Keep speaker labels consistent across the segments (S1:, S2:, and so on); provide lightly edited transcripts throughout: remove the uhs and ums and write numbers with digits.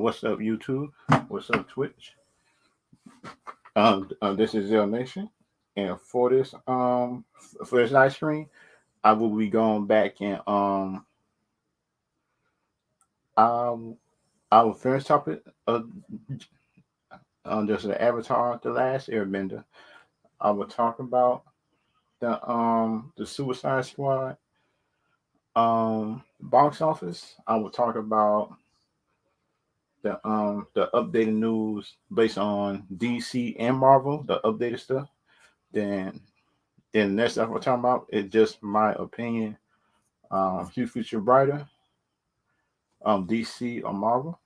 S1: What's up, YouTube? What's up, Twitch? This is Zell Nation, and for this live stream, I will be going back and um our first topic just the Avatar, the Last Airbender. I will talk about the Suicide Squad box office. I will talk about the updated news based on DC and Marvel, the updated stuff. Then Then next stuff we're talking about is just my opinion. Hugh Future Brighter, DC or Marvel.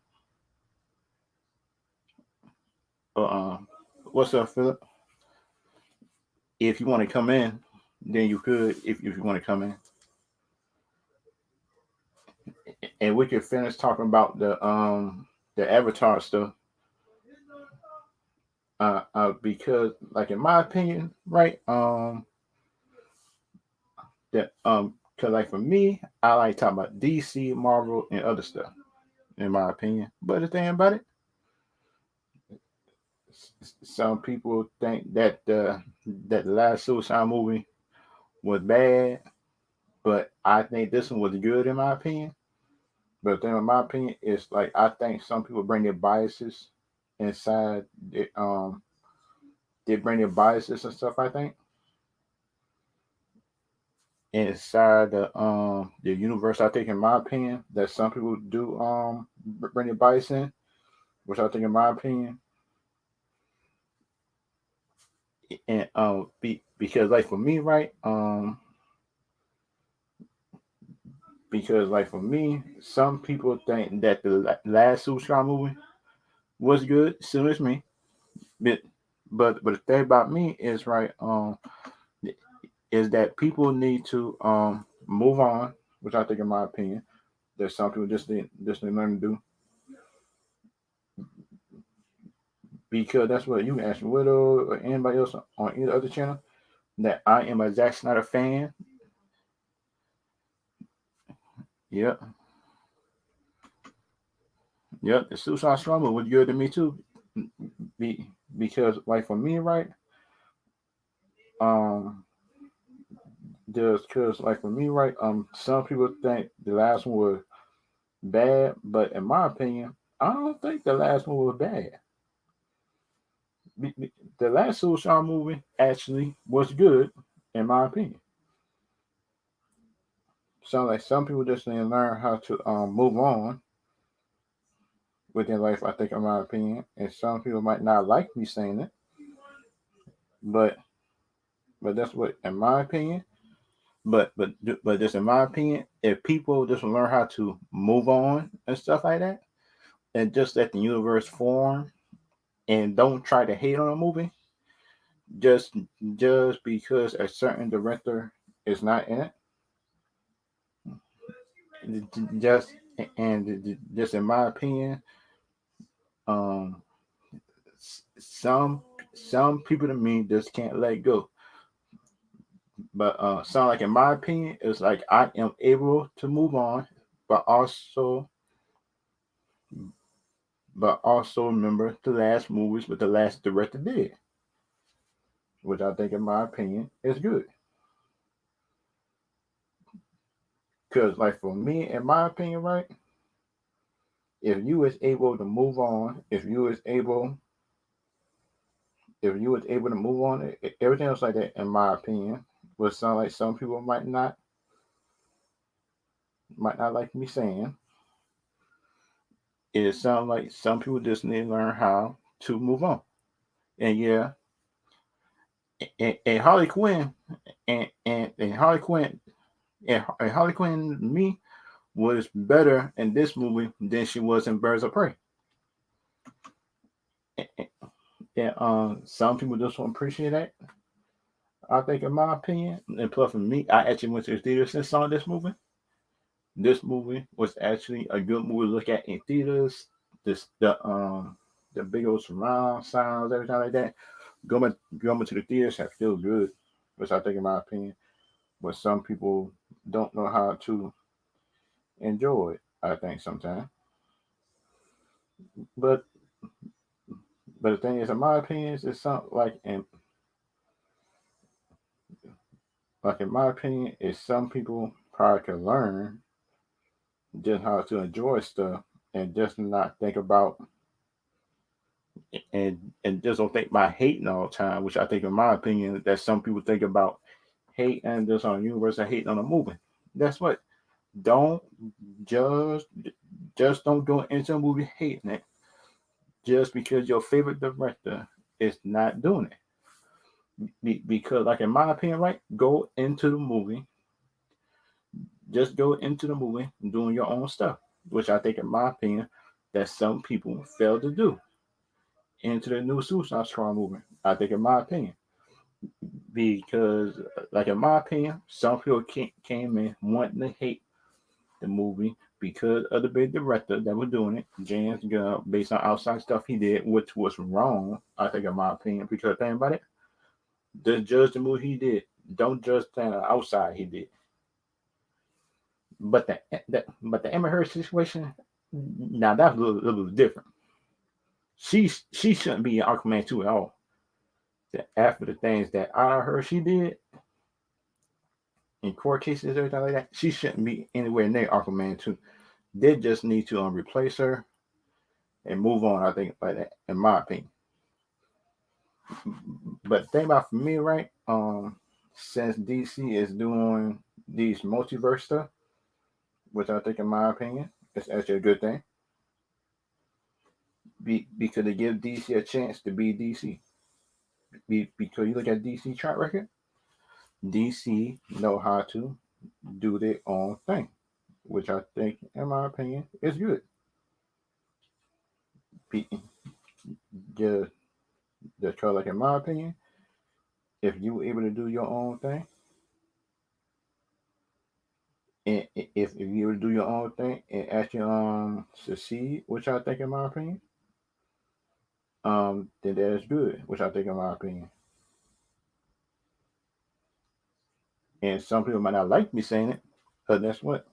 S1: Uh, what's up, Philip? If you want to come in, then you could. If you want to come in, and we could finish talking about the Avatar stuff. Because like in my opinion, right? That cause like for me, I like talking about DC, Marvel, and other stuff. In my opinion, but the thing about it, some people think that the last Suicide movie was bad, but I think this one was good in my opinion. But the thing in my opinion is like I think some people bring their biases inside. They bring their biases and stuff. I think inside the universe. I think in my opinion that some people do bring their bias in, which I think in my opinion and because like for me right because like for me, some people think that the last Suicide movie was good. Still is me, but but the thing about me is right is that people need to move on, which I think in my opinion that some people just didn't learn to do because that's what you can ask Widow or anybody else on either other channel that I am a Zack Snyder fan. Yep, yep. The Suicide Squad movie was good to me too. Because like for me right um just because like for me right some people think the last one was bad, but in my opinion I don't think the last one was bad. The last Suicide movie actually was good in my opinion. So like some people just need to learn how to move on with their life, I think in my opinion, and some people might not like me saying it, but that's what in my opinion. But just in my opinion, if people just learn how to move on and stuff like that, and just let the universe form and don't try to hate on a movie just just because a certain director is not in it. Just just in my opinion, um, some people to me just can't let go. But sound like in my opinion, it's like I am able to move on, but also remember the last movies what the last director did, which I think in my opinion is good. Because like for me, in my opinion, right, if you was able to move on, if you was able to move on, everything else like that, in my opinion, would sound like some people might not like me saying. It sounds like some people just need to learn how to move on. And yeah, and Harley Quinn and Harley Quinn and Harley Quinn me was better in this movie than she was in Birds of Prey. And some people just don't appreciate that. I think, in my opinion, and plus for me, I actually went to the theaters and saw this movie. This movie was actually a good movie to look at in theaters. This the big old surround sounds, everything like that. Going to the theaters have feel good, which I think, in my opinion, but some people don't know how to enjoy it. I think sometimes. but the thing is, in my opinion, it's something in my opinion, is some people probably can learn just how to enjoy stuff and just not think about and just don't think about hating all the time, which I think, in my opinion, that some people think about hate and just on the universe and hating on a movie. That's what. Don't just don't go into a movie hating it just because your favorite director is not doing it. Because, like, in my opinion, right, go into the movie, just go into the movie doing your own stuff, which I think, in my opinion, that some people fail to do into the new Suicide Squad movie. I think, in my opinion, because, like, in my opinion, some people came in wanting to hate the movie because of the big director that was doing it, James Gunn, based on outside stuff he did, which was wrong, I think, in my opinion. Because, think about it, just judge the movie he did. Don't judge the outside he did. But the Amber Heard situation, now that's a little different. She shouldn't be in Aquaman 2 at all. After the things that I heard she did in court cases and everything like that, she shouldn't be anywhere near Aquaman 2. They just need to replace her and move on. I think, like that, in my opinion. But the thing about, for me, right? Since DC is doing these multiverse stuff, which I think, in my opinion, is actually a good thing, because it gives DC a chance to be DC. Because you look at DC track record, DC know how to do their own thing, which I think, in my opinion, is good. Be, just, just cause, like, in my opinion, if you were able to do your own thing, and if you were to do your own thing and actually succeed, which I think, in my opinion, then that is good, which I think, in my opinion. And some people might not like me saying it, but that's what.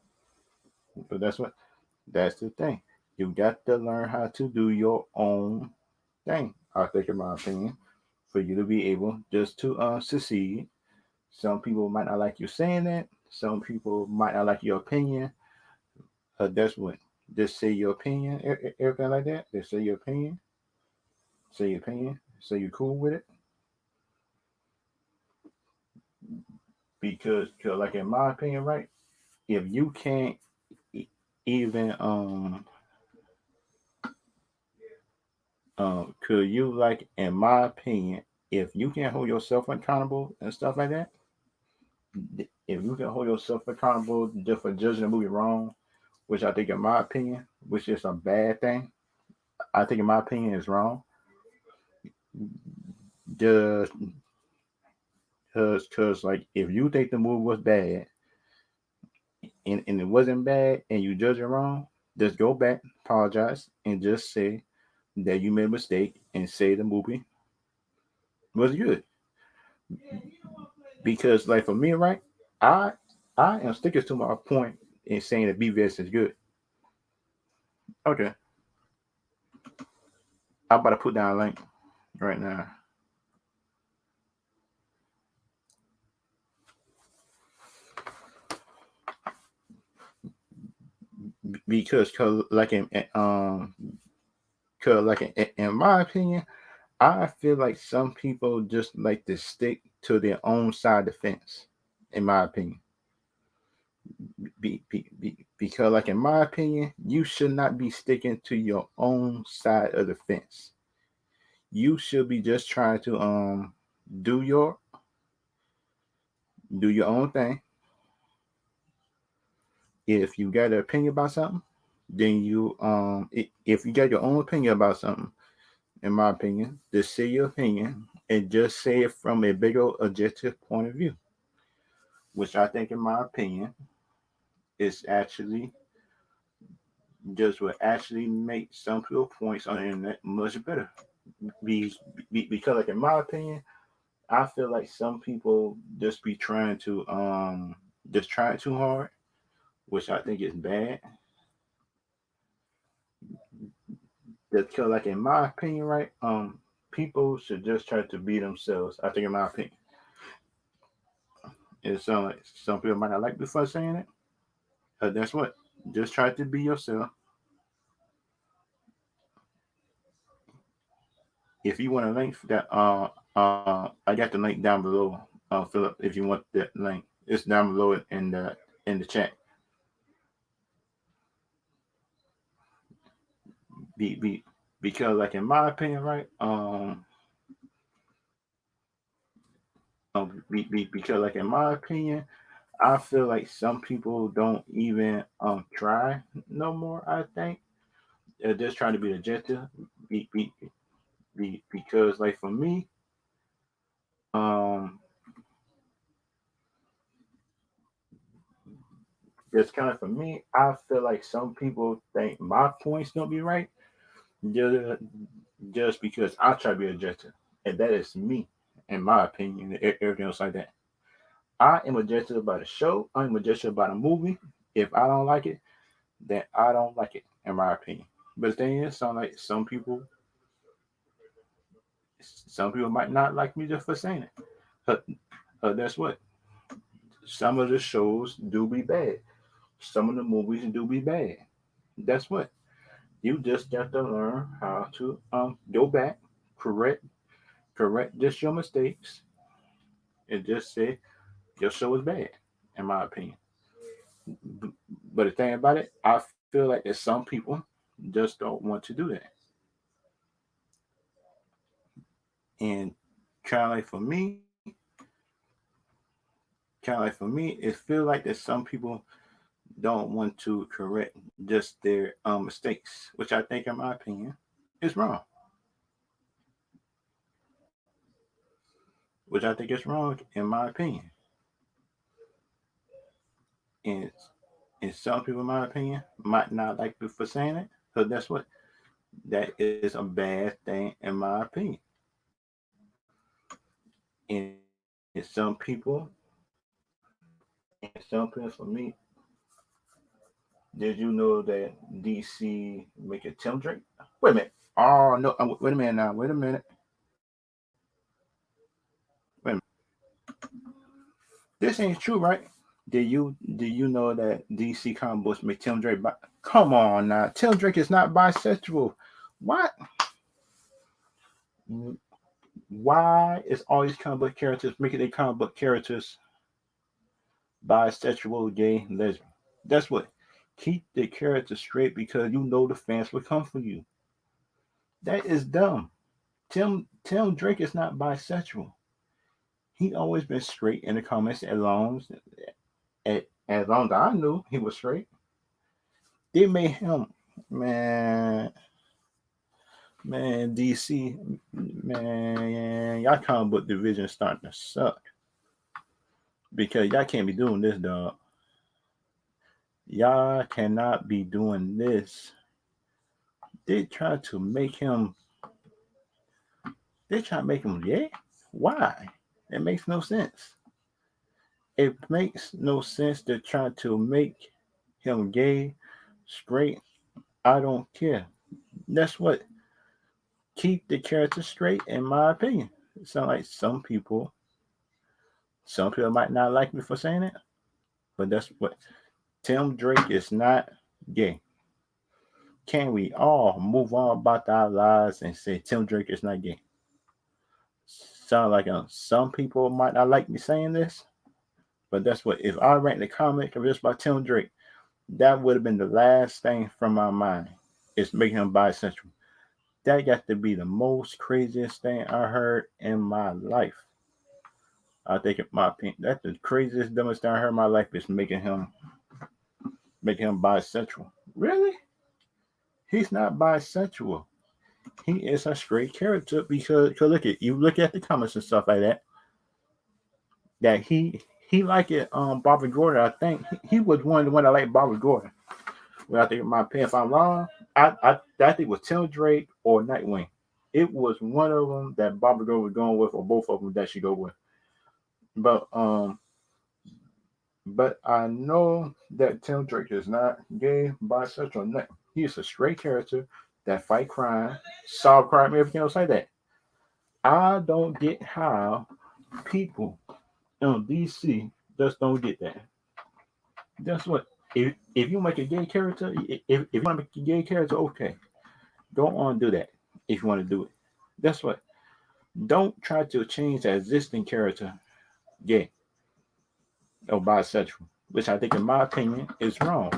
S1: But that's what. That's the thing. You got to learn how to do your own thing. I think, in my opinion, for you to be able just to succeed. Some people might not like you saying that. Some people might not like your opinion. That's what. Just say your opinion, everything like that. Just say your opinion. Say your opinion. Say you're cool with it. Because, like, in my opinion, right, if you can't even could you, like, in my opinion, if you can't hold yourself accountable and stuff like that, if you can hold yourself accountable just for judging a movie wrong, which I think, in my opinion, which is a bad thing, I think, in my opinion, is wrong. Just because, like, if you think the movie was bad and it wasn't bad and you judge it wrong, just go back, apologize, and just say that you made a mistake and say the movie was good. Because, like, for me, right, I I am sticking to my point in saying that BVS is good. Okay, I'm about to put down a link right now. Because, like, cause, like, in my opinion, I feel like some people just like to stick to their own side of the fence. In my opinion, because, like, in my opinion, you should not be sticking to your own side of the fence. You should be just trying to do your do your own thing. If you got an opinion about something, then if you got your own opinion about something, in my opinion, just say your opinion and just say it from a bigger objective point of view, which I think, in my opinion, is actually just will actually make some people points on the internet much better. Be, because, like, in my opinion, I feel like some people just be trying to just trying too hard, which I think is bad. Just because, like in my opinion, right? People should just try to be themselves. I think, in my opinion, it sounds like some people might not like before saying it. That's what. Just try to be yourself. If you want a link for that, I got the link down below. Philip, if you want that link, it's down below in the chat. Be because, like in my opinion, right? Because, like in my opinion, I feel like some people don't even try no more. I think they're just trying to be objective. Be, be, because, like for me, um, just kind of for me, I feel like some people think my points don't be right just, just because I try to be objective, and that is me, in my opinion. Everything else like that. I am objective about a show. I'm objective about a movie. If I don't like it, then I don't like it, in my opinion. But the thing is, some people might not like me just for saying it. But that's what some of the shows do be bad. Some of the movies do be bad. That's what you just got to learn how to go back, correct, correct just your mistakes, and just say your show is bad, in my opinion. But the thing about it, I feel like that some people just don't want to do that. And kind of like for me, it feels like that some people don't want to correct just their mistakes, which I think, in my opinion, is wrong. Which I think is wrong, in my opinion. And some people, in my opinion, might not like me for saying it. So that's what that is a bad thing, in my opinion. And some people for me, did you know that DC make a Tim Drake? Wait a minute. Oh no! Wait a minute now. Wait a minute. Wait a minute. This ain't true, right? Do you know that DC comic books make Tim Drake? Come on now. Tim Drake is not bisexual. What? Why is all these comic book characters making their comic book characters bisexual, gay, lesbian? That's what. Keep the character straight because you know the fans will come for you. That is dumb. Tim Drake is not bisexual. He always been straight in the comments as long as I knew he was straight. They made him, man, DC, man, y'all comic book division starting to suck because y'all can't be doing this, dog. Y'all cannot be doing this. They try to make him. They try to make him gay. Why? It makes no sense. It makes no sense to try to make him gay, straight. I don't care. That's what keep the character straight, in my opinion. It sounds like some people might not like me for saying it, but that's what Tim Drake is not gay. Can we all move on about our lives and say Tim Drake is not gay? Sound like some people might not like me saying this, but that's what if I read the comic of this by Tim Drake, that would have been the last thing from my mind. Is making him bisexual. That got to be the most craziest thing I heard in my life. I think, in my opinion, that's the craziest, dumbest thing I heard in my life is making him bisexual. Really? He's not bisexual. He is a straight character because look at the comments and stuff like that. That he like it. Barbara Gordon. I think he was one of the one I like Barbara Gordon. Well, I think, in my opinion, if I'm wrong, I think it was Tim Drake or Nightwing. It was one of them that Barbara Gordon was going with, or both of them that she go with. But I know that Tim Drake is not gay, bisexual. He's a straight character that fight crime, solve crime, everything else like that. I don't get how people in DC just don't get that. That's what. If you make a gay character, if you want to make a gay character, okay, go on do that. If you want to do it, that's what. Don't try to change the existing character gay or bisexual, which I think, in my opinion, is wrong.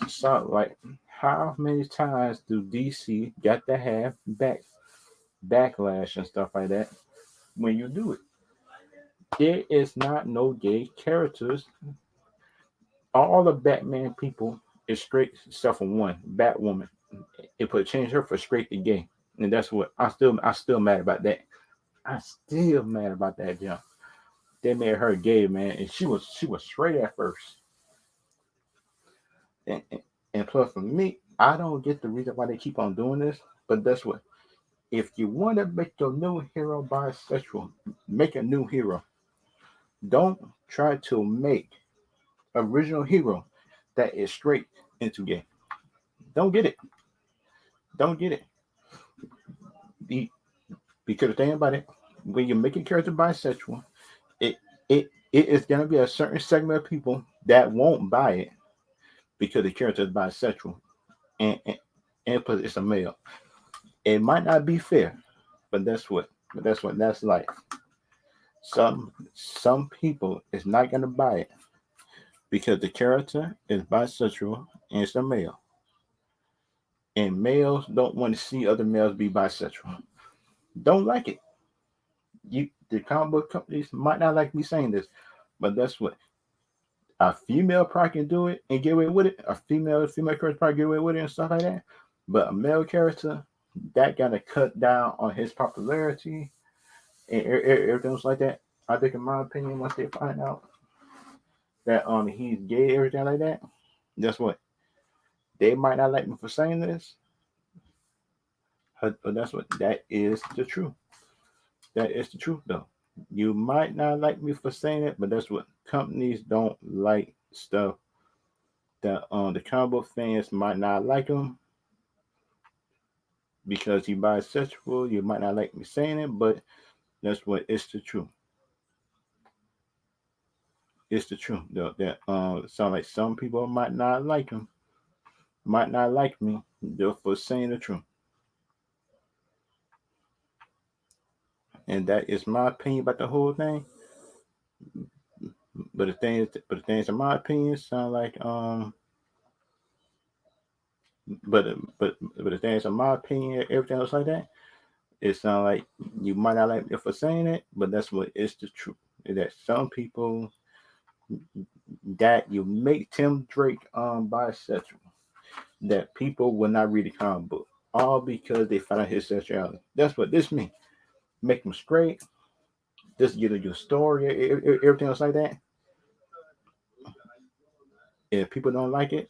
S1: So, like, how many times do DC got to have backlash and stuff like that when you do it? There is not no gay characters. All the Batman people is straight except for one, Batwoman. It put change her for straight to gay, and that's what I still mad about that. I still mad about that, Jump. They made her gay, man, and she was straight at first. And plus, for me, I don't get the reason why they keep on doing this. But that's what. If you want to make your new hero bisexual, make a new hero. Don't try to make original hero that is straight into gay. Don't get it. Don't get it. Be, because the thing about it, when you make a character bisexual, it it is gonna be a certain segment of people that won't buy it because the character is bisexual and plus it's a male. It might not be fair, but that's life. Some people is not gonna buy it because the character is bisexual and it's a male. And males don't want to see other males be bisexual. Don't like it. The comic book companies might not like me saying this, but that's what a female probably can do it and get away with it. A female character probably get away with it and stuff like that. But a male character that gotta cut down on his popularity and everything else like that. I think, in my opinion, once they find out that he's gay, everything like that, guess what? They might not like me for saying this, but that's what that is the truth. That is the truth, though. You might not like me for saying it, but that's what companies don't like stuff that the comic book fans might not like him because he bisexual. You might not like me saying it, but that's what it's the truth. It's the truth, though. That sound like some people might not like him, might not like me, just for saying the truth. And that is my opinion about the whole thing. But the things, in my opinion, sound like but the things, in my opinion, everything else like that, it sound like you might not like me for saying it, but that's what it's the truth. That some people that you make Tim Drake bisexual, that people will not read the comic book, all because they find out his sexuality. That's what this means. Make them straight. Just get a your story, everything else like that. If people don't like it,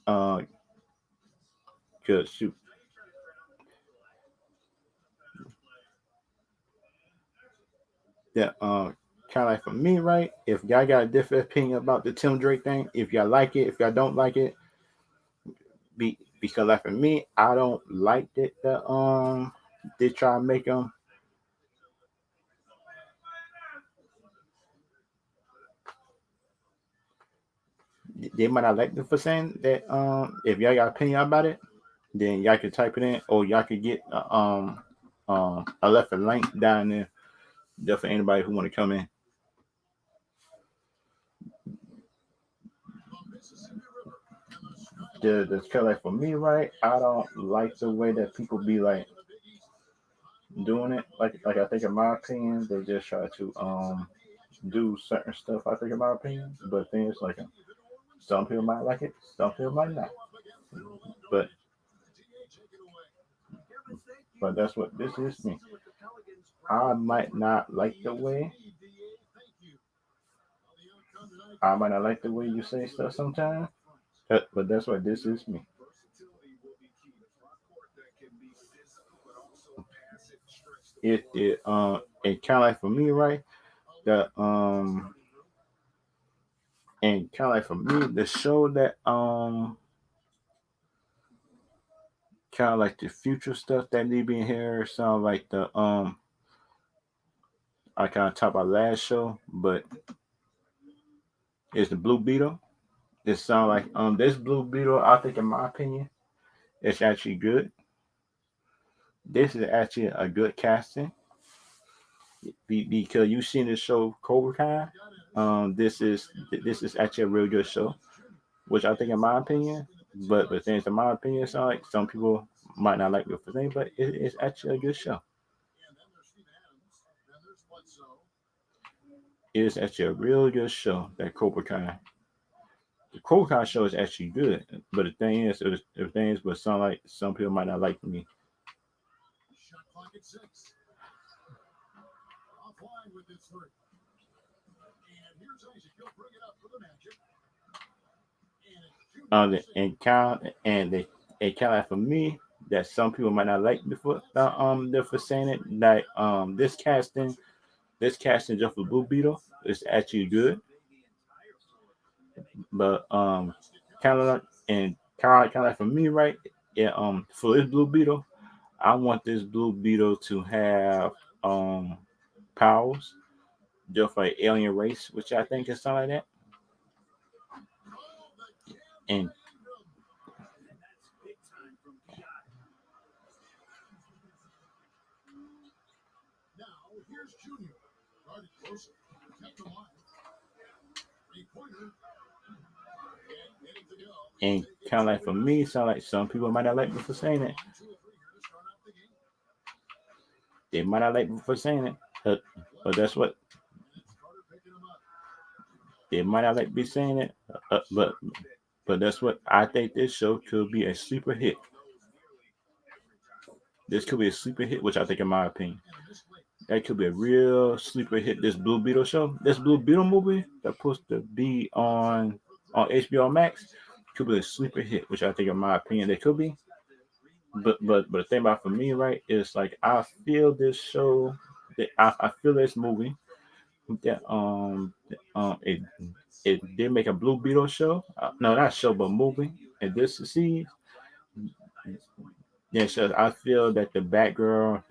S1: uh, cause shoot, that kind of like for me, right? If y'all got a different opinion about the Tim Drake thing, if y'all like it, if y'all don't like it, because like for me, I don't like it that they try to make them. They might not like me for saying that. If y'all got opinion about it, then y'all can type it in, or y'all could get I left a link down there just for anybody who want to come in. The kind of like for me, right? I don't like the way that people be like doing it. Like I think, in my opinion, they just try to do certain stuff. I think, in my opinion, but things like some people might like it, some people might not. But that's what this is me. I might not like the way I might not like the way you say stuff sometimes, but that's what this is me. It kind of like for me, right? The and kind of like for me, the show that kind of like the future stuff that need being here. Sound like the I kind of talked about last show, but it's the Blue Beetle. It sound like this Blue Beetle. I think, in my opinion, it's actually good. This is actually a good casting because you've seen the show Cobra Kai. This is actually a real good show, which I think, in my opinion. But things, in my opinion, sound like some people might not like it for things, but it's actually a good show. It is actually a really good show, that Cobra Kai. The Cobra Kai show is actually good, but but some people might not like me. And kind of for me, that some people might not like before for saying it, that this casting just for Blue Beetle is actually good, but kind of like, and kind of for me, right? Yeah, for this Blue Beetle, I want this Blue Beetle to have um powers just like alien race, which I think is something like that. And and kind of like for me, sound like some people might not like me for saying it. They might not like me for saying it, but that's what they might not like me saying it. But that's what I think. This show could be a sleeper hit. This could be a sleeper hit, which I think, in my opinion, that could be a real sleeper hit. This Blue Beetle show, this Blue Beetle movie that's supposed to be on HBO Max, could be a sleeper hit, which I think, in my opinion, they could be. But the thing about, for me, right, is like I feel this show, that I feel this movie, that it did make a Blue Beetle show. No, not show, but movie. And this season, yeah, so I feel that the background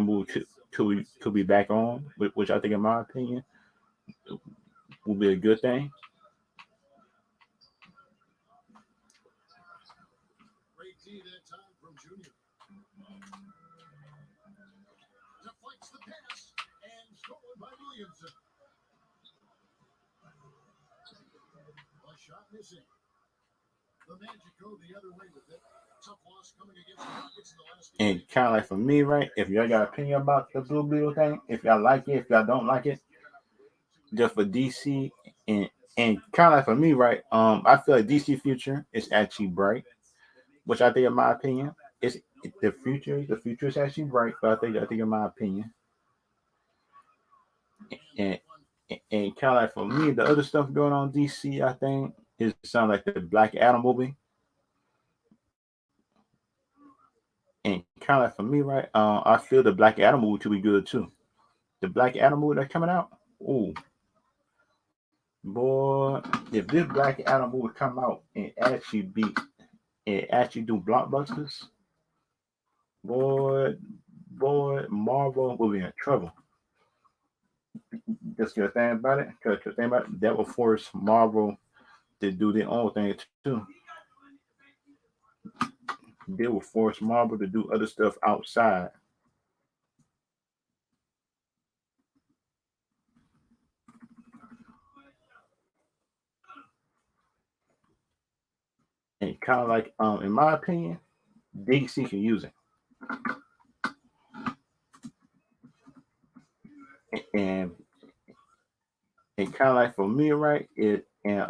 S1: movie could be back on, which I think, in my opinion, would be a good thing. And kind of like for me, right? If y'all got opinion about the Blue Beetle thing, if y'all like it, if y'all don't like it, just for DC, and kind of like for me, right? I feel like DC future is actually bright, which I think, in my opinion, is the future. The future is actually bright, but I think, in my opinion, and and kind of like for me, the other stuff going on in DC, I think, is sound like the Black Adam movie, and kind of like for me, right? I feel the Black Adam movie to be good too. The Black Adam movie that's coming out. Oh boy, if this Black Adam movie come out and actually do blockbusters, boy, Marvel will be in trouble. Just the thing about it, because the thing about it, that will force Marvel to do their own thing too. They will force Marvel to do other stuff outside, and kind of like, in my opinion, DC can use it, and kind of like for me, right? It and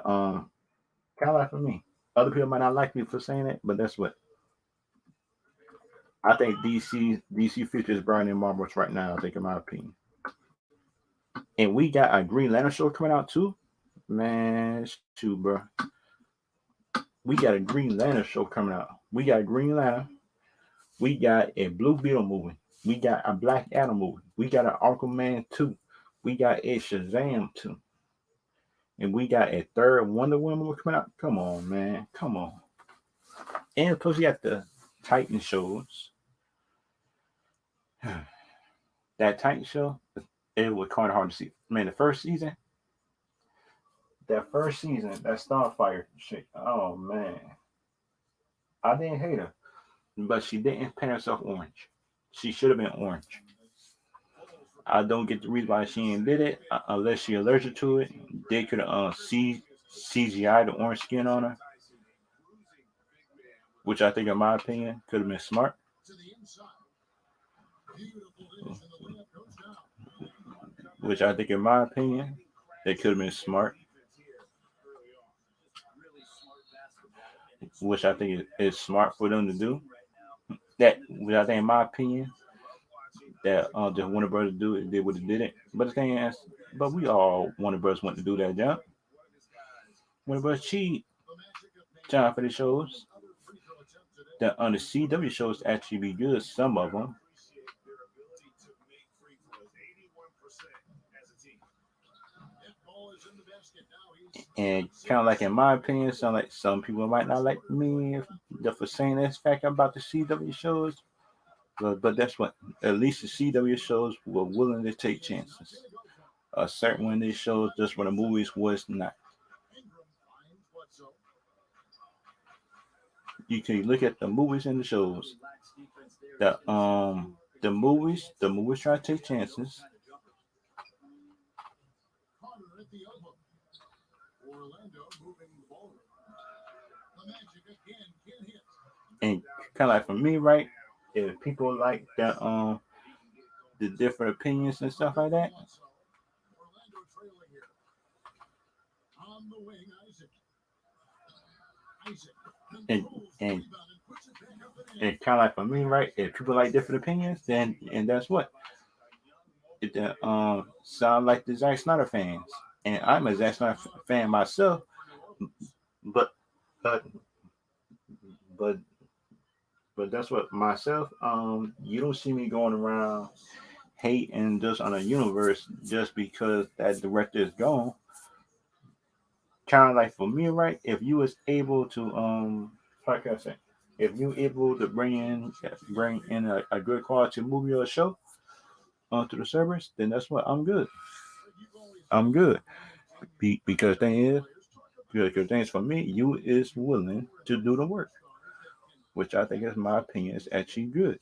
S1: kind of like for me, other people might not like me for saying it, but that's what I think. DC future is brighter than Marvel's right now. I think, in my opinion, and we got a Green Lantern show coming out too. Man, shoot, bro. We got a Green Lantern show coming out. We got Green Lantern. We got a Blue Beetle movie. We got a Black Adam movie. We got an Aquaman 2. We got a Shazam 2. And we got a third Wonder Woman movie coming out. Come on, man. Come on. And plus, we got the Titan shows. That Titan show, it was kind of hard to see. Man, that first season, that Starfire shit. Oh man, I didn't hate her, but she didn't paint herself orange. She should have been orange. I don't get the reason why she ain't did it unless she allergic to it. They could see CGI the orange skin on her, which I think, in my opinion, could have been smart. Which I think, in my opinion, they could have been smart. Which I think is smart for them to do. That, which I think, in my opinion, that the Warner Brothers do it, they would have did it. But the thing is, but we all Warner Brothers want to do that jump. Warner Brothers cheat time for the shows. The on the CW shows actually be good. Some of them, and kind of like, in my opinion, some like some people might not like me for saying this fact about the CW shows. But that's what, at least the CW shows were willing to take chances. A certain one of these shows, just when the movies was not. You can look at the movies and the shows. The movies try to take chances, and kind of like, for me, right? If people like the different opinions and stuff like that, and and and kind of like, for me, right? If people like different opinions, then and that's what it sound like the Zack Snyder fans, and I'm a Zack Snyder fan myself, but but but but that's what myself. You don't see me going around hating just on a universe just because that director is gone. Kind of like, for me, right? If you was able to how can I say? If you able to bring in a good quality movie or show onto the service, then that's what I'm good. I'm good. Because things for me, you is willing to do the work, which I think, is my opinion, is actually good.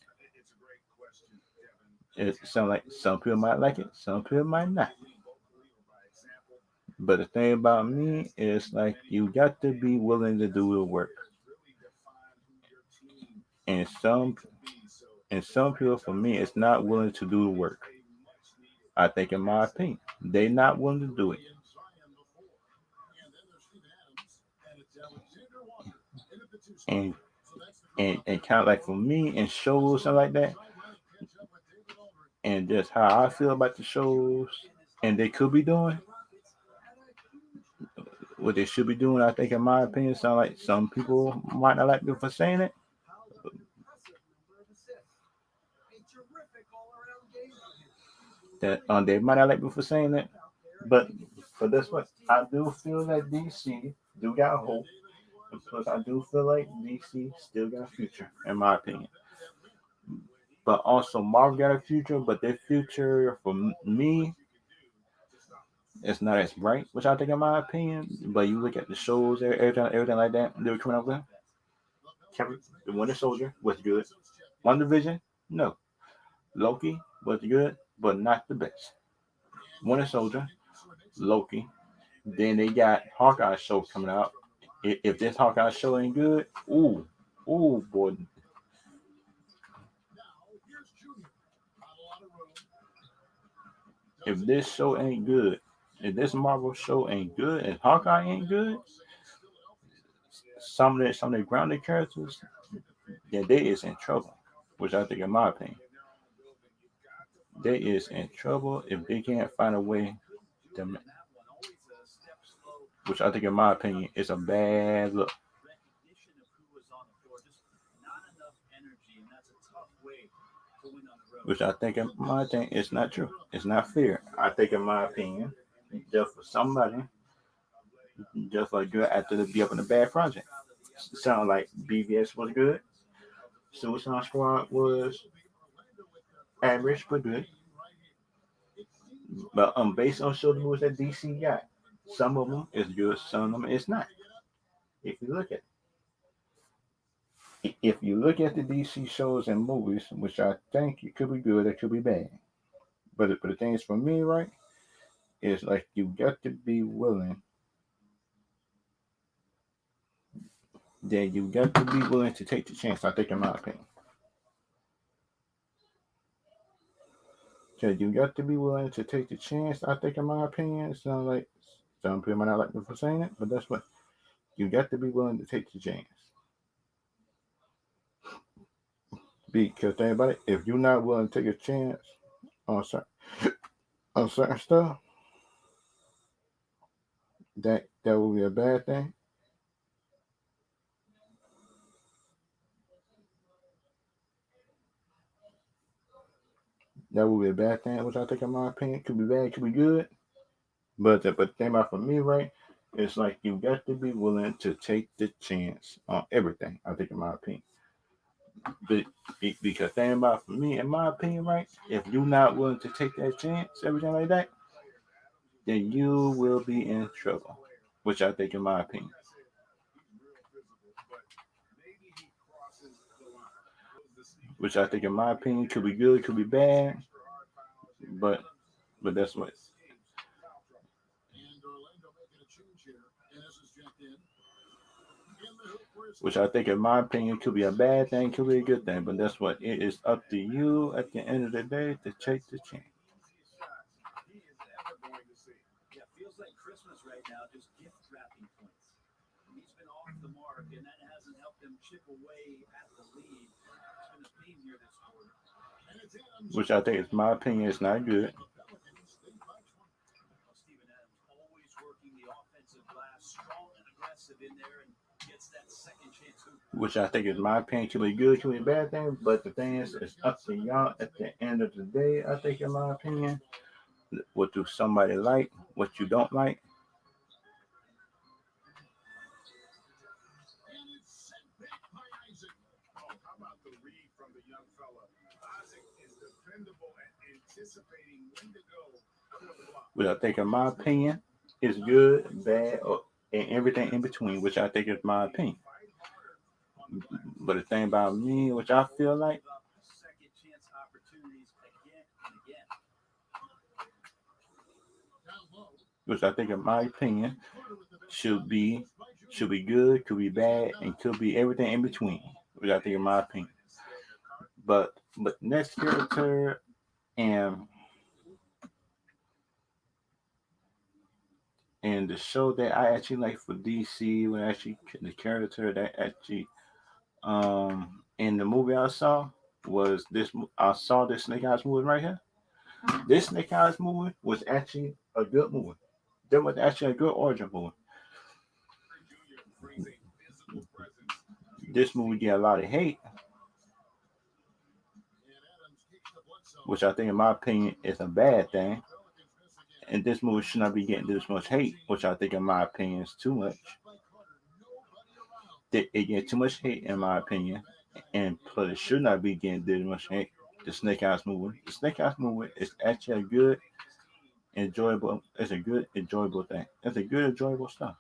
S1: It sounds like some people might like it, some people might not. But the thing about me is, like, you got to be willing to do the work. And some people, for me, is not willing to do the work. I think, in my opinion, they not willing to do it. And and kind of like, for me, in shows and like that, and just how I feel about the shows, and they could be doing what they should be doing. I think, in my opinion, sound like some people might not like me for saying it. That they might not like me for saying it, but that's what I do feel that DC do got hope, and plus I do feel like DC still got a future, in my opinion. But also Marvel got a future, but their future for me is not as bright, which I think, in my opinion. But you look at the shows, everything like that they were coming up with. The Winter Soldier was good. One Division, no. Loki was good, but not the best. Winter Soldier, Loki. Then they got Hawkeye show coming out. If this Hawkeye show ain't good, ooh, boy. If this show ain't good, if this Marvel show ain't good, and Hawkeye ain't good, some of the grounded characters, then they is in trouble. Which I think, in my opinion, they is in trouble if they can't find a way to. Which I think, in my opinion, is a bad look. Which I think, in my thing, is not true. It's not fair. I think, in my opinion, just for somebody, just like good after to be up in a bad project. Sound like BVS was good. Suicide Squad was average but good. But based on show the movies that DC got, some of them is good, some of them is not. If you look at if you look at the DC shows and movies, which I think it could be good, it could be bad. But the thing is for me, right, is like you got to be willing. That you got to be willing to take the chance. I think, in my opinion, because you got to be willing to take the chance. I think, in my opinion, it sounds like some people might not like me for saying it, but that's what you got to be willing to take the chance. Because think about it, if you're not willing to take a chance on certain stuff, that will be a bad thing. That will be a bad thing, which I think, in my opinion, could be bad, could be good. But the thing about for me, right, it's like you got to be willing to take the chance on everything. I think, in my opinion, but because thing about for me, in my opinion, right, if you're not willing to take that chance, everything like that, then you will be in trouble. Which I think, in my opinion, which I think, in my opinion, could be good, could be bad, but that's what. Which I think, in my opinion, could be a bad thing, could be a good thing, but that's what it is up to you at the end of the day to take the chance. Which I think, is my opinion, is not good. Which I think, is my opinion, could be good, could be a bad thing, but the thing is, it's up to y'all at the end of the day. I think, in my opinion, what do somebody like, what you don't like. Which I think, in my opinion, is good, bad, or and everything in between, which I think is my opinion. But the thing about me, which I feel like, which I think, in my opinion, should be should be good, could be bad, and could be everything in between. Which I think, in my opinion. But next character and the show that I actually like for DC, when actually the character that actually in the movie I saw was this. I saw this Snake Eyes movie right here. This Snake Eyes movie was actually a good movie. There was actually a good origin movie. This movie get a lot of hate, which I think, in my opinion, is a bad thing. And this movie should not be getting this much hate, which I think, in my opinion, is too much. It gets too much hate, in my opinion, and plus it should not be getting this much hate. The Snake Eyes movie. The Snake Eyes movie is actually a good, enjoyable. It's a good, enjoyable thing. It's a good, enjoyable stuff.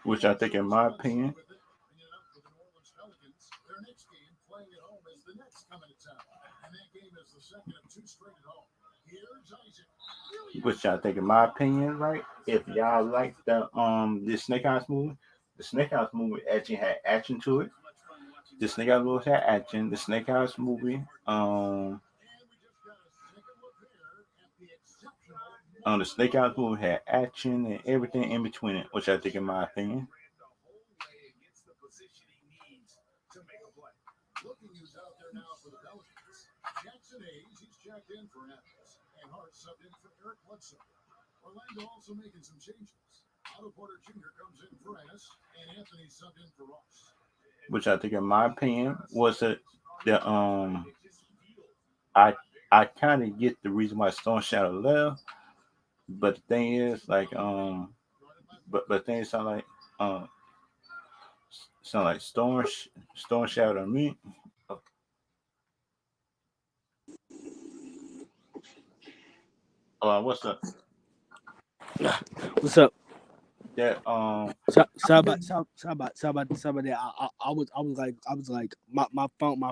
S1: Which I think, in my opinion, which I think, in my opinion, right? If y'all like the Snake Eyes movie, the Snake Eyes movie actually had action to it. The Snake Eyes movie had action. The Snake Eyes movie, the Snake Eyes movie had action and everything in between it, which I think, in my opinion. which I think, in my opinion, was the I I kind of get the reason why Stone Shadow left, but the thing is, like, but things um sound like Stone Shadow to me. What's up?
S2: What's up?
S1: That
S2: Sorry about that. I was like my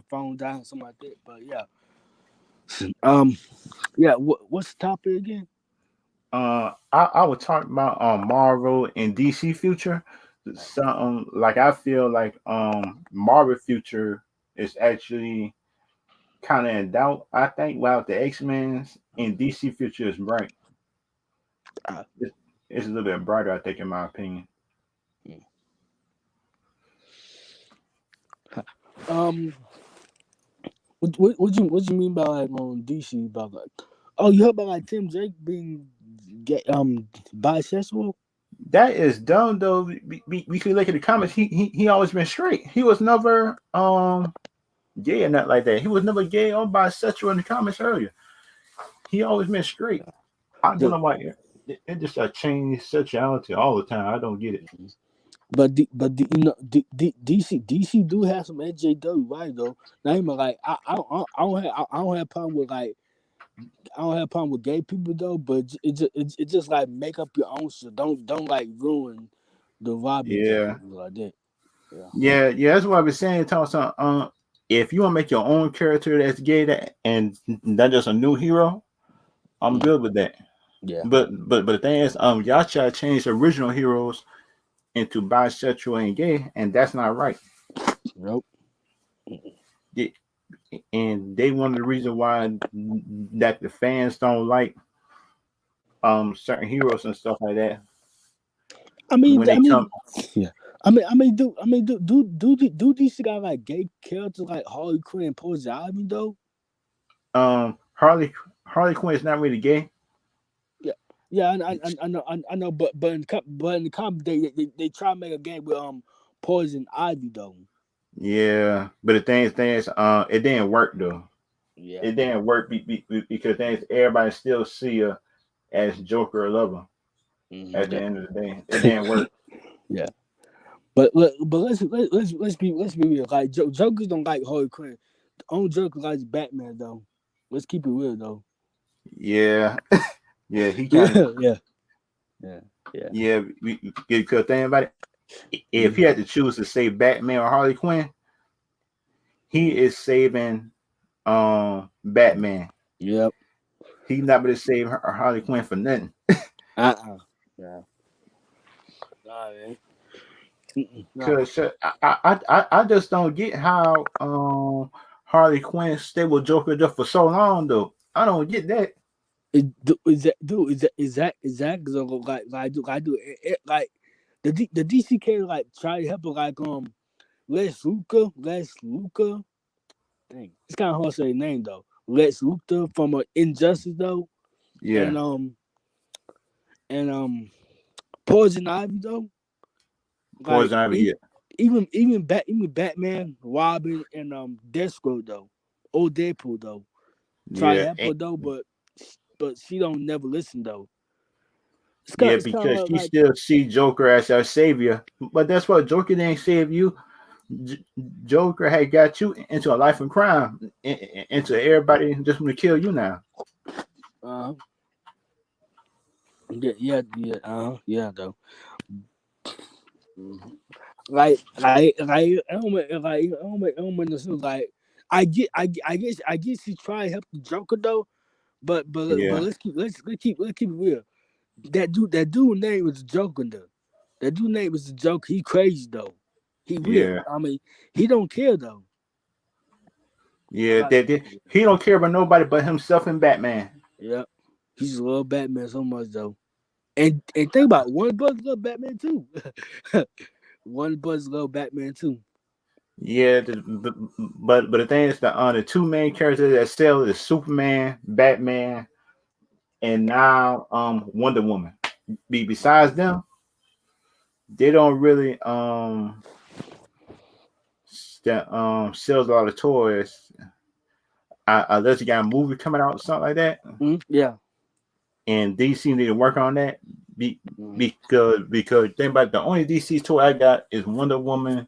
S2: phone down, something like that. But yeah, um, yeah. What's the topic again?
S1: I would talk about Marvel and DC future. Something like, I feel like Marvel future is actually kind of in doubt. I think while the X-Men's and DC future is bright.
S2: Uh,
S1: It's, it's a little bit brighter, I think, in my opinion.
S2: um, what you mean by like on DC about like? Oh, you heard about like Tim Drake being bisexual?
S1: That is dumb though. We could look at the comments. He always been straight. He was never gay or nothing like that. He was never gay or bisexual in the comments earlier. He always been straight. I don't
S2: The,
S1: know why it just changed sexuality all the time. I don't get it.
S2: DC do have some SJW, right though. Now even like I don't have problem with like I don't have problem with gay people though, but it just like make up your own shit. Don't like ruin the vibe and
S1: Yeah,
S2: things like that. Yeah.
S1: yeah. That's what I've been saying. Talking if you want to make your own character that's gay, and that's just a new hero, I'm
S2: Mm,
S1: good with that.
S2: yeah.
S1: But the thing is, y'all try to change the original heroes into bisexual and gay, and that's not right.
S2: Nope.
S1: They- And they one of the reasons why that the fans don't like certain heroes and stuff like that
S2: I mean,
S1: when they
S2: I
S1: come.
S2: mean, yeah. Do these got like gay characters like Harley Quinn, Poison Ivy though?
S1: Harley Quinn is not really gay.
S2: Yeah, yeah. I know. But in the comic, they try to make a game with Poison Ivy though.
S1: Yeah, but the thing is, it didn't work though.
S2: Yeah.
S1: It didn't work because things everybody still see her as Joker or lover. At the
S2: Yeah.
S1: end of the day, it didn't work.
S2: Yeah. But let's be real. Like Jokers don't like Harley Quinn. The only Joker likes Batman though. Let's keep it real though.
S1: Yeah, yeah. He kind of
S2: Yeah, yeah, yeah, yeah.
S1: yeah. Because thing about it, if he
S2: Mhm.
S1: had to choose to save Batman or Harley Quinn, he is saving Batman.
S2: Yep.
S1: He's not going to save Harley Quinn for nothing.
S2: Uh. Yeah. Nah, man. Nah.
S1: Cause I just don't get how Harley Quinn stayed with Joker just for so long though. I don't get that.
S2: Is that dude? Is that because like the DCK like try to help her like Lex Luthor. Dang, it's kind of hard to say the name though. Lex Luthor from Injustice though,
S1: Yeah,
S2: and and Poison Ivy though. Like
S1: Poison Ivy. Yeah,
S2: even Batman, Robin, and Deathstroke though. Old Deadpool though. Try to
S1: yeah,
S2: help her though, but she don't never listen though.
S1: yeah.
S2: It's kind
S1: Because
S2: of
S1: she
S2: like
S1: still see Joker as her savior. But that's what Joker didn't save you. J- Joker had got you into a life of crime, into everybody just want to kill you now.
S2: uh yeah though. Mhm. I don't make no sense. Like I guess he tried to help the Joker though, but
S1: Yeah,
S2: let's keep it real. That dude name was the Joker though. That dude name was the Joker. He crazy though. He weird.
S1: yeah,
S2: I mean, he don't care though.
S1: yeah.
S2: Like
S1: He don't care about nobody but himself and Batman.
S2: yeah, he just love Batman so much though. And think about it, Warner Brothers love Batman too. Warner Bros. Love Batman too.
S1: Yeah, but the thing is, the two main characters that sell is Superman, Batman, and now Wonder Woman. Besides them, they don't really that sells a lot of toys. Unless you got a movie coming out or something like that,
S2: Yeah.
S1: and DC need to work on that.
S2: Mm.
S1: Because think about it, the only DC toy I got is Wonder Woman,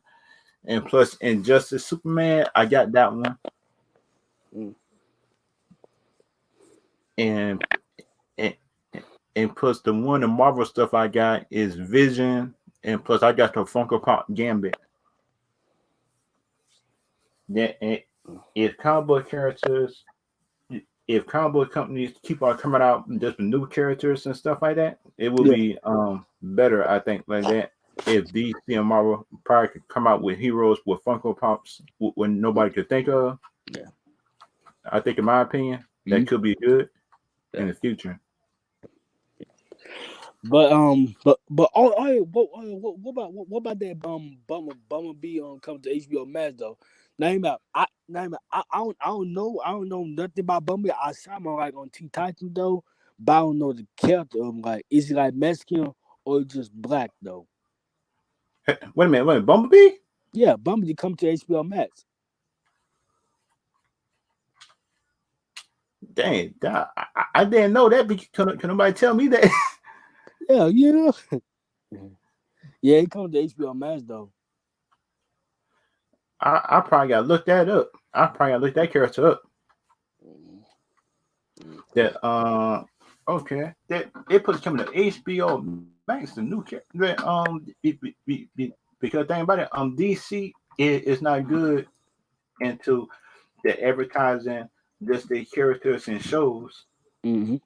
S1: and plus Injustice Superman. I got that one,
S2: Mm.
S1: and and, and plus the one the Marvel stuff I got is Vision, and plus I got the Funko Pop Gambit. That if comic book characters, if comic book companies keep on coming out just with new characters and stuff like that, it will
S2: Yeah.
S1: be better. I think like that. If DC and Marvel probably could come out with heroes with Funko Pops when nobody could think of,
S2: Yeah.
S1: I think in my opinion that
S2: Mm.
S1: could be good
S2: Yeah.
S1: in the future.
S2: But what about that Bumblebee coming to HBO Max though? I don't know nothing about Bumblebee. I saw him like on Teen Titans though, but I don't know the character of him. Like, is he like Mexican or just black though?
S1: Wait a minute, Bumblebee?
S2: Yeah, Bumblebee come to HBO Max.
S1: Dang, I didn't know that. Can nobody tell me that?
S2: Yeah, yeah, yeah. He come to HBO Max though.
S1: I probably gotta look that up. I probably gotta look that character up.
S2: Mm, mm,
S1: That okay. That it puts coming to HBO Max the new character. Because thing about it, DC is not good into the advertising just the characters and shows,
S2: mm-hmm.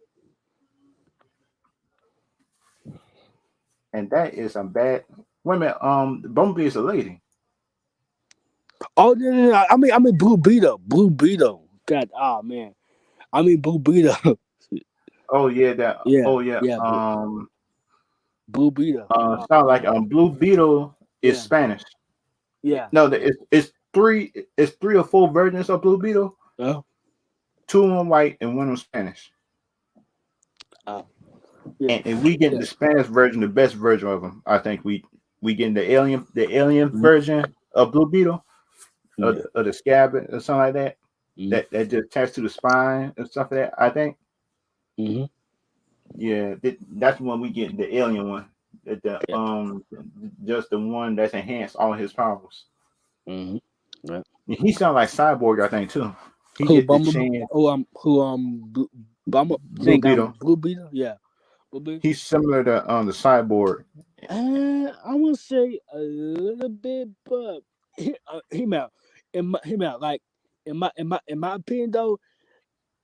S1: and that is a bad. Wait a minute, Bumblebee is a lady.
S2: Oh no, no. I mean Blue Beetle. Blue Beetle. God, oh man. I mean Blue Beetle.
S1: Oh yeah, that.
S2: Yeah,
S1: Oh yeah.
S2: yeah, Blue Beetle.
S1: Sound like Blue Beetle is
S2: Yeah,
S1: Spanish.
S2: yeah.
S1: No, it's three or four versions of Blue Beetle.
S2: Oh,
S1: Two of them white and one of them Spanish.
S2: oh, yeah,
S1: And we get
S2: yeah.
S1: the Spanish version, the best version of them. I think we getting the alien
S2: Mhm.
S1: version of Blue Beetle
S2: Yeah.
S1: of the scab or something like that.
S2: Mm-hmm.
S1: That just attached to the spine and stuff like that. I think
S2: Mm-hmm.
S1: yeah, that's the one we get the alien one. The
S2: Yeah.
S1: just the one that's enhanced all his powers.
S2: Mm-hmm. Yeah.
S1: He sound like Cyborg, I think too. He
S2: Who
S1: get the
S2: Bumble?
S1: chain.
S2: Bumble?
S1: Blue
S2: Think
S1: Beetle.
S2: Blue Beetle. Yeah. Blue Beetle.
S1: He's similar to the Cyborg.
S2: I want to say a little bit, but him out. Him out. Like in my opinion though,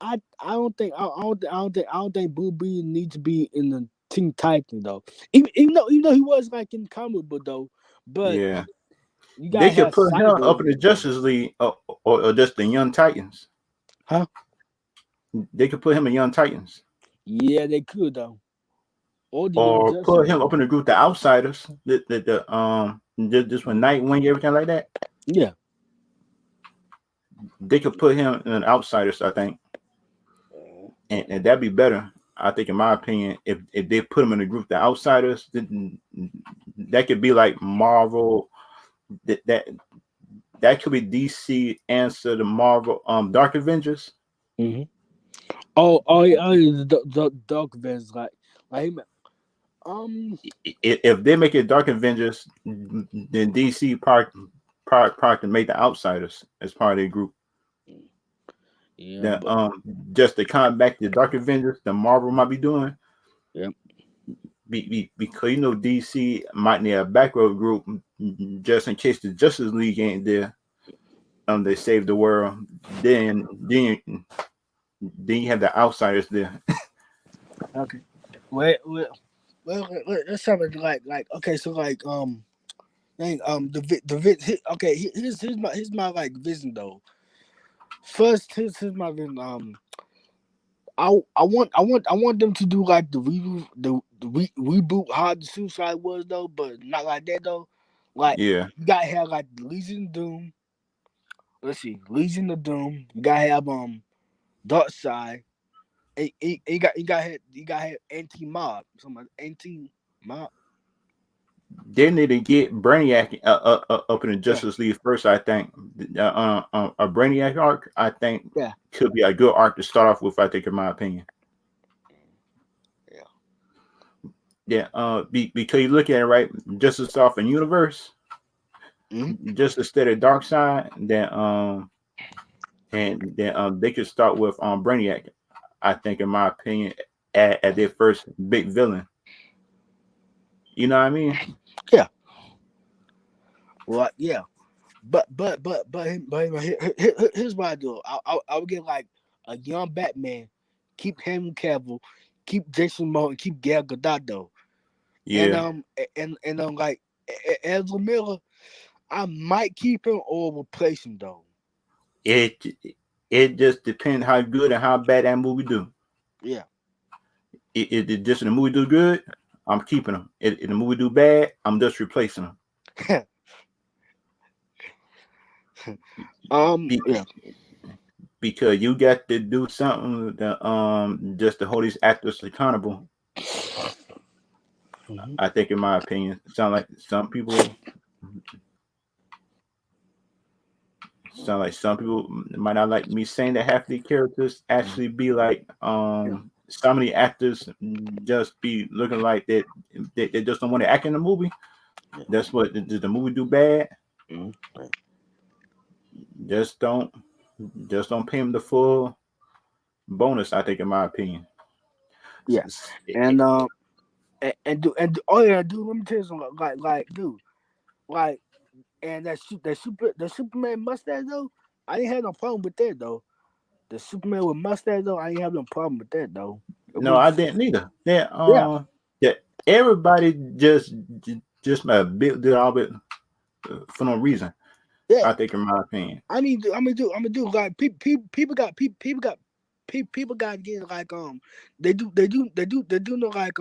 S2: I don't think I don't think Blue Beetle needs to be in the Teen Titans though. Even though he was like in comic book though, but
S1: Yeah,
S2: you
S1: they
S2: gotta
S1: could
S2: have
S1: put him up
S2: Cyborg.
S1: in the Justice League or just the Young Titans.
S2: Huh?
S1: They could put him in Young Titans
S2: Yeah, they could though. Or the Young
S1: or
S2: Justice
S1: put him
S2: League.
S1: up in the group the Outsiders. Just when Nightwing everything like that.
S2: Yeah.
S1: They could put him in Outsiders, I think, and that'd be better. I think, in my opinion, if they put him in the group the Outsiders, then that could be like Marvel. That could be DC answer to Marvel Dark Avengers.
S2: Mm-hmm. The Dark Avengers like him.
S1: If they make it Dark Avengers, then DC part to make the Outsiders as part of their group.
S2: Yeah,
S1: That
S2: but
S1: just to combat the Dark Avengers, the Marvel might be doing.
S2: yeah.
S1: Because DC might need a backup group just in case the Justice League ain't there. They save the world. Then you have the Outsiders there.
S2: Okay. Let's have it like okay. So like dang, okay. Here's my like vision though. First, here's my vision. I want them to do like the reboot how the Suicide was though, but not like that though. Like
S1: Yeah.
S2: you gotta have like the Legion of Doom. Let's see, Legion of Doom. You gotta have Dark Side. You gotta have Anti Mob. Something like Anti Mob.
S1: They need to get Brainiac up in the
S2: Yeah,
S1: Justice League first. I think a Brainiac arc. I think
S2: yeah,
S1: could be a good arc to start off with. I think, in my opinion.
S2: yeah.
S1: Yeah. Because you look at it right, Justice off in universe,
S2: Mm-hmm.
S1: just instead of Dark Side, then they could start with Brainiac. I think, in my opinion, at their first big villain. You know what I mean?
S2: Yeah. Well, yeah. Here's what I do. I would get like a young Batman, keep Henry Cavill, keep Jason Momoa, and keep Gal Gadot though. And
S1: Yeah.
S2: like Ezra Miller, I might keep him or replace him though.
S1: It it just depends how good and how bad that movie do.
S2: Yeah.
S1: It just the movie do good, I'm keeping them. If the movie do bad, I'm just replacing them. Be,
S2: Yeah.
S1: because you got to do something to just to hold these actors accountable.
S2: Mhm.
S1: I think, in my opinion, sound like some people might not like me saying that half the characters
S2: Mhm.
S1: actually be like
S2: Yeah.
S1: some of the actors just be looking like that they just don't want to act in the movie.
S2: Yeah.
S1: That's what did the movie do bad?
S2: Mhm.
S1: Just don't just don't pay them the full bonus. I think, in my opinion.
S2: Yeah. And oh yeah, dude, let me tell you something. Like, dude, like, and the Superman mustache though, I didn't have no problem with that though. The Superman with mustache though, I didn't have no problem with that though. It
S1: No,
S2: was
S1: I didn't either.
S2: yeah,
S1: That everybody just did all of it for no reason.
S2: yeah.
S1: I think, in my opinion.
S2: I'm gonna do like people got getting like they do know like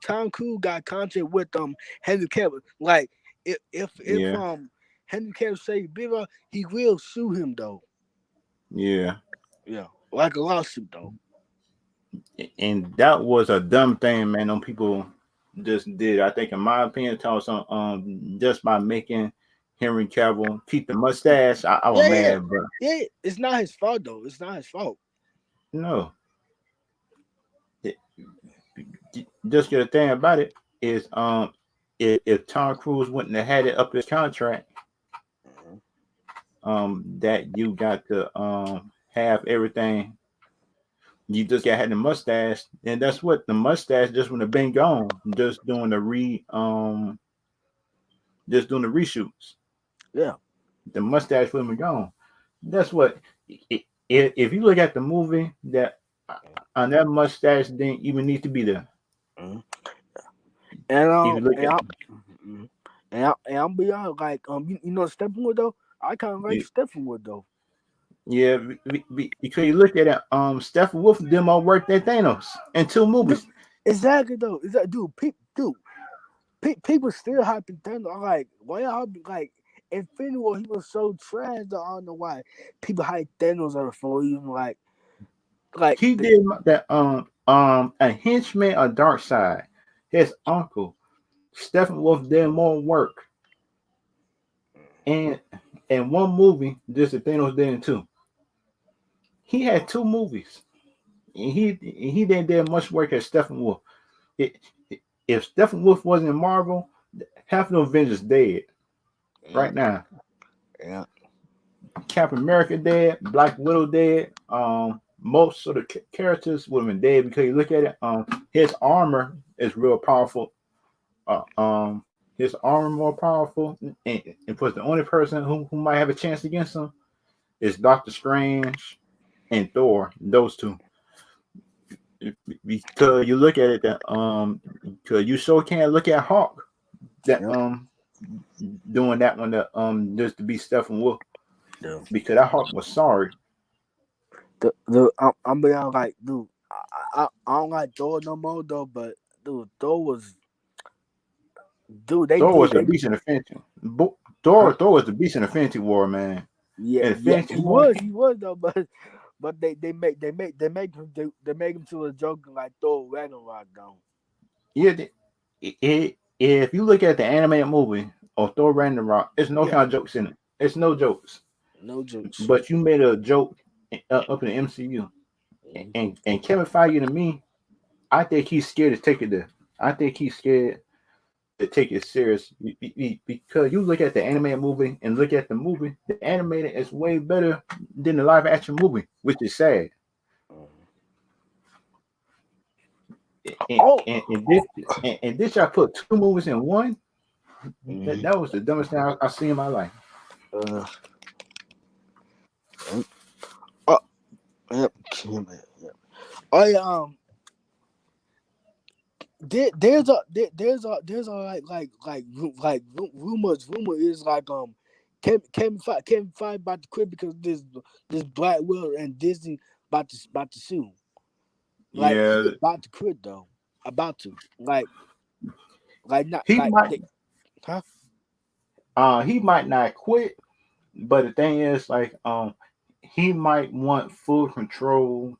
S2: Tom Cruise got contract with Henry Cavill. Like if
S1: Yeah,
S2: Henry Cavill say bigger, he will sue him though.
S1: yeah.
S2: Yeah, like a lawsuit though.
S1: And that was a dumb thing, man. Them people just did. I think, in my opinion, tell some just by making Henry Cavill keep the mustache. I was
S2: Yeah, yeah,
S1: mad, but
S2: yeah. It's not his fault though. It's not his fault.
S1: no. It- just the thing about it is, if Tom Cruise wouldn't have had it up his contract,
S2: Mhm.
S1: that you got to have everything. You just got had the mustache, and that's what the mustache just would have been gone. Just doing the reshoots.
S2: Yeah.
S1: The mustache would have been gone. That's what. If you look at the movie, that on that mustache didn't even need to be there.
S2: Mhm. And
S1: If you look
S2: and
S1: at
S2: mhm. And I'm be honest, like you know Steppenwood though, I kind of like
S1: it,
S2: Steppenwood though.
S1: yeah, because you look at it, Stephen Wolf did more work than Thanos in two
S2: No,
S1: movies.
S2: exactly though. Is that people still hyping Thanos. I'm like, why y'all like Infinity War? He was so trash. Though, I don't know why people hype Thanos over for even like
S1: He did that. A henchman of Dark Side, his uncle Stephen Wolf did more work and in one movie just as Thanos did in two. He had two movies. And he didn't do much work as Stephen Wolf. It, if Stephen Wolf wasn't in Marvel, half the Avengers dead
S2: yeah,
S1: right now.
S2: yeah,
S1: Captain America dead, Black Widow dead. Most of the characters would have been dead because you look at it. His armor is real powerful. His armor more powerful, and was the only person who might have a chance against him is Doctor Strange and Thor. Those two, because you look at it that because you so can't look at Hawk that
S2: yeah,
S1: doing that one that just to be Stephen Wolf
S2: yeah.
S1: because that Hawk was sorry.
S2: I'm being honest, like, dude, I don't like Thor no more though, but dude, Thor was dude, they
S1: Thor was
S2: did.
S1: a
S2: They
S1: beast in Infinity.
S2: huh?
S1: Thor was the beast in Infinity War, man.
S2: Yeah,
S1: In
S2: yeah,
S1: Infinity War,
S2: he was though, but they make him to a joke like Thor Ragnarok though.
S1: yeah. If you look at the animated movie of Thor Ragnarok, it's no
S2: Yeah,
S1: kind of jokes in it. It's no jokes.
S2: no jokes.
S1: But you made a joke up in the MCU,
S2: Mhm.
S1: and Kevin Feige to me, I think he's scared to take it there. I think he's scared to take it serious because you look at the animated movie and look at the movie. The animated is way better than the live action movie, which is sad. And,
S2: Oh,
S1: and this y'all put two movies in one.
S2: mhm.
S1: That was the dumbest thing I've seen in my life.
S2: uh, uh, oh, yep, yep. Oh yeah, there's a rumor is like Kevin Feige about to quit because this Black Widow and Disney about to sue. Like he
S1: Yeah,
S2: about to quit though, about to not
S1: he
S2: like
S1: might
S2: they, huh?
S1: he might not quit, but the thing is like he might want full control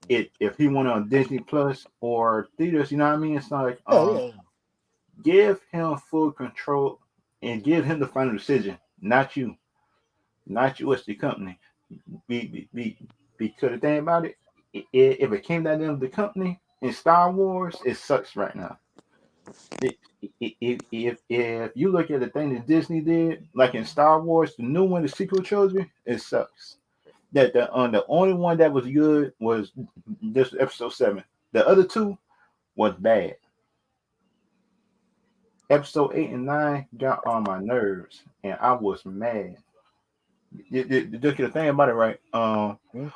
S1: if he went on Disney Plus or theaters, you know what I mean? It's like
S2: Yeah, yeah.
S1: give him full control and give him the final decision, not you, not you as the company. Because the thing about it, if it came down to the company in Star Wars, it sucks right now. It, if you look at the thing that Disney did, like in Star Wars, the new one, the sequel trilogy, it sucks. That the only one that was good was this episode 7. The other two was bad. Episode 8 and 9 got on my nerves, and I was mad. Just the thing about it, right?
S2: Hmm?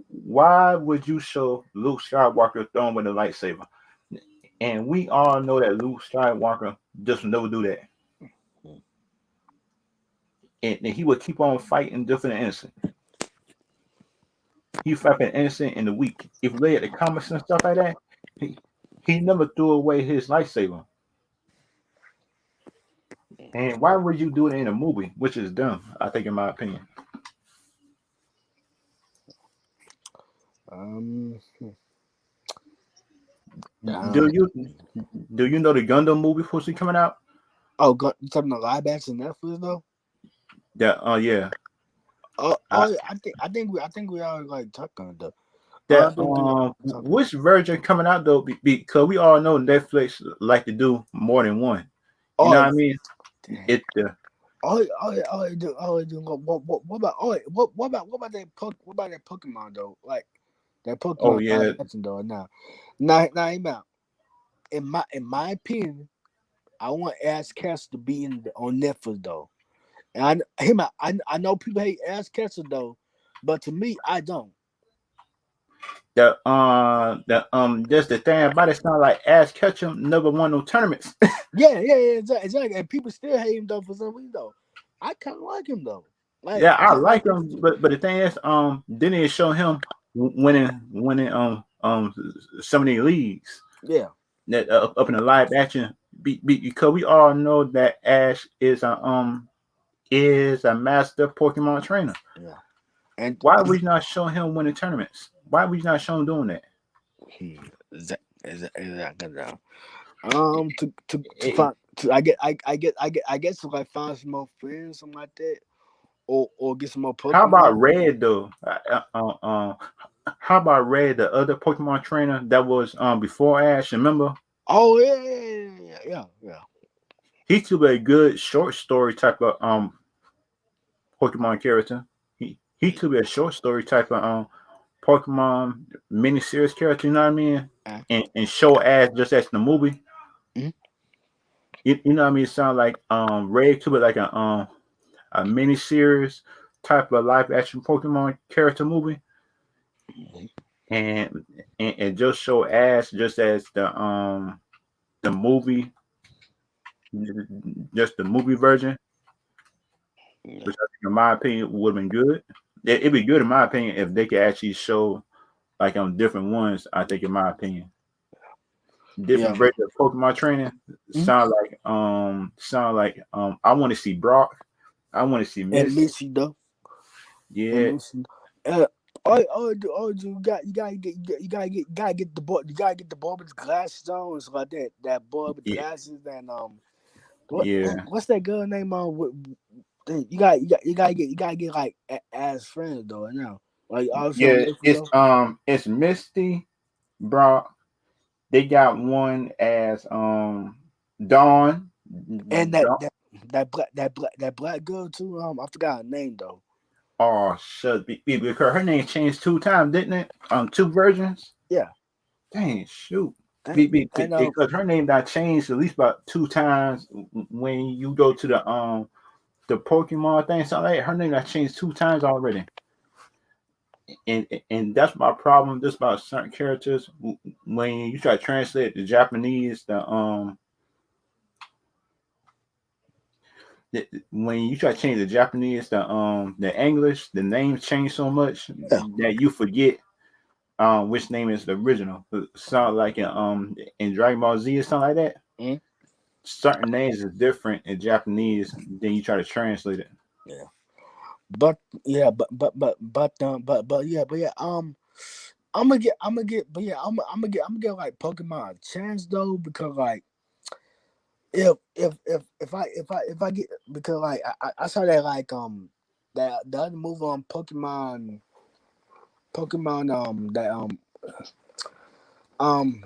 S1: Why would you show Luke Skywalker throwing with a lightsaber? And we all know that Luke Skywalker just would never do that, and he would keep on fighting different innocent. He fighting innocent in the week. If you look at the comics and stuff like that, he he never threw away his lightsaber. And why would you do it in a movie, which is dumb? I think, in my opinion.
S2: Um,
S1: Do
S2: um,
S1: you do you know the Gundam movie supposed to be coming out?
S2: you talking about live action Netflix though?
S1: That yeah. I,
S2: Yeah, I think we are like talking though. I
S1: that
S2: think we are talking.
S1: which version coming out though? Because we all know Netflix like to do more than one. You know
S2: Oh,
S1: what I mean?
S2: dang.
S1: It
S2: What about what about what about that Pokemon though? Like that
S1: oh
S2: Pokemon live
S1: yeah,
S2: action though. Now, about in my opinion, I want Ash Castle to be on Netflix though. And I know people hate Ash Castle though, but to me, I don't.
S1: the just the thing about it sound like Ash Ketchum never won no tournaments.
S2: Yeah, exactly. And people still hate him though for some reason though. I kind of like him though. Like
S1: Yeah, I
S2: I like
S1: like
S2: him.
S1: him, but the thing is, didn't it show him winning some of the leagues
S2: Yeah,
S1: that up in the live action? Because we all know that Ash is a master Pokemon trainer.
S2: yeah. And
S1: Why we not showing him winning tournaments? Why we not showing him doing that?
S2: exactly now. To
S1: Eh,
S2: find I guess to like find some more friends, something like that, or get some more
S1: how about
S2: Pokemon.
S1: Red though? How about Red, the other Pokemon trainer that was before Ash? Remember,
S2: Oh yeah.
S1: he could be a good short story type of Pokemon character. He could be a short story type of Pokemon miniseries character. You know what I mean?
S2: Uh,
S1: And show Ash just as the movie.
S2: mhm.
S1: You know what I mean? It sounds like Red could be like a miniseries type of live action Pokemon character movie, and and just show Ash just as the movie, just the movie version,
S2: Yeah.
S1: which I think, in my opinion, would have been good. It'd be good, in my opinion, if they could actually show like on different ones. I think, in my opinion.
S2: Yeah.
S1: different versions of Pokemon training.
S2: Mm-hmm.
S1: I want to see Brock. I want to see
S2: And
S1: Miss.
S2: Missy though. And
S1: Yeah,
S2: Missy. You gotta get the boy. You gotta get the boy with the glasses on and stuff like that. That boy with the
S1: yeah,
S2: glasses and
S1: yeah,
S2: what's that girl name on? You gotta get like as friends though now. Like also on
S1: yeah.
S2: Netflix though.
S1: It's Misty, Brock. They got one as Dawn.
S2: And
S1: Dawn.
S2: that black girl too. I forgot her name though.
S1: Oh, shut because her name changed two times, didn't it? Two versions.
S2: Yeah.
S1: Dang, shoot.
S2: And
S1: Because her name got changed at least about two times when you go to the Pokemon thing. Something like that. Her name got changed two times already, and that's my problem. Just about certain characters when you try to translate the Japanese, when you try to change the Japanese, the English, the names change so much
S2: yeah.
S1: that you forget which name is the original. Sound like in Dragon Ball Z or something like that.
S2: Mhm.
S1: Certain names is different in Japanese than you try to translate it.
S2: Yeah. But yeah, but yeah. I'm gonna get like Pokemon a chance though because like if I get because like I saw that like that the other movie on Pokemon that um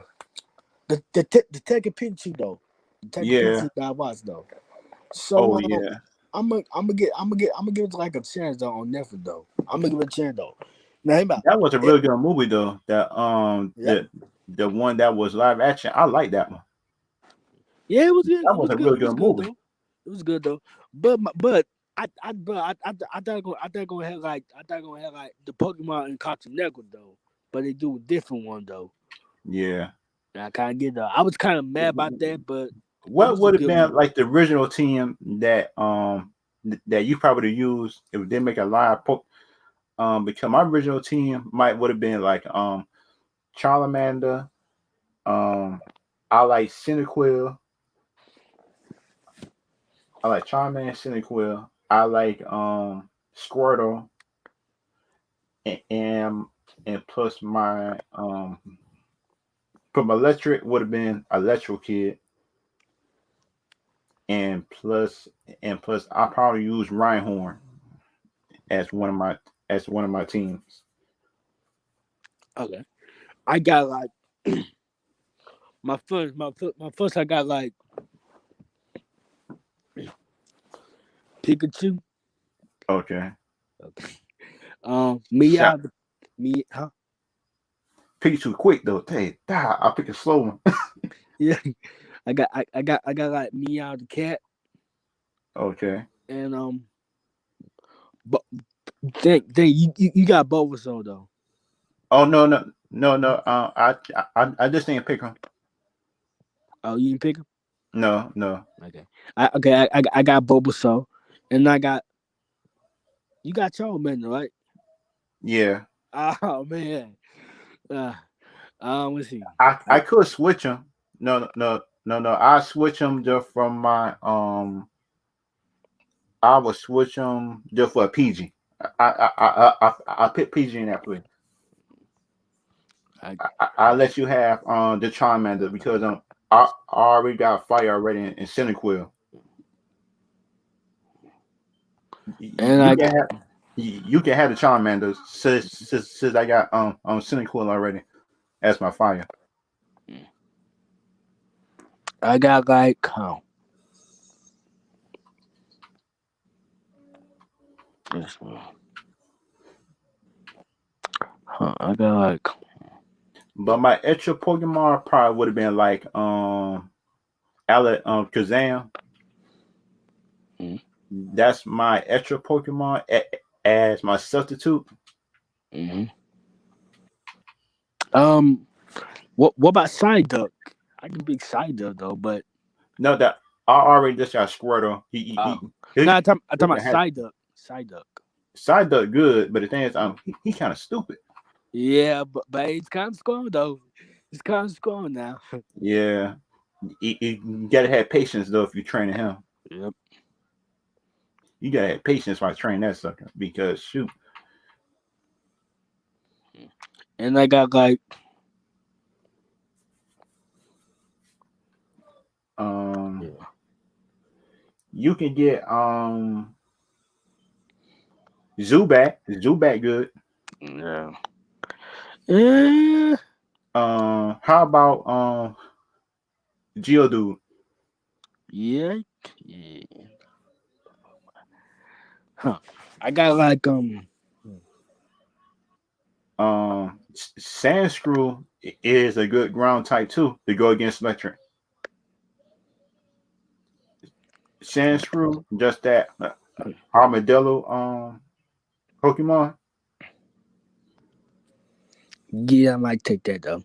S2: the Tekken Pikachu though the Tekken
S1: Yeah.
S2: Pikachu that I watched though.
S1: Oh
S2: So
S1: yeah.
S2: I'm gonna give it like a chance though on Netflix though. I'm gonna give it a chance though. Now think about
S1: That was a
S2: it.
S1: really good movie though. That
S2: Yep.
S1: the one that was live action. I like that one.
S2: Yeah, it was good.
S1: That was a really
S2: It was
S1: good
S2: good
S1: movie.
S2: though. It was good though. But I thought gonna have like the Pokemon in Cartoon Network though. But they do a different one though.
S1: Yeah.
S2: And I kind of get that. I was kind of mad about that, but it
S1: What
S2: was a
S1: would have
S2: good
S1: been
S2: movie.
S1: like the original team that you probably used if they make a live because my original team might would have been like Charmander. Um, I like Cyndaquil. I like Charmander, Cyndaquil. I like Squirtle, and and plus from electric would have been Electro Kid, and plus I probably use Rhyhorn as one of my teams.
S2: Okay, I got like my first. I got like Pikachu.
S1: Okay,
S2: Okay.
S1: shot
S2: Meow. Me, huh?
S1: Pikachu quick though. Hey, I pick a slow one.
S2: Yeah. I got like Meow the cat
S1: Okay.
S2: and but then you got Bulbasaur though.
S1: Oh no. I just didn't pick him.
S2: Oh, you didn't pick him?
S1: No.
S2: Okay. I got Bulbasaur, and I got you got Charmander, right?
S1: Yeah.
S2: Oh man. Uh, let's see.
S1: I could switch him. No. I switch him just from my I would switch him just for a PG. I put PG in that play.
S2: I,
S1: I let you have the Charmander because I already got fire already in Cyndaquil.
S2: and
S1: You
S2: I
S1: can have you can have the Charmander since I got Cyndaquil already as my fire.
S2: I got like this one. I got like
S1: But my extra Pokemon probably would have been like Kazam.
S2: mm,
S1: That's my extra Pokemon as my substitute.
S2: mm. um what about Psyduck? I can be Psyduck though, but
S1: No, that I already just got Squirtle.
S2: uh no, I'm
S1: He
S2: talking about
S1: can have
S2: Psyduck. Psyduck.
S1: Psyduck good, but the thing is, he kind of stupid.
S2: Yeah, but he's kind of strong though. It's kind of strong now.
S1: Yeah, you gotta have patience though if you're training him.
S2: Yep.
S1: You gotta have patience while training that sucker because shoot,
S2: And I got like,
S1: um,
S2: yeah.
S1: you can get Zubat. Zubat good.
S2: Yeah. Yeah.
S1: How about Geodude?
S2: Yeah. Yeah. Huh. I got like
S1: Sandscrew is a good ground type too to go against electric. Sandscrew, just that armadillo Pokemon.
S2: yeah, I might take that though.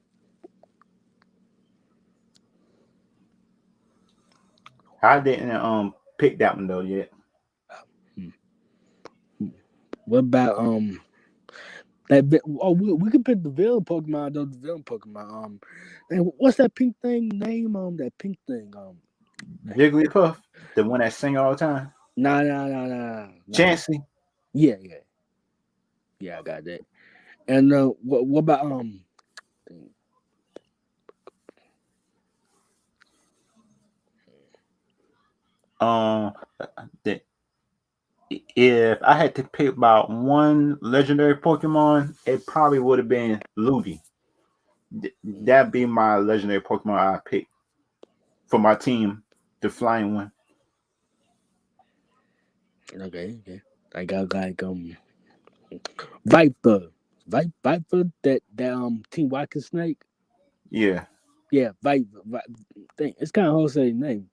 S1: I didn't pick that one though yet.
S2: Hmm. What about we could pick the villain Pokemon though. The villain Pokemon. And what's that pink thing name? That pink thing.
S1: Jigglypuff, the one that sing all the time.
S2: Nah.
S1: Chansey.
S2: Yeah, yeah, yeah. I got that. And what about
S1: Um, the, if I had to pick about one legendary Pokemon, it probably would have been Lugia. That'd be my legendary Pokemon I pick for my team, the flying one.
S2: okay. I got like Viper. Viper that Team Rocket Snake.
S1: Yeah.
S2: Yeah, Thing. It's kind of hard to say his name.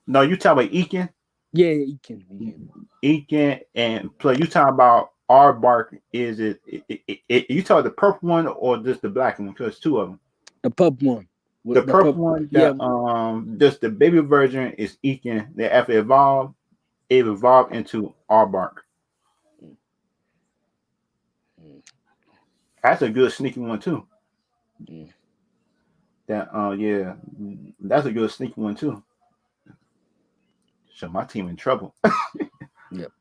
S1: No, you talk about Ekin.
S2: Yeah, he can.
S1: Ekin and play. You talking about Aardvark? Is you talk the purple one or just the black one? Because two of them.
S2: The pup one.
S1: The
S2: The pup.
S1: purple one,
S2: Yeah.
S1: just the baby version is Ekin. They after it evolved into Aardvark.
S2: Mm,
S1: That's a good sneaky one too.
S2: mm.
S1: That yeah, that's a good sneaky one too. So my team in trouble.
S2: Yep.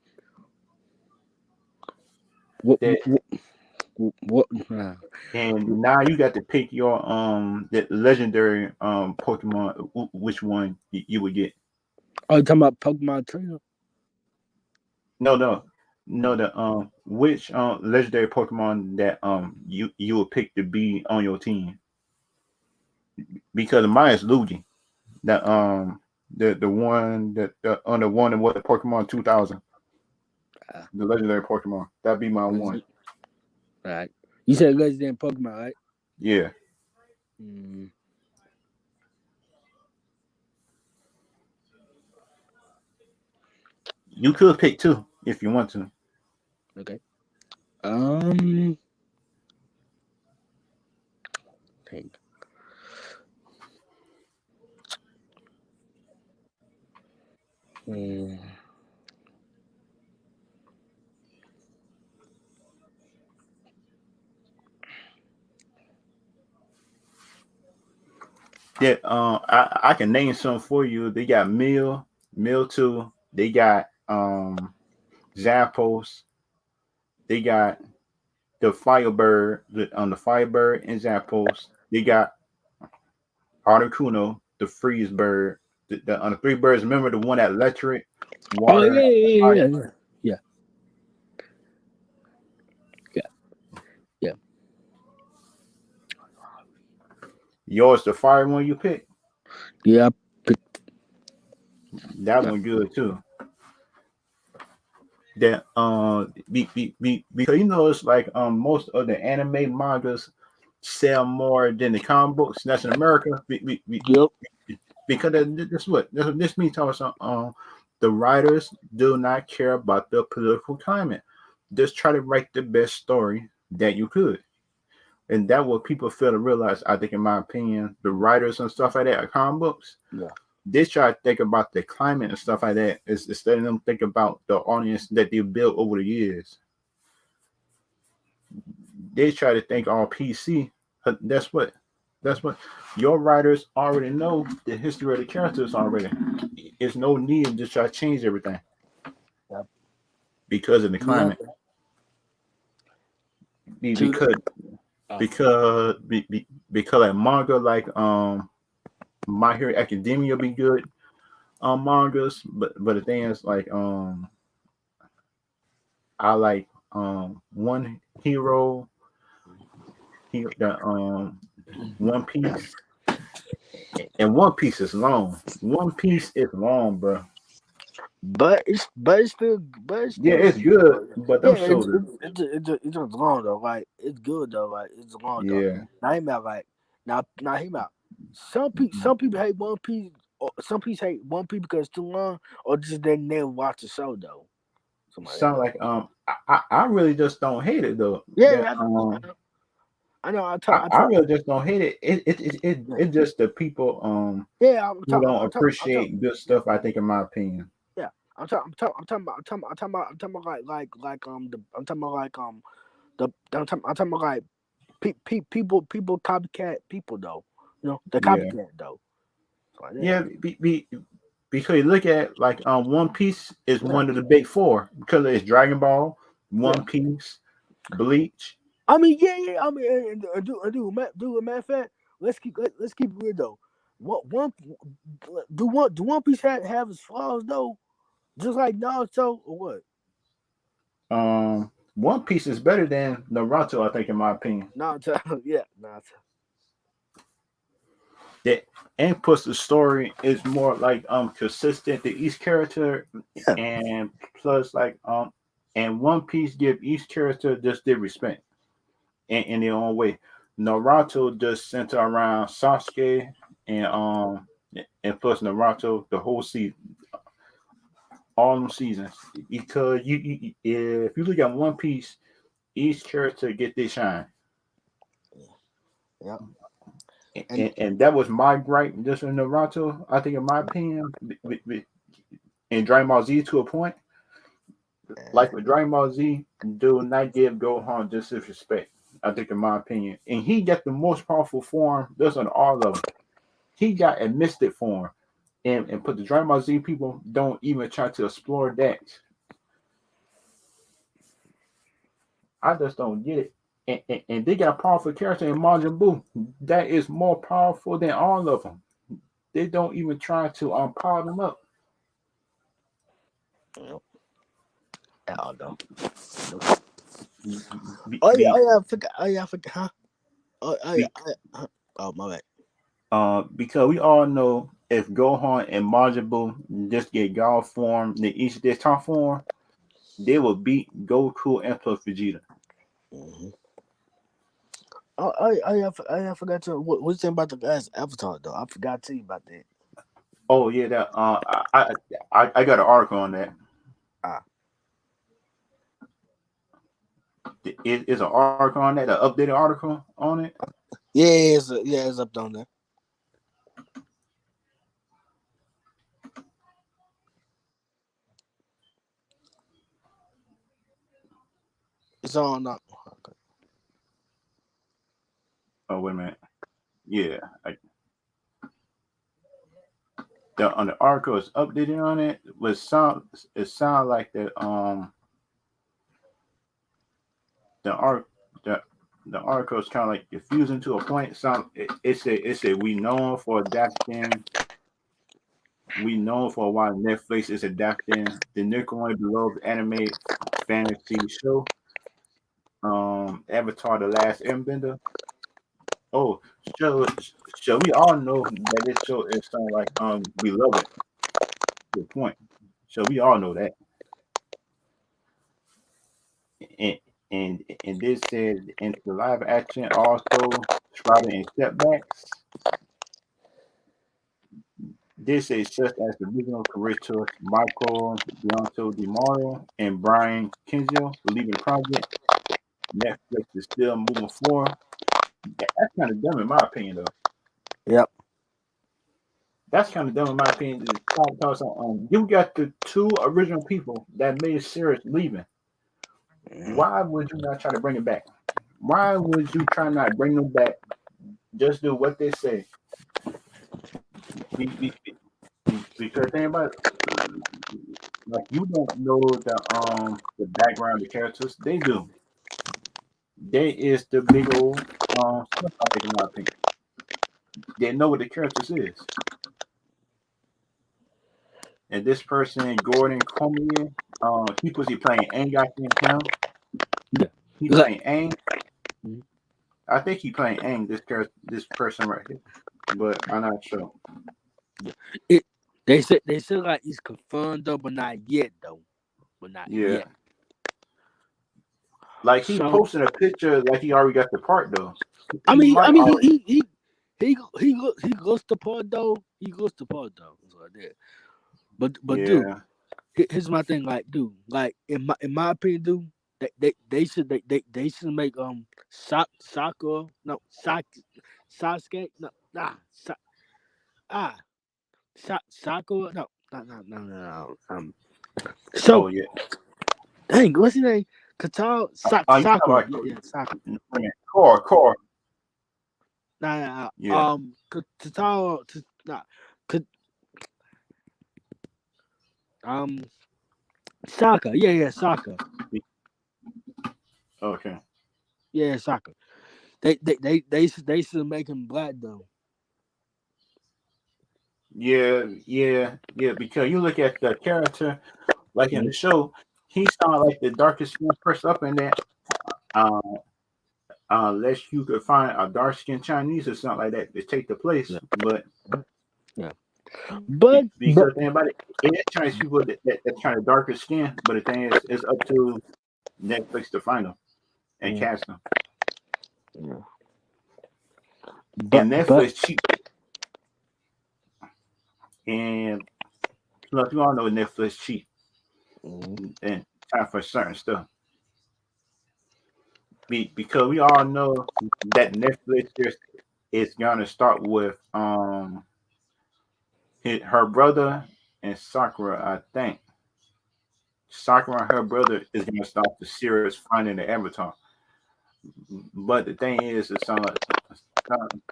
S2: What?
S1: That
S2: What?
S1: and now you got to pick your the legendary Pokemon. Which one you would get?
S2: Oh, you talking about Pokemon Trainer?
S1: No, no, no. The which legendary Pokemon that you would pick to be on your team? Because mine is Luigi. The the one that on the one and what the Pokemon 2000,
S2: Ah,
S1: the legendary Pokemon. That'd be my one.
S2: legit. All right. You said Legendary Pokemon, right?
S1: Yeah,
S2: Mm,
S1: you could pick two if you want to.
S2: okay. Um. Think. Mm,
S1: Yeah, I can name some for you. They got Mill 2. They got Zappos. They got the Firebird on the Firebird and Zappos. They got Articuno, the Freeze Bird. On the three birds, remember the one that electric,
S2: oh
S1: water,
S2: yeah.
S1: fire.
S2: Yeah. Yeah. Yeah.
S1: Yours, the fire one you pick.
S2: Yeah.
S1: That
S2: Yeah.
S1: one good too. That because you know it's like most of the anime mangas sell more than the comic books. That's in America.
S2: Yep.
S1: Because this means telling us the writers do not care about the political climate. Just try to write the best story that you could. And that what people fail to realize, I think, in my opinion, the writers and stuff like that, comic books,
S2: Yeah.
S1: they try to think about the climate and stuff like that instead of them think about the audience that they built over the years. They try to think all PC. That's what. That's what your writers already know the history of the characters already. It's no need to just try to change everything
S2: Yep.
S1: because of the climate.
S2: Nothing. To
S1: Because because because like manga like My Hero Academia be good mangas, but the thing is like I like One Hero, the One Piece, and One Piece is long. One Piece is long, bro.
S2: but it's
S1: Yeah,
S2: still
S1: it's
S2: good
S1: good,
S2: though.
S1: but
S2: Yeah,
S1: them shows are
S2: it's just long though. Like it's good though. Like it's long though.
S1: yeah.
S2: Now him out like now him out. Some people hate One Piece. Or some people hate One Piece because it's too long, or just they never watch the show though. Somebody
S1: Sound
S2: that.
S1: like I really just don't hate it though.
S2: Yeah,
S1: That
S2: I know.
S1: I really just don't hate it.
S2: Yeah,
S1: It's just the people
S2: yeah.
S1: who don't appreciate good stuff. I think, in my opinion.
S2: Yeah, I'm talking about I'm talking about like I'm talking about like people copycat people though. You know, the
S1: Yeah,
S2: copycat though. Like that.
S1: yeah. Because you look at like One Piece is
S2: Yeah,
S1: one of the big four because it's Dragon Ball,
S2: yeah.
S1: One Piece, Bleach.
S2: I mean, yeah. I mean, do a matter of fact, let's keep it real though. What one do One Piece have its flaws though? Just like Naruto or what?
S1: One Piece is better than Naruto. I think, in my opinion.
S2: Naruto, yeah, Naruto.
S1: That and plus the story is more like consistent to each character,
S2: Yeah.
S1: and plus like and One Piece give each character just their respect in their own way. Naruto just center around Sasuke and plus Naruto the whole season, all them seasons, because if you look at One Piece, each character get their shine.
S2: Yeah. And
S1: And that was my gripe just in Naruto. I think, in my opinion, in Dragon Ball Z to a point, like with Dragon Ball Z, do not give Gohan disrespect. I think, in my opinion, and he got the most powerful form. Just on all of them, he got a mystic form, and put the Dragon Ball Z people don't even try to explore that. I just don't get it. And they got a powerful character in Majin Buu that is more powerful than all of them. They don't even try to power them up.
S2: I don't know.
S1: Be, be,
S2: Oh yeah, I forgot. Huh?
S1: be,
S2: Oh my bad.
S1: because we all know if Gohan and Majin Buu just get God form, then each their top form, they will beat Goku and plus Vegeta.
S2: Mm-hmm. I forgot to. What's the thing about the guy's avatar though? I forgot to tell you about that.
S1: Oh yeah, that I got an article on that.
S2: Ah,
S1: It's an article on that, an updated article on it.
S2: it's up down there. It's on. Okay.
S1: Oh wait a minute, yeah, on the article is updated on it. But it sound like that the art the article is kind of like confusing to a point. It said we know for a while Netflix is adapting the Nickelodeon beloved anime fantasy show, Avatar: The Last Airbender. Oh, so so we all know that this show is something like we love it to a point. So we all know that. And and this said in the live action also sprouted in setbacks. This is such as the original creators Michael Bianco Di Mario and Brian Kinzel leaving the project. Netflix is still moving forward. That's kind of dumb in my opinion, though.
S2: Yep.
S1: That's kind of dumb in my opinion. You got the two original people that made series leaving.
S2: Mm-hmm.
S1: Why would you not try to bring it back? Why would you try not bring them back just do what they say. Because think about it, like you don't know the background of the characters. They do. They is the big old stuff. I think in my opinion, they know what the characters is. And this person, Gordon Cormier, he was he playing Aang. I think him.
S2: Yeah.
S1: He
S2: Like,
S1: playing Aang. I think he playing Aang. This person right here, but I'm not sure.
S2: it they said like it's confirmed though, but not yet though. But not
S1: Yeah,
S2: yet.
S1: like he
S2: So
S1: posted a picture like he already got the part though.
S2: I
S1: He
S2: mean I
S1: might
S2: mean
S1: already.
S2: he looks the part though. He looks the part though. It's like that. But dude,
S1: Yeah,
S2: here's my thing. Like dude, like in my opinion, dude, they should make soccer no Sasuke no ah Sakura no. So
S1: oh yeah.
S2: dang, what's his name? Katara
S1: You talking
S2: Sakura.
S1: about
S2: Yeah, Sakura.
S1: wait a minute, core. Yeah.
S2: Katara nah, Ka- um Saka. Yeah, Saka.
S1: Okay.
S2: Yeah, Saka. They should make him black though.
S1: Yeah. Because you look at the character, like in the
S2: Mhm.
S1: show, he sounded like the darkest skinned person up in there. Uh, unless you could find a dark skinned Chinese or something like that to take the place.
S2: Yeah,
S1: But
S2: yeah. But
S1: because think about it, it is Chinese people that kind of darker skin. But the thing is, it's up to Netflix to find them and
S2: mm,
S1: cast them.
S2: yeah.
S1: And
S2: But
S1: Netflix cheap. And plus, you all know Netflix cheap
S2: mm,
S1: and time for certain stuff. Because we all know that Netflix is gonna start with her brother and Sakura. I think Sakura and her brother is gonna start the series finding the Avatar. But the thing is,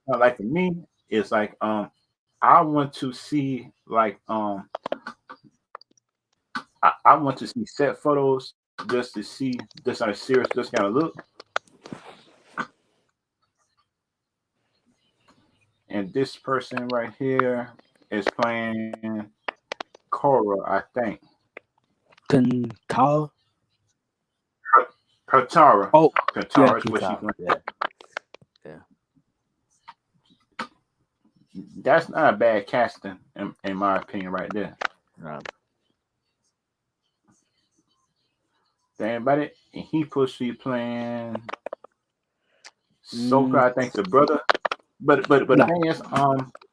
S1: like for me, it's like I want to see like I want to see set photos just to see this how the series just gonna look. And this person right here is playing Korra, I think.
S2: Katara.
S1: Katara.
S2: Oh, yeah,
S1: Katara is what she's
S2: Katara.
S1: playing.
S2: Yeah.
S1: That's not a bad casting, in my opinion, right there.
S2: Um,
S1: Think about it. And he supposed to be playing Soka,
S2: mm,
S1: I think the brother. But the
S2: nah,
S1: thing is,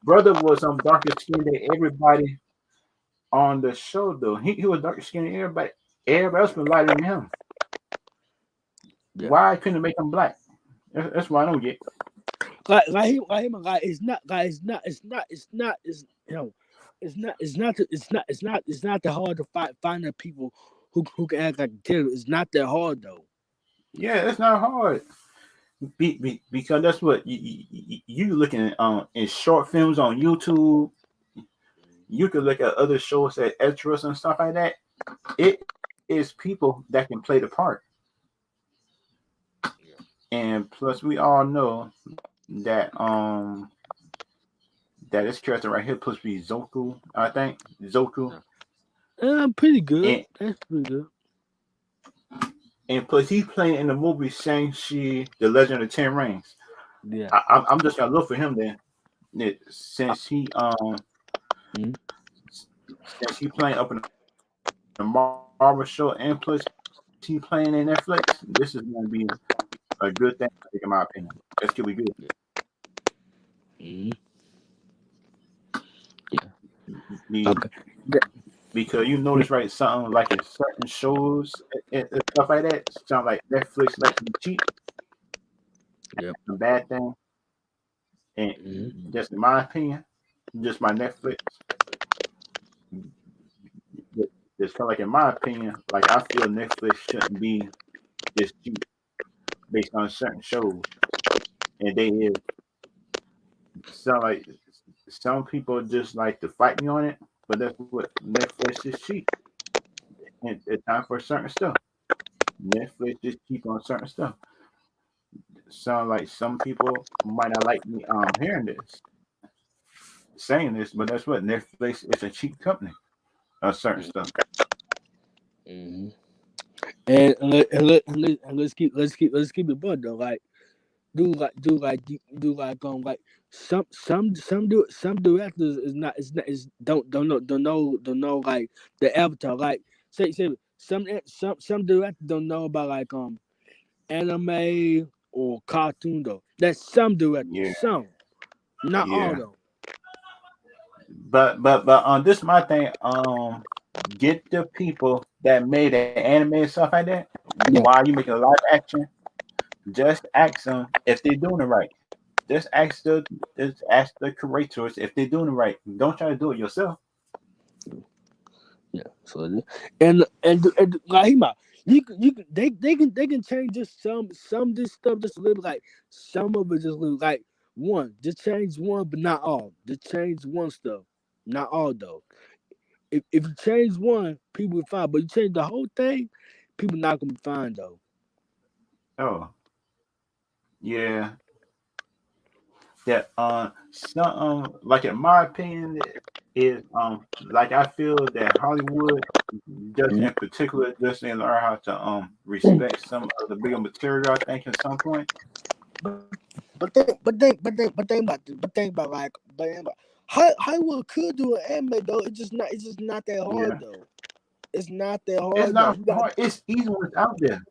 S1: brother was darker skinned than everybody on the show though. He was darker skinned than everybody. Everybody else was lighter than him.
S2: yeah.
S1: Why couldn't they make him black? That's what I don't get.
S2: Like it's you know it's not that hard to find the people who can act like Taylor. It's not that hard though.
S1: Yeah, it's not hard. Because that's what you looking at in short films on YouTube. You could look at other shows at extras and stuff like that. It is people that can play the part. And plus, we all know that that this character right here supposed to be Zoku. I think Zoku,
S2: Pretty good.
S1: and
S2: That's pretty good.
S1: plus he playing in the movie Shang-Chi: The Legend of the Ten Rings.
S2: Yeah.
S1: I'm just gonna look for him then. Since
S2: Mm-hmm.
S1: he playing up in the Marvel show, and plus he playing in Netflix, this is gonna be a good thing, in my opinion. It's gonna be good.
S2: Mm-hmm.
S1: Be,
S2: Okay. Th-
S1: because you notice right something like in certain shows and stuff like that, sound like Netflix like to be cheap,
S2: Yep.
S1: a bad thing. And
S2: Mm-hmm.
S1: just in my opinion, just my Netflix, just kind of like in my opinion, like I feel Netflix shouldn't be this cheap based on certain shows, and they is. So like some people just like to fight me on it, but that's what Netflix is cheap. And it's time for certain stuff. Netflix just cheap on certain stuff. Sound like some people might not like me hearing this, saying this, but that's what Netflix is a cheap company on certain stuff.
S2: Mm-hmm. And let's keep it butt though. Like like some directors is don't know like the avatar like say some directors don't know about like anime or cartoon though. That's some directors,
S1: Yeah,
S2: some, not all
S1: yeah.
S2: though.
S1: But on this my thing. Get the people that made the anime and stuff like that.
S2: Yeah,
S1: While you making a live action, just ask them if they're doing it right. Just ask the creators if they're doing it right. Don't try to do it yourself.
S2: yeah. So and like you can they can change just some of this stuff just a little like some of it just a little like one just change one but not all. Just change one stuff, not all though. If you change one, people will fine, but you change the whole thing, people not gonna be fine though.
S1: Oh, yeah. That some like in my opinion is like I feel that Hollywood just in particular just didn't learn how to respect some of the bigger material. I think at some point.
S2: But think about like Hollywood could do an anime though. It's just not that hard
S1: Yeah,
S2: though. It's not that
S1: it's
S2: hard though.
S1: not hard. It's easy when it's out there.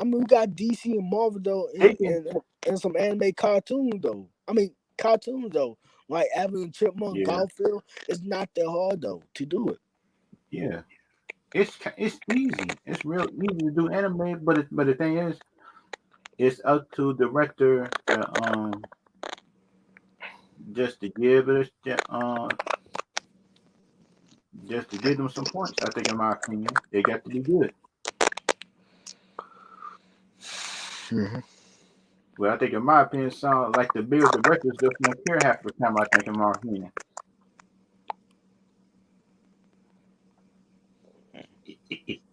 S2: We got DC and Marvel though,
S1: They
S2: and
S1: can.
S2: and some anime cartoons though. Cartoons though, like Alvin and Chipmunk,
S1: Yeah,
S2: Garfield. It's not that hard though to do it.
S1: yeah. It's easy. It's real easy to do anime, but the thing is, it's up to director to just to give it just to give them some points. I think, in my opinion, they got to be good.
S2: Hmm.
S1: Well, I think, in my opinion, sound like the bigger directors just don't care half the time. I think, in my opinion,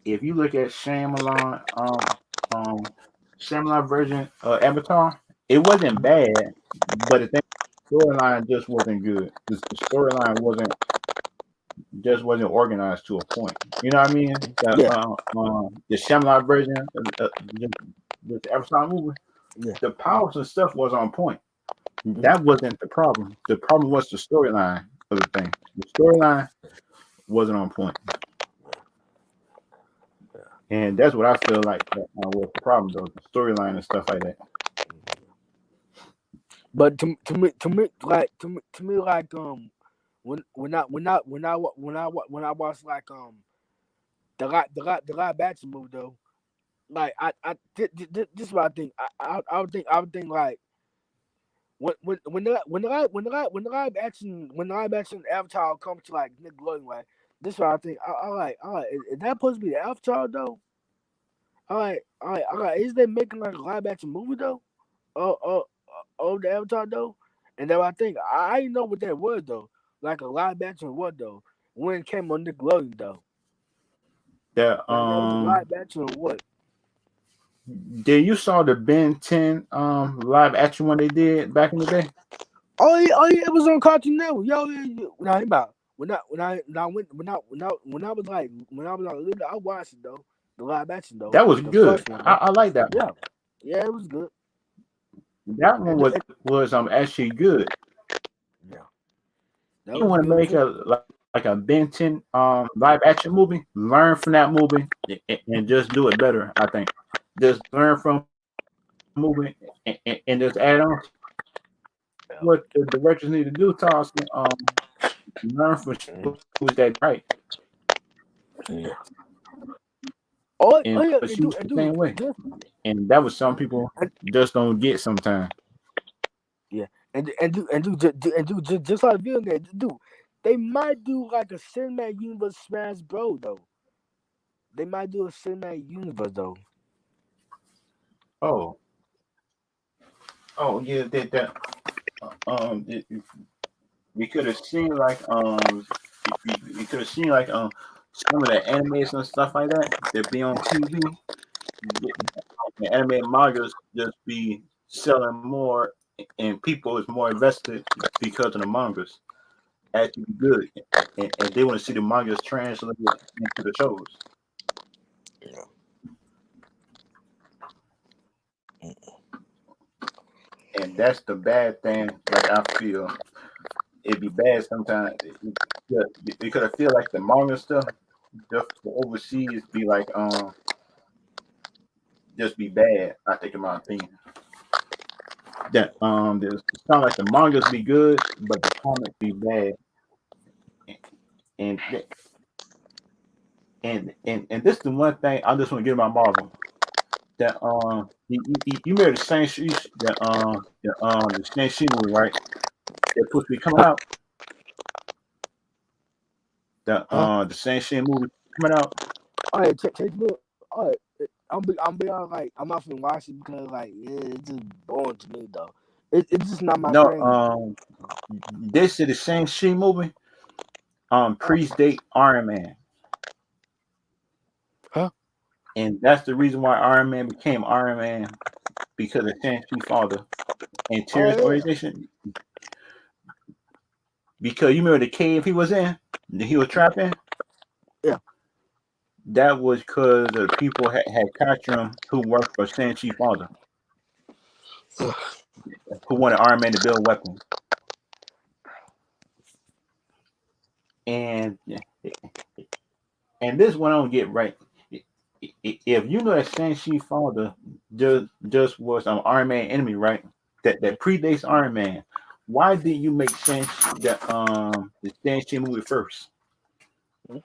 S1: if you look at Shyamalan version of Avatar, it wasn't bad, but the thing, storyline just wasn't good. The storyline just wasn't organized to a point. You know what I mean?
S2: Yeah,
S1: The Shyamalan version, the Avatar movie,
S2: yeah.
S1: the powers and stuff was on point.
S2: Mhm.
S1: That wasn't the problem. The problem was the storyline of the thing. The storyline wasn't on point, and that's what I feel like was the problem, though. The storyline and stuff like that.
S2: But to me, like when I watch like the live action movie though, like this is what I think. I would think like when the live action Avatar comes to like Nickelodeon, right? This is what I think. I like. Is that supposed to be the Avatar though? I like. Is they making like a live action movie though? Oh, the Avatar though, and then I think I didn't know what that was though. Like a live action what though? When it came on Nickelodeon though,
S1: That
S2: like that was a live action or what?
S1: did you saw the Ben 10 live action one they did back in the day?
S2: Oh yeah, it was on Cartoon Network. Yo, yeah, yeah. When I about when I was like little, I watched it though. The live action though,
S1: That was
S2: the
S1: good.
S2: first one though.
S1: I like that one.
S2: Yeah, yeah, it was good.
S1: That one was actually good.
S2: Yeah, that
S1: You
S2: was
S1: want to
S2: good
S1: make
S2: too.
S1: a Ben 10 live action movie, learn from that movie and just do it better. I think just learn from that movie and just add on to what the directors need to do. Toss learn from movies that did right
S2: Yeah. Oh
S1: and
S2: yeah,
S1: pursue
S2: and
S1: the
S2: do
S1: same way.
S2: just
S1: And that was some people
S2: and,
S1: just don't get sometimes.
S2: yeah, and do just like Villain, do they might do like a cinematic universe Smash Bro though. They might do a cinematic universe though.
S1: Oh, oh yeah, that. it, we could have seen like we could have seen like some of the animes and stuff like that that be on TV. The anime mangas just be selling more, and people is more invested because of the mangas actually good, and they want to see the mangas translated into the shows.
S2: Yeah.
S1: And that's the bad thing. Like I feel it'd be bad sometimes. Yeah, because I feel like the manga stuff, just for overseas, be like just be bad. I think, in my opinion, that there's it sound like the mangas be good, but the comics be bad, and and this is the one thing I just want to get about Marvel. That you remember the same the same movie, right? They're supposed to be coming out.
S2: Huh?
S1: The same movie coming out.
S2: All right, check look. All right, I'm be all like I'm not finna watch it because like it's just boring to me though. It's just not my
S1: No,
S2: thing.
S1: this is the same movie.
S2: Uh,
S1: Predate Iron Man,
S2: huh?
S1: and that's the reason why Iron Man became Iron Man because of Shang-Chi father and
S2: Oh
S1: terrorist
S2: yeah,
S1: organization. Because you remember the cave he was in, that he was trapped in.
S2: yeah.
S1: That was because the people had captured him who worked for Shang-Chi father, who wanted Iron Man to build weapons. And this one I don't get right. If you know that Shang-Chi father just was an Iron Man enemy, right? That predates Iron Man. Why did you make the Shang-Chi movie first?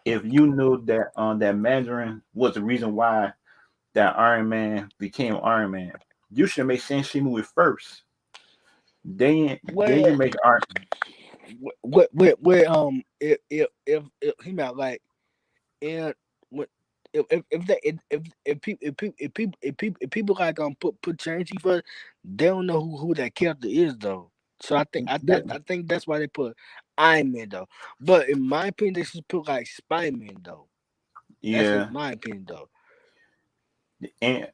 S1: If you knew that that Mandarin was the reason why that Iron Man became Iron Man, you should make Shang-Chi movie first. Then
S2: Where
S1: you make Iron.
S2: where if he meant like and when if they if people like put Chang-Chi first, they don't know who that character is though. So I think that's why they put Iron Man though. But in my opinion, they should put like Spider Man though. That's just
S1: Yeah,
S2: my opinion though.
S1: and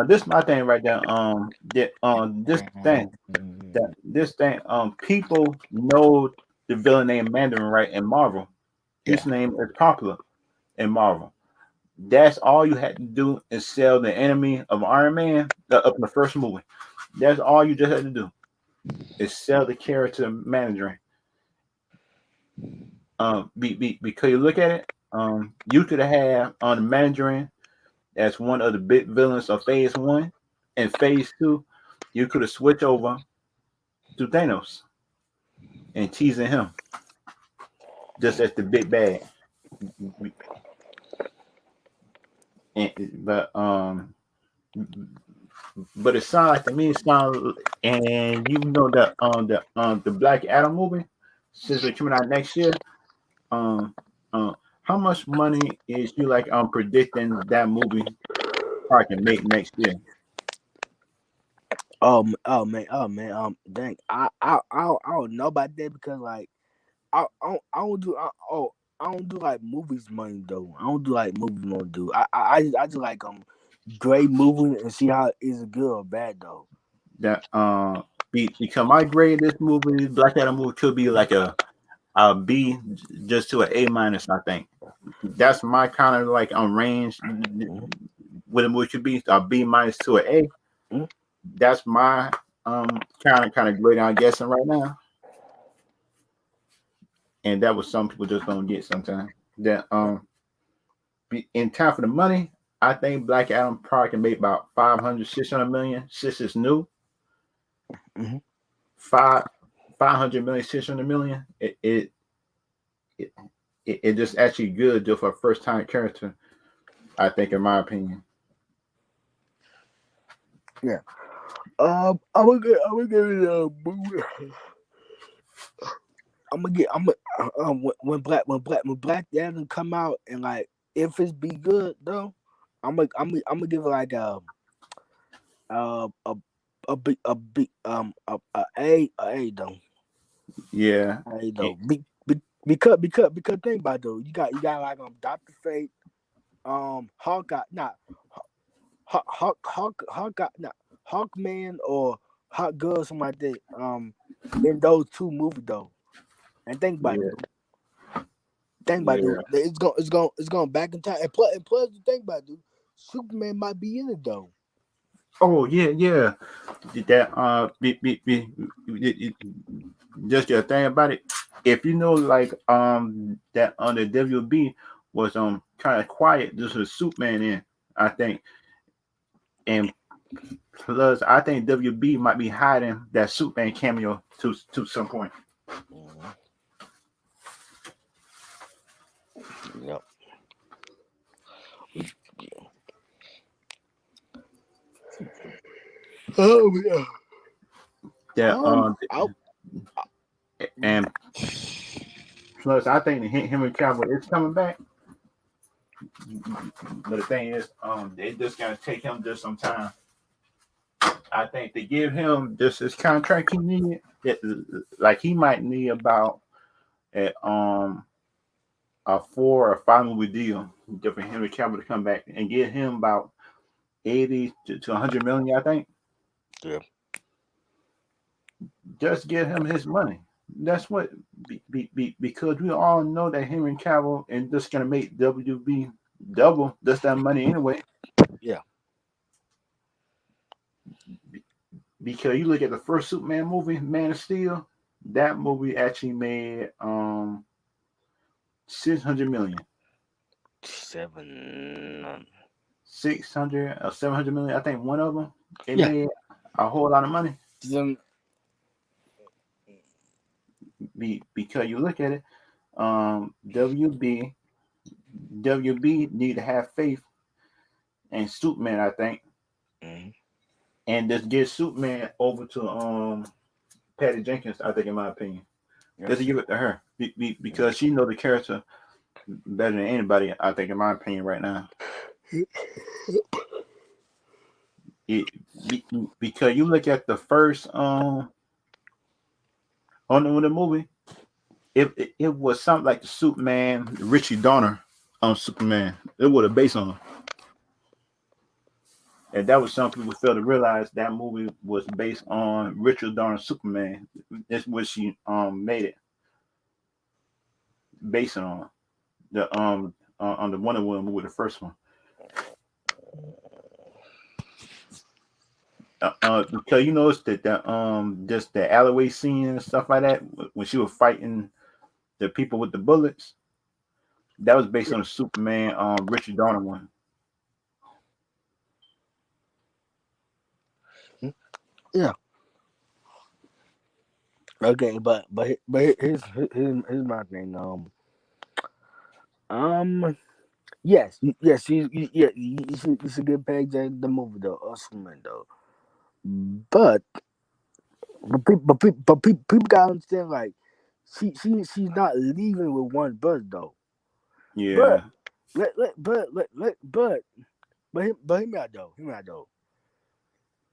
S1: this my thing right there. This thing people know the villain named Mandarin, right, in Marvel.
S2: Yeah.
S1: His name is popular in Marvel. That's all you had to do is sell the enemy of Iron Man up in the first movie. That's all you just had to do is sell the character Mandarin. Because you look at it, you could have had on the Mandarin as one of the big villains of Phase One, and Phase Two, you could have switched over to Thanos and teasing him just as the big bad. And, but it sounds like to me, it sounds, and you know that the Black Adam movie, since it's coming out next year, um how much money is you like predicting that movie probably can make next year?
S2: Oh man, dang, I don't know about that because like I don't do I don't do like movies money though. I don't do like movies money do. I just like great movie and see how is it good or bad though.
S1: That because my grade this movie, Black Adam movie, could be like a B just to an A minus. I think that's my kind of like range.
S2: Mhm.
S1: What a movie should be a B minus to an A.
S2: Mhm.
S1: That's my kind of grade I'm guessing right now, and that was some people just don't get sometimes. That in time for the money, I think Black Adam probably can make about 500, 600 million since it's new.
S2: Mhm.
S1: Five 500 million, 600 million. It, it just actually good just for a first time character. I think, in my opinion.
S2: Yeah. I'm gonna give it a movie. I'm gonna get. I'm gonna when Black Adam come out and like if it's be good though, I'm gonna give it like a a though.
S1: Yeah.
S2: A
S1: It-
S2: though. Because think about it, though. You got like Doctor Fate, Hawkeye, not Hawkeye, not Hawkman or Hawk Girl, something like that. In those two movies though, and think about it,
S1: yeah.
S2: though. Think about it,
S1: Yeah.
S2: dude. It's going back in time. And plus, you think about it, dude. Superman might be in it though.
S1: Oh yeah, yeah. That just the thing about it. If you know, like that on the WB was kind of quiet. This was Superman in, I think, and plus I think WB might be hiding that Superman cameo to some point.
S2: Mhm. Yep. Oh yeah.
S1: That
S2: I,
S1: and plus I think Henry Cavill is coming back. But the thing is, they just gotta take him just some time. I think to give him just his contract he needed, like he might need about a 4 or 5 movie deal just for Henry Cavill to come back and get him about 80 to 100 million. I think
S2: yeah.
S1: just give him his money. That's what because we all know that Henry Cavill is just gonna make WB double just that money anyway.
S2: Yeah.
S1: Because you look at the first Superman movie, Man of Steel, that movie actually made 600 million.
S2: 7.
S1: 600 or 700 million. I think one of them it
S2: Yeah.
S1: made a whole lot of money.
S2: 7.
S1: Because you look at it, WB need to have faith in Superman, I think,
S2: Mhm.
S1: and just get Superman over to Patty Jenkins. I think, in my opinion,
S2: Yeah.
S1: just give it to her
S2: Mhm.
S1: because she know the character better than anybody. I think, in my opinion, right now. It, because you look at the first on the movie, it was something like the Superman Richie Donner on Superman. It was a based on, and that was some people fail to realize that movie was based on Richard Donner Superman. That's what she made it based on on the Wonder Woman movie, the first one. Because you notice that the just the alleyway scene and stuff like that when she was fighting the people with the bullets. That was based on the Superman Richard Donner one.
S2: Yeah. Okay, here's my thing. Yes, yes, you should get paid the movie though, or Superman though. But people gotta understand like she's not leaving with one bus though. But
S1: Yeah,
S2: but hear me out though. Hear me out though.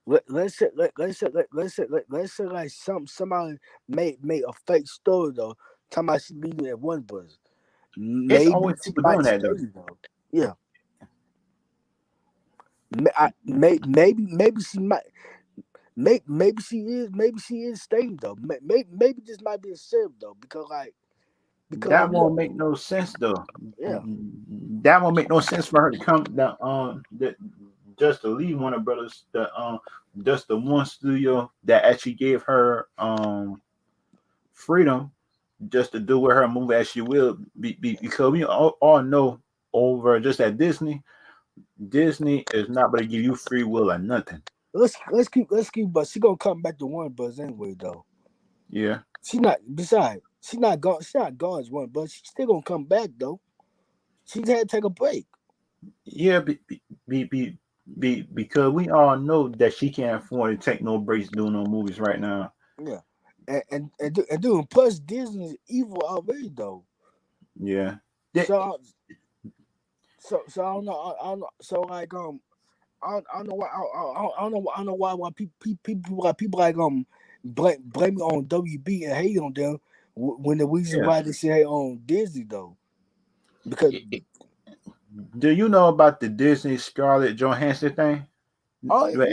S2: Let's say like somebody made a fake story though. Talking about she leaving at one bus.
S1: it's
S2: Maybe
S1: always
S2: she
S1: people
S2: might
S1: doing that
S2: stay
S1: though.
S2: though. Yeah. Maybe she might. Maybe she is staying though. Maybe this might be a setup though because
S1: That
S2: look,
S1: won't make no sense though.
S2: yeah,
S1: That won't make no sense for her to come down just to leave Warner Brothers the just the one studio that actually gave her freedom just to do with her movie as she will because we all know over just at Disney is not going to give you free will or nothing.
S2: let's keep but she gonna come back to one bus anyway though.
S1: Yeah,
S2: She not besides she not gone as one bus. She still gonna come back though. She had to take a break.
S1: yeah, be, be, because we all know that she can't afford to take no breaks doing no movies right now.
S2: Yeah. And dude, plus Disney is evil already though.
S1: Yeah, that,
S2: So so I don't know. I don't know. So like I don't know why I don't know why people like blame it on WB and hate on them when the reason
S1: Yeah.
S2: why they say hate on Disney though because
S1: I- I- Do you know about the Disney Scarlett Johansson thing?
S2: oh
S1: But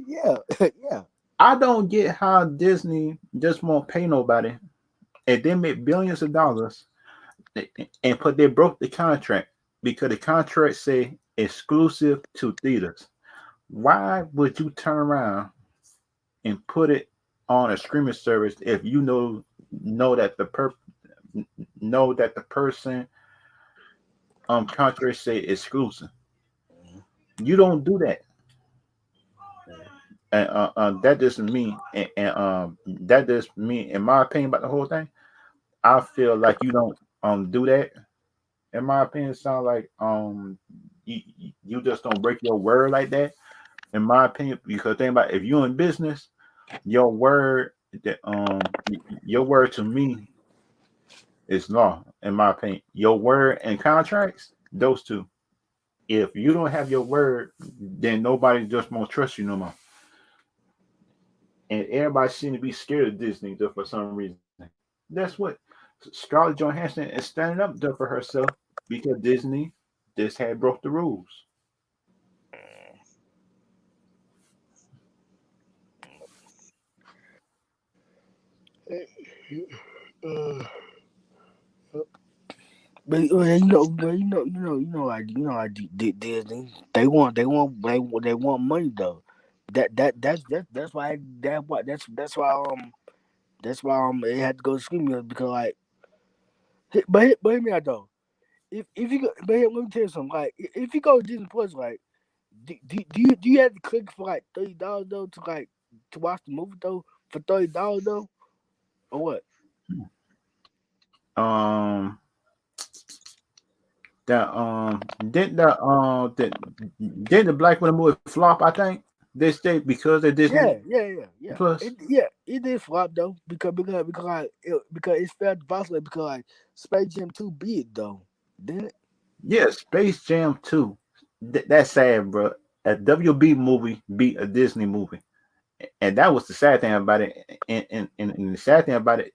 S2: yeah yeah
S1: I don't get how Disney just won't pay nobody and they make billions of dollars and put they broke the contract because the contract say exclusive to theaters. Why would you turn around and put it on a streaming service if you know that the person contract say exclusive? You don't do that. And that doesn't mean and that does mean in my opinion about the whole thing. I feel like you don't do that. In my opinion, it sounds like you just don't break your word like that. In my opinion, because think about it, if you're in business, your word that your word to me is law. In my opinion, your word and contracts, those two. If you don't have your word, then nobody just won't trust you no more. And everybody seems to be scared of Disney just for some reason. That's what Scarlett Johansson is standing up there for herself because Disney just had broke the rules.
S2: Disney they want money though. That's why that's why it had to go streaming because like but hear me out though. If you go, but here, let me tell you something. Like if you go to Disney Plus, like do you have to click for like $30 though to watch the movie though for $30 though or what?
S1: Um, that did the Black Widow movie flop? I think this day because of Disney Plus.
S2: It did flop though because it felt possible because like Space Jam 2 big though, didn't it?
S1: Yeah, Space Jam 2. That's sad, bro. A WB movie beat a Disney movie, and that was the sad thing about it. And the sad thing about it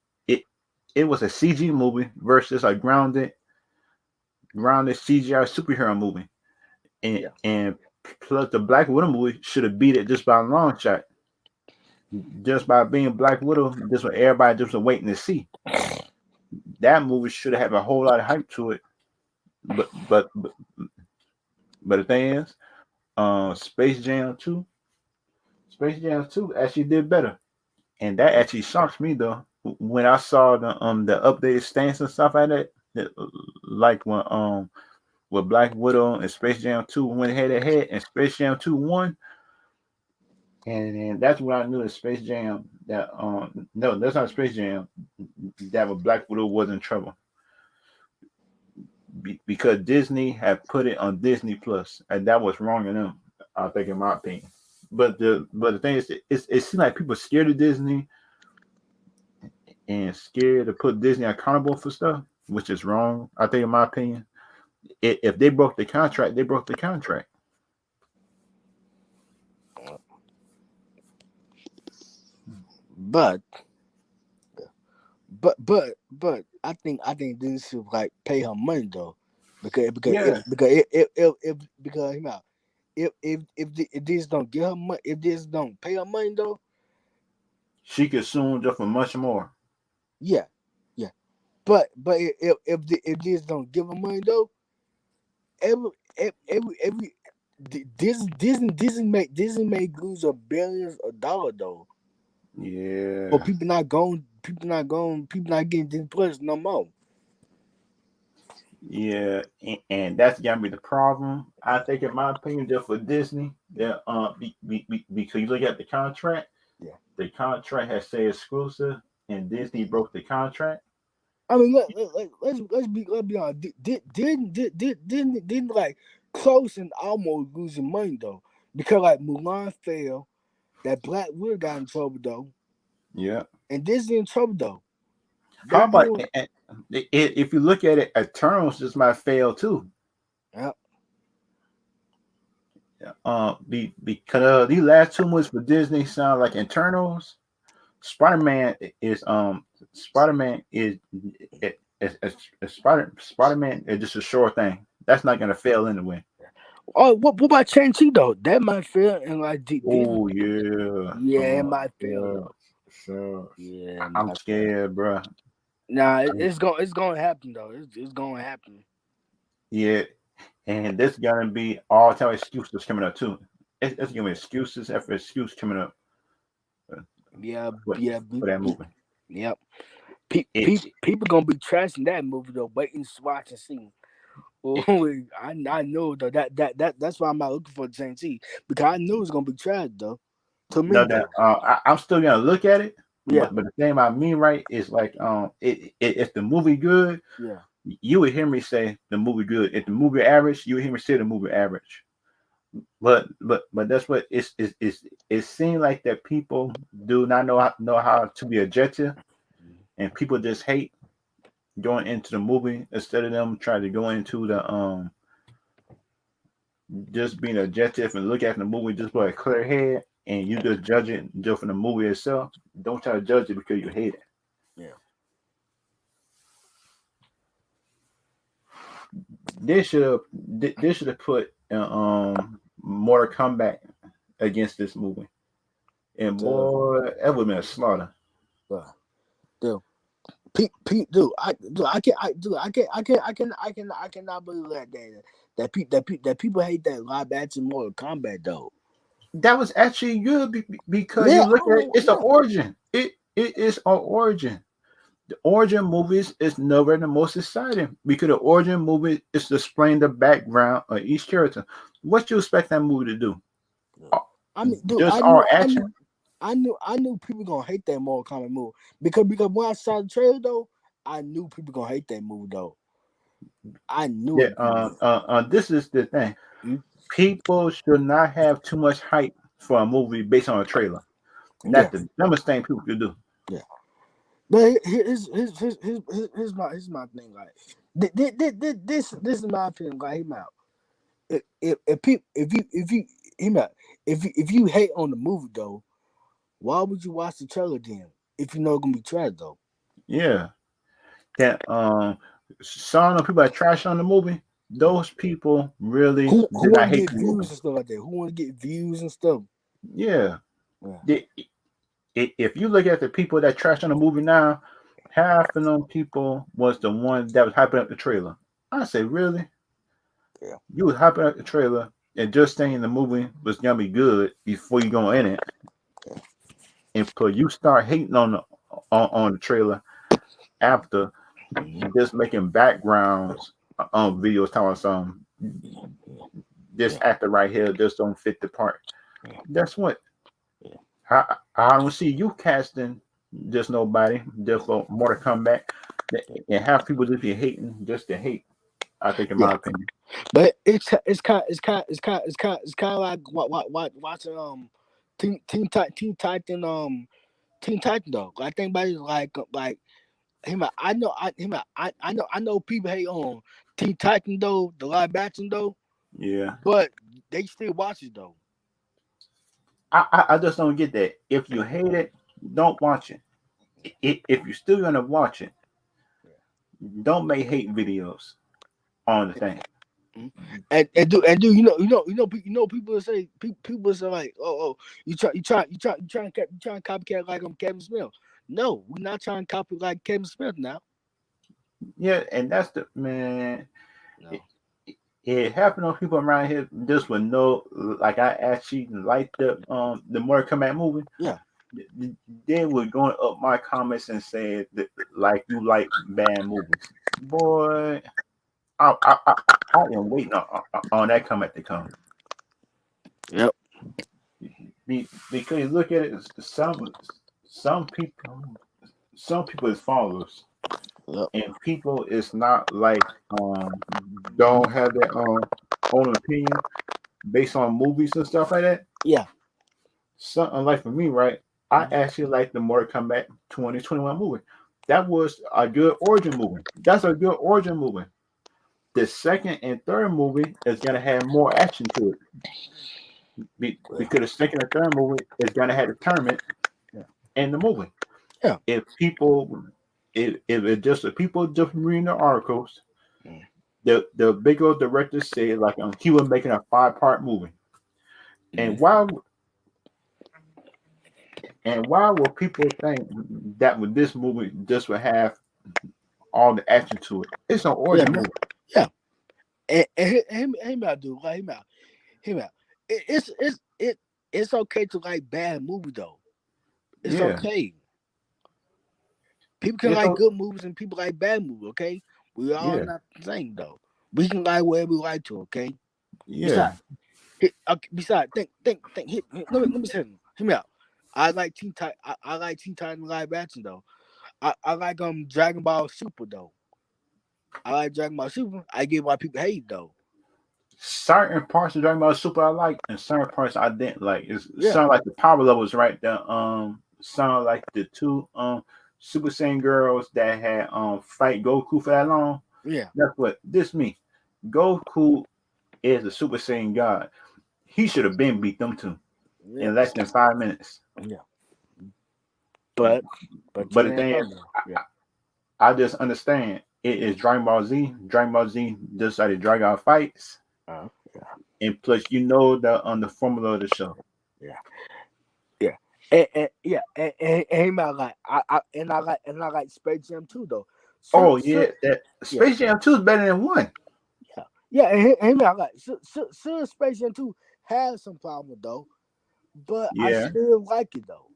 S1: it was a CG movie versus a grounded CGI superhero movie,
S2: Yeah.
S1: and plus the Black Widow movie should have beat it just by a long shot, just by being Black Widow. Just what everybody just was waiting to see. That movie should have had a whole lot of hype to it, but but but, but the thing is, Space Jam 2, Space Jam 2 actually did better, and that actually shocked me though when I saw the updated stance and stuff like that. Like when with Black Widow and Space Jam 2 went head to head, and Space Jam 2 won. And that's when I knew that Space Jam that no, that's not Space Jam that was Black Widow was in trouble because Disney had put it on Disney Plus, and that was wrong in them. I think, in my opinion. But the thing is, it seems like people scared of Disney and scared to put Disney accountable for stuff, which is wrong. I think, in my opinion, if they broke the contract, they broke the contract.
S2: But I think Disney should like pay her money though
S1: Yeah,
S2: because you know if this don't give her money if this don't pay her money though
S1: she could sue them for much more.
S2: yeah yeah but if this don't give her money though every Disney make lose a billions of dollars though. But
S1: Yeah,
S2: people not getting Disney Plus no more.
S1: yeah, and that's gonna be the problem. I think, in my opinion, just for Disney, that because you look at
S2: Yeah.
S1: the contract has say exclusive, and Disney broke the contract.
S2: I mean, let's be honest. Didn't like close and almost losing money though because like Mulan failed, that Black Widow got in trouble though,
S1: Yeah.
S2: and Disney in trouble though. They
S1: How about
S2: doing
S1: if you look at it, Eternals just might fail too.
S2: yeah
S1: because these last two movies for Disney sound like internals. Spider-Man Spider-Man Spider-Man is just a sure thing. That's not gonna fail anyway.
S2: Oh, what about Shang-Chi though? That might fail, and like Disney.
S1: Oh yeah,
S2: Yeah, it might fail
S1: yeah,
S2: though.
S1: sure.
S2: Yeah, it
S1: I'm
S2: might fail.
S1: scared, bro.
S2: Nah, it's gonna happen though. It's gonna happen.
S1: Yeah, and this gonna be all time excuses coming up too. It's gonna be excuses after excuse coming up uh,
S2: Yeah,
S1: for,
S2: yeah,
S1: for that movie.
S2: yep.
S1: It
S2: People gonna be trashing that movie though, waiting to watch and see. Oh, I know though that's why I'm not looking for the Shang-Chi because I knew it's gonna be trash though. To me
S1: no that
S2: though.
S1: I'm still gonna look at it,
S2: Yeah,
S1: but the thing I mean right is like if the movie good,
S2: yeah.
S1: you would hear me say the movie good. If the movie average, you would hear me say the movie average. But that's what it seems like that people do not know how to be objective, and people just hate going into the movie instead of them trying to go into the just being objective and look at the movie just with a clear head, and you just judge it just from the movie itself. Don't try to judge it because you hate it.
S2: Yeah.
S1: They should have put Mortal Kombat against this movie, and
S2: So,
S1: boy, that would have been a slaughter.
S2: uh, dude, dude, I cannot believe that people hate that live action Mortal Kombat though.
S1: That was actually good because
S2: Yeah,
S1: you
S2: I
S1: look
S2: don't
S1: at it,
S2: know.
S1: it's an
S2: Yeah,
S1: origin. It is an origin. The origin movies is never the most exciting because the origin movie is displaying the background of each character. What you expect that movie to do?
S2: yeah.
S1: Uh,
S2: I mean, dude,
S1: Just all action?
S2: I knew people gonna hate that Mortal Kombat movie because when I saw the trailer though, I knew people gonna hate that movie though. I knew
S1: Yeah.
S2: it.
S1: This is the thing.
S2: Mm,
S1: People should not have too much hype for a movie based on a trailer. That's
S2: yeah,
S1: the dumbest thing people could do.
S2: yeah. But here's my thing. Like this is my opinion. Like him out. If people if you him out. If you hate on the movie though, why would you watch the trailer then? If you know it's gonna be trash though.
S1: Yeah. That some of the people that trash on the movie, those people really
S2: Who
S1: did not
S2: want to
S1: hate
S2: get
S1: the movie.
S2: views and stuff like that? Who want to get views and stuff?
S1: Yeah.
S2: Yeah.
S1: They- if you look at the people that trash on the movie now, half of them people was the one that was hyping up the trailer. I say, really?
S2: Yeah.
S1: You was hyping up the trailer and just saying the movie was gonna be good before you go in it, and for you start hating on the trailer after just making backgrounds on videos telling some this
S2: Yeah.
S1: actor right here just don't fit the part.
S2: Yeah.
S1: That's what
S2: Yeah.
S1: I don't see you casting just nobody just for more to come back and have people just be hating just to hate. I think, in my
S2: Yeah.
S1: opinion,
S2: But it's kind of like watching Teen Titan Teen Titan though. I think about it like him. I know people hate on Teen Titan though, the live action though,
S1: yeah.
S2: but they still watch it though.
S1: I just don't get that. If you hate it, don't watch it. If you're still gonna watch it, don't make hate videos on the thing.
S2: Mhm. And do people say people say like you trying to copycat like I'm Kevin Smith. No, we're not trying to copy like Kevin Smith now.
S1: Yeah, and that's the man. It,
S2: No.
S1: it happened on people around here just would know. Like I actually liked the Mortal Kombat movie.
S2: Yeah.
S1: They were going up my comments and saying that like you like bad movies, boy. I am waiting on that comment to come.
S2: Yep.
S1: Because look at it, some people some people is followers,
S2: Yep.
S1: and people is not like don't have their own opinion based on movies and stuff like that.
S2: Yeah.
S1: Something like for me, right? I actually like the Mortal Kombat 2021 movie. That was a good origin movie. That's a good origin movie. the second and third movie is gonna have more action to it. Because the second and third movie is gonna have the tournament
S2: Yeah.
S1: in the movie.
S2: Yeah.
S1: If people, if it just if people just reading the articles,
S2: Mm.
S1: the big old director said like he was making a 5-part movie, and
S2: Mm.
S1: why would people think that with this movie just would have all the action to it? It's an
S2: Yeah,
S1: origin
S2: man.
S1: movie.
S2: Yeah. And hear me out, dude. Like, hear me out. Hear me out. It's okay to like bad movie though. It's
S1: Yeah,
S2: okay. People can
S1: it's
S2: like
S1: so
S2: good movies and people like bad movies. Okay, we all
S1: yeah,
S2: not the same though. We can like whatever we like to. Okay.
S1: yeah.
S2: Besides, think. Let me say something. Hear me out. I like Teen Titans live action though. I like Dragon Ball Super though. I like Dragon Ball Super. I get why people hate though.
S1: Certain parts of Dragon Ball Super I like, and certain parts I didn't like. It
S2: Yeah,
S1: sound like the power levels right there. Sound like the two Super Saiyan girls that had fight Goku for that long.
S2: yeah,
S1: That's what this me. Goku is a Super Saiyan god. He should have been beat them two
S2: yeah,
S1: in less than 5 minutes.
S2: yeah. But
S1: But
S2: you
S1: the
S2: ain't
S1: thing is,
S2: know though. Yeah.
S1: I just understand it is Dragon Ball Z. Dragon Ball Z just like the Dragon fights,
S2: Yeah.
S1: and plus you know the on the formula of the show.
S2: Yeah. Yeah. And hear me out, like I like Space Jam too though.
S1: Oh
S2: So
S1: yeah, that
S2: yeah.
S1: Space Jam 2 is better than one.
S2: Yeah. Yeah, and hear me out, like Space Jam 2 has some problem though, but I
S1: Yeah,
S2: still like it though.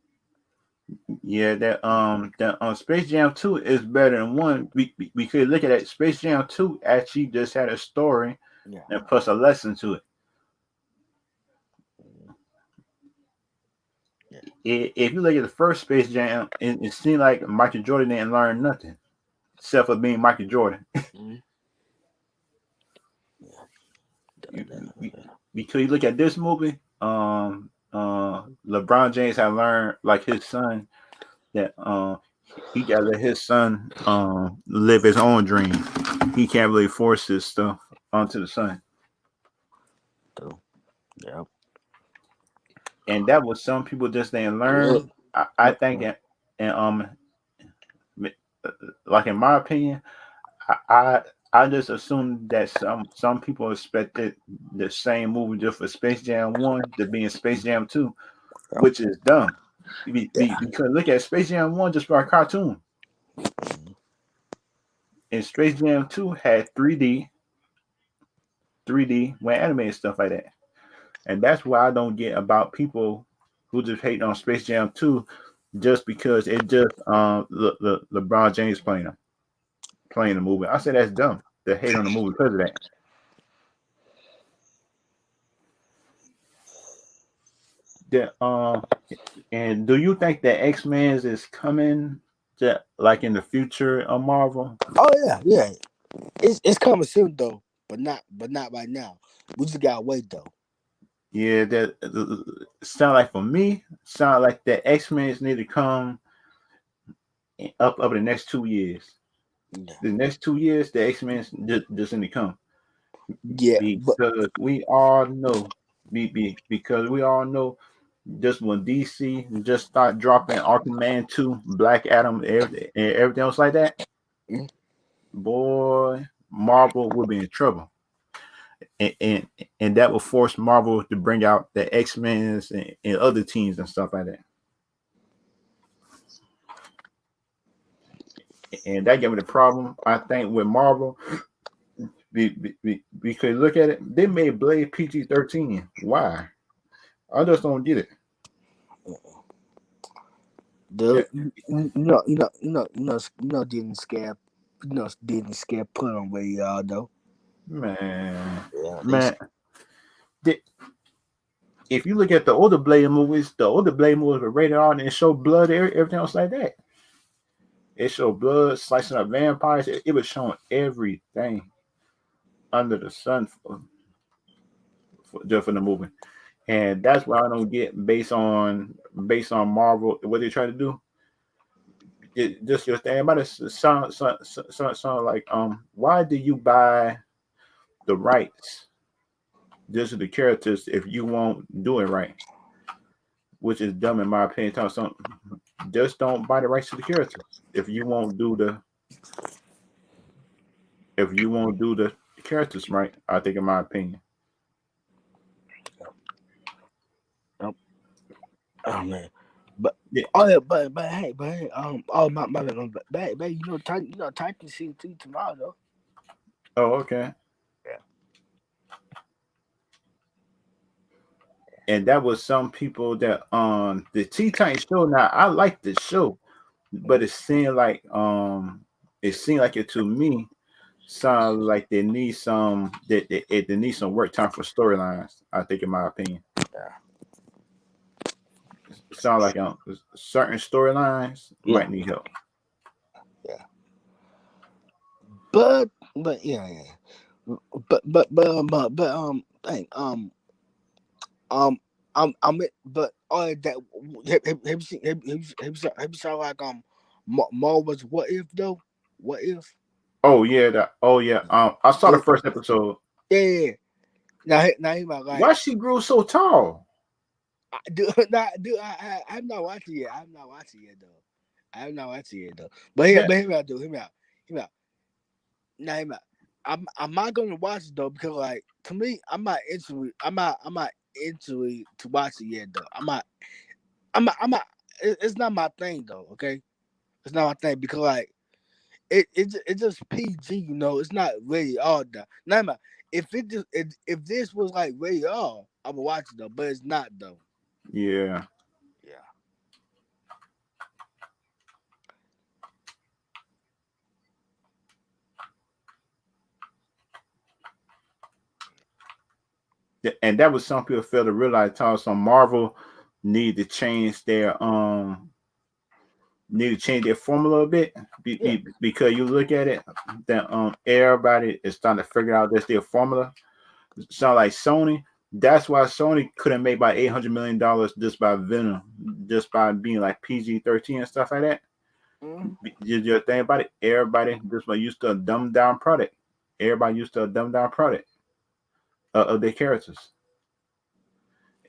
S1: yeah. That Space Jam 2 is better than one. We could look at that. Space Jam 2 actually just had a story
S2: Yeah.
S1: and plus a lesson to it.
S2: Yeah.
S1: If you look at the first Space Jam, it seemed like Michael Jordan didn't learn nothing except for being Michael Jordan.
S2: Mm-hmm.
S1: You- because you look at this movie, LeBron James had learned like his son that he got to let his son live his own dream. He can't really force his stuff onto the son,
S2: Yeah.
S1: and that was some people just didn't
S2: Look,
S1: learn. I
S2: look,
S1: think, and like in my opinion, I I I just assumed that some people expected the same movie just for Space Jam 1 to be in Space Jam 2, which is dumb.
S2: yeah.
S1: Because look at Space Jam 1 just for a cartoon. And Space Jam 2 had 3D when animated stuff like that. And that's why I don't get about people who just hate on Space Jam 2 just because it just LeBron James playing the movie. I say that's dumb to hate on the movie because of that. The and do you think that X-Men is coming to like in the future of Marvel?
S2: Oh yeah, yeah. It's coming soon though, but not right now. We just gotta wait though.
S1: Yeah, that sound like for me, sound like the X-Men need to come up the next 2 years.
S2: Yeah,
S1: The next 2 years, the X-Men just need to come
S2: yeah, but
S1: because we all know, because we all know, just when DC just start dropping Aquaman 2, Black Adam, everything else like that,
S2: mm,
S1: boy, Marvel will be in trouble. And, and and that will force Marvel to bring out the X-Men and other teams and stuff like that. And that gave me the problem, I think, with Marvel. Because look at it, they made Blade PG-13. Why? I just don't get it.
S2: the
S1: Yeah,
S2: didn't scare put on radar though.
S1: man,
S2: Yeah,
S1: man. They, if you look at the older Blade movies were rated R and it showed blood, everything else like that. It showed blood, slicing up vampires. It was showing everything under the sun just for the movie. And that's why I don't get based on Marvel what they try to do. It just your thing about it sound like why do you buy the rights just to the characters if you won't do it right, which is dumb in my opinion. Just don't buy the rights to the characters if you won't do the characters right. I think, in my opinion.
S2: Yep. Oh man. But
S1: Yeah.
S2: oh yeah, but hey, oh back, Titan season 3 tomorrow though.
S1: Oh, okay.
S2: Yeah.
S1: And that was some people that the Teen Titans show. Now I like the show, but it seemed like it to me sound like they need they need some work time for storylines. I think, in my opinion,
S2: Yeah.
S1: it sound like certain storylines
S2: Yeah.
S1: might need help.
S2: Yeah. But yeah, yeah. Dang, but all that have you seen have you saw like Marvel's What If though? What If?
S1: Oh yeah, oh yeah. I saw the
S2: It,
S1: first episode.
S2: yeah, yeah. Now he might
S1: Why
S2: like
S1: she grew so tall?
S2: I'm not watching it. I'm not watching it though. I'm not watching it though. But here,
S1: That
S2: but hear me out though. Hear me out. Now hear me out. I'm not gonna watch it though because like to me I'm not into it. I'm not into it to watch it yet though. I'm not. It's not my thing though. Okay, it's not my thing because like it's just PG. You know, it's not rated R though. Now hear me out. If this was like rated R, I would watch it though. But it's not though.
S1: yeah.
S2: Yeah.
S1: And that was some people fail to realize. Some Marvel need to change their formula a bit,
S2: Yeah.
S1: because you look at it, that everybody is starting to figure out that's their formula. Sound like Sony. That's why Sony couldn't make about $800 million just by Venom, just by being like PG-13 and stuff like that.
S2: Mm-hmm.
S1: You think about it. Everybody just used to a dumbed down product. Everybody used to a dumbed down product of their characters,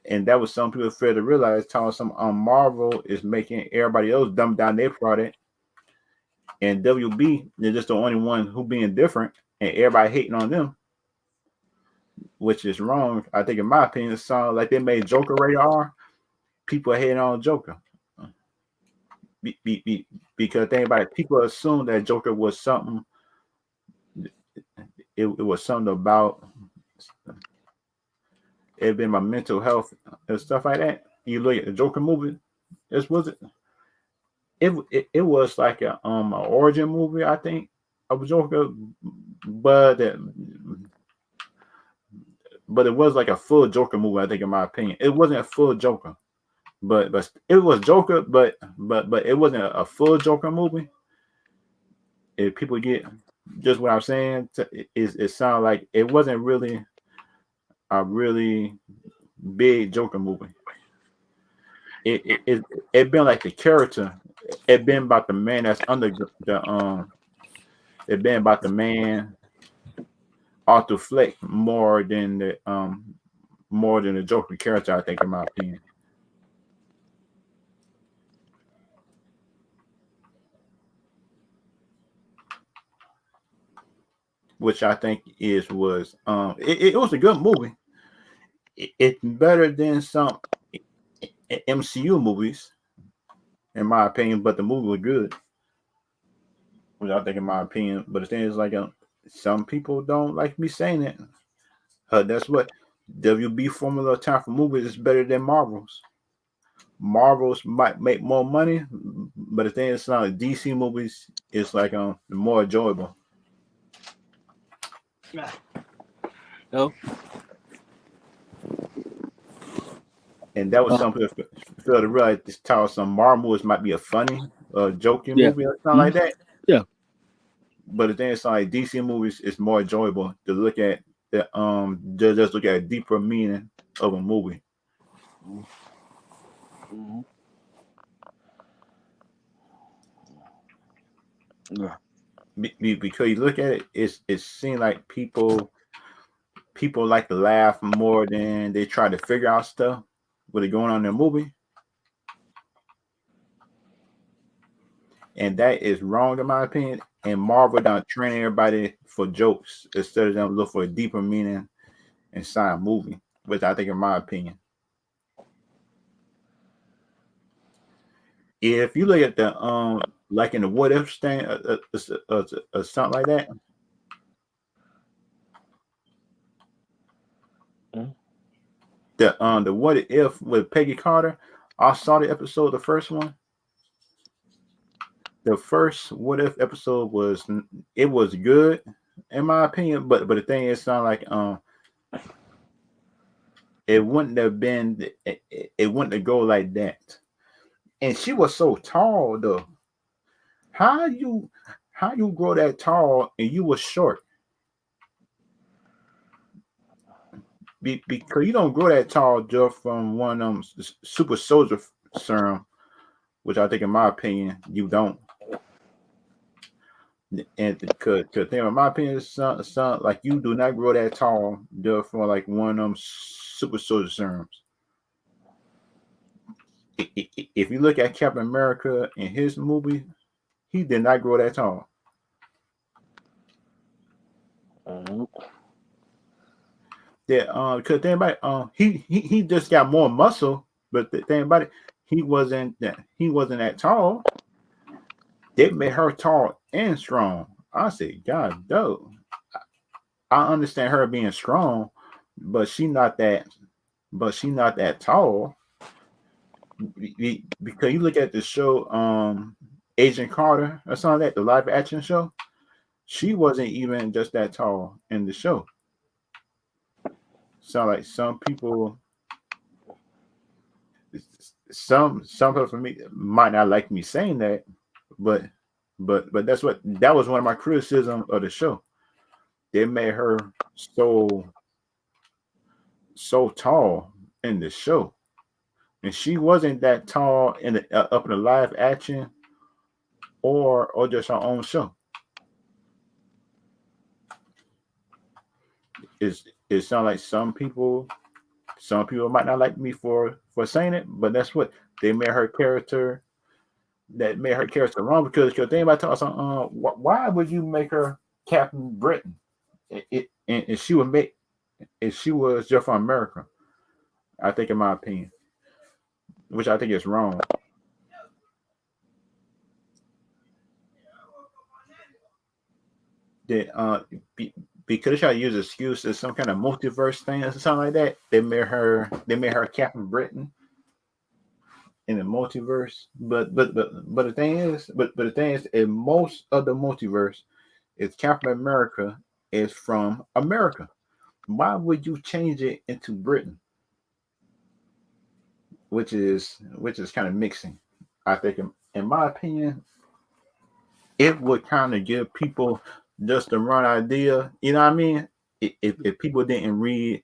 S1: and that was some people fail to realize. Telling some Marvel is making everybody else dumb down their product, and WB they're just the only one who being different, and everybody hating on them, which is wrong. I think, in my opinion, it sounds like they made Joker rated R. People hating on Joker because think about it. People assume that Joker was something. It was something about it been my mental health and stuff like that. You look at the Joker movie. This was it was like a origin movie, I think, of Joker, but but it was like a full Joker movie. I think, in my opinion, it wasn't a full Joker, but it was Joker, but it wasn't a full Joker movie. If people get just what I'm saying, it sounds like it wasn't really a really big Joker movie. It been like the character. It been about the man that's under the. It been about the man Arthur Fleck more than the Joker character. I think, in my opinion, which I think it was a good movie. It's better than some MCU movies, in my opinion. But the movie was good, which I think, in my opinion. But the thing is, like, some people don't like me saying it. That's what WB formula time for movies is better than Marvels. Marvels might make more money, but the thing is, like DC movies is like more enjoyable.
S2: Yeah. No.
S1: And that was something that feel to realize this time some Marvel movies might be a funny, joking
S2: Yeah.
S1: movie or something
S2: Mm-hmm.
S1: like that.
S2: Yeah.
S1: But the thing is, like DC movies is more enjoyable to look at. Just look at a deeper meaning of a movie.
S2: Mm-hmm. Yeah.
S1: Because you look at it, it seems like people people like to laugh more than they try to figure out stuff what is going on in the movie. And that is wrong in my opinion. And Marvel done train everybody for jokes instead of them look for a deeper meaning inside a movie, which I think in my opinion. If you look at the like in the what if thing something like that, the what if with Peggy Carter, I saw the episode, the first one. The first what if episode was it was good in my opinion, but the thing is, not like it wouldn't have been it wouldn't have go like that. And she was so tall though. How you how you grow that tall and you was short? Because you don't grow that tall just from one of them super soldier serum, which I think, in my opinion, you don't. And because in my opinion, son, like you do not grow that tall just from like one of them super soldier serums. If you look at Captain America in his movie, he did not grow that tall. That because think about it, he just got more muscle, but the thing about it, he wasn't that tall. They made her tall and strong. I said, God, though, I understand her being strong, but she not that. But she not that tall. Because you look at the show, Agent Carter or something like that, the live action show. She wasn't even just that tall in the show. So like some people, some people for me might not like me saying that, but that was one of my criticisms of the show. They made her so tall in the show, and she wasn't that tall in the up in the live action or just her own show. It sounds like some people might not like me for saying it, but that's what they made her character. That made her character wrong because think about talking. Why would you make her Captain Britain? And she would make if she was just from America. I think, in my opinion, which I think is wrong. That because they try to use excuse as some kind of multiverse thing or something like that. They made her Captain Britain in the multiverse. But the thing is, but the thing is, in most of the multiverse, is Captain America is from America. Why would you change it into Britain? Which is kind of mixing. I think, in my opinion, it would kind of give people just the wrong idea. You know what I mean? If people didn't read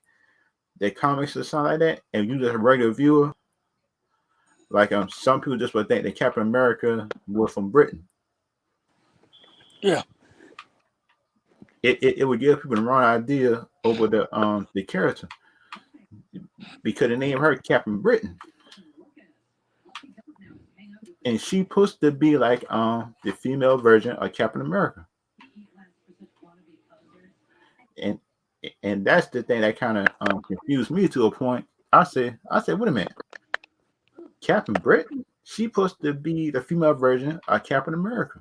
S1: their comics or something like that, and you just a regular viewer, like some people just would think that Captain America was from Britain.
S2: Yeah.
S1: It would give people the wrong idea over the character because the name her Captain Britain, and she supposed to be like the female version of Captain America, and that's the thing that kind of confused me to a point. I said, wait a minute, Captain Britain, she supposed to be the female version of Captain America.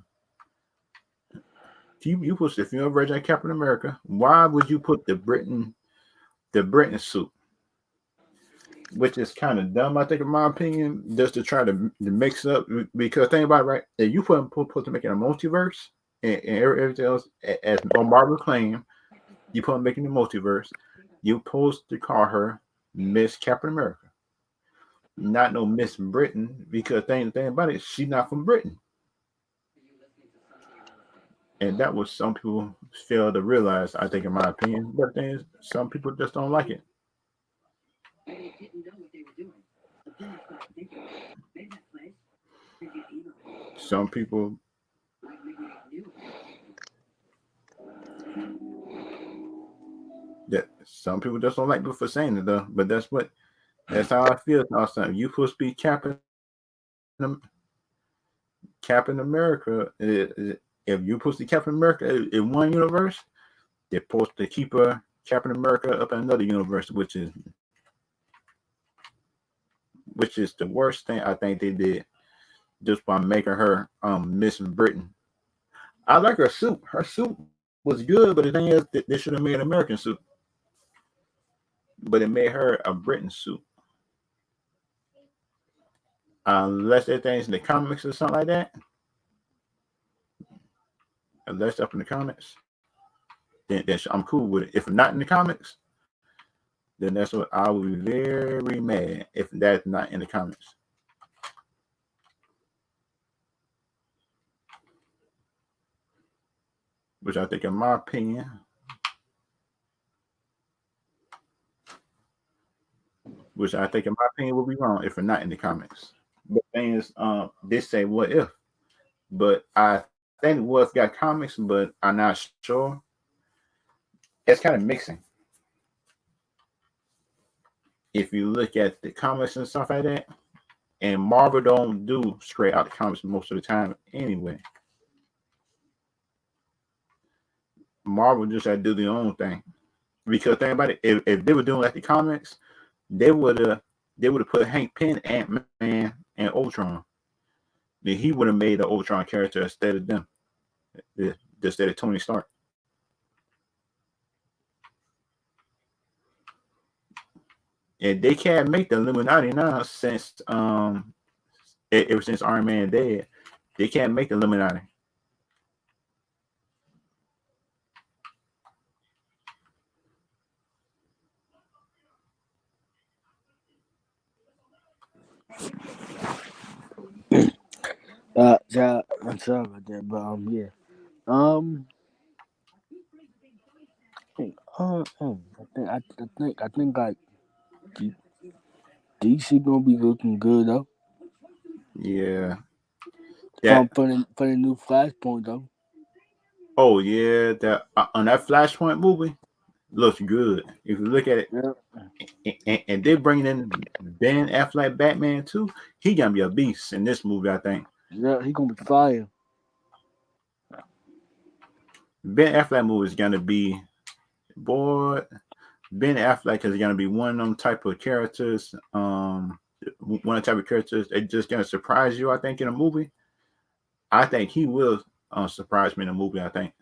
S1: You put the female version of Captain America. Why would you put the Britain suit? Which is kind of dumb, I think, in my opinion, just to try to mix up. Because think about it, right? If you put to making a multiverse and everything else, as Marvel claim, you put making the multiverse, you supposed to call her Miss Captain America, not no Miss Britain. Because thing about it, she's not from Britain, and that was some people fail to realize. I think, in my opinion, but things some people just don't like it. Some people that Some people just don't like me for saying it though, but that's how I feel. Also, you supposed to be Captain America. If you supposed to be Captain America in one universe, they're supposed to keep Captain America up in another universe, which is the worst thing I think they did, just by making her Miss Britain. I like her suit. Her suit was good, but the thing is, they should have made an American suit, but it made her a Britain suit. Unless that thing's in the comics or something like that, unless up in the comics, then I'm cool with it. If not in the comics, then that's what I will be very mad if that's not in the comics. Which I think, in my opinion, will be wrong if it's not in the comics. The thing is, they say what if, but I think what if got comics, but I'm not sure. It's kind of mixing. If you look at the comics and stuff like that, and Marvel don't do straight out the comics most of the time anyway. Marvel just had to do their own thing. Because think about it, if they were doing like the comics, they would have put Hank Pym, Ant Man, and Ultron. Then he would have made the Ultron character instead of them, instead of Tony Stark. And they can't make the Illuminati now since ever since Iron Man dead. They can't make the Illuminati.
S2: Yeah, I'm sorry about that, but yeah. Um, I think like D- DC gonna be looking good though.
S1: Yeah.
S2: From
S1: That.
S2: for the new Flashpoint though.
S1: Oh yeah. That on that Flashpoint movie looks good. If you look at it,
S2: Yeah,
S1: and they're bringing in Ben Affleck Batman too. He gonna be a beast in this movie, I think.
S2: yeah, he gonna be fire.
S1: Ben Affleck movie is gonna be, boy. Ben Affleck is gonna be one of them type of characters. One of the type of characters that just gonna surprise you. I think in a movie. I think he will surprise me in a movie. I think,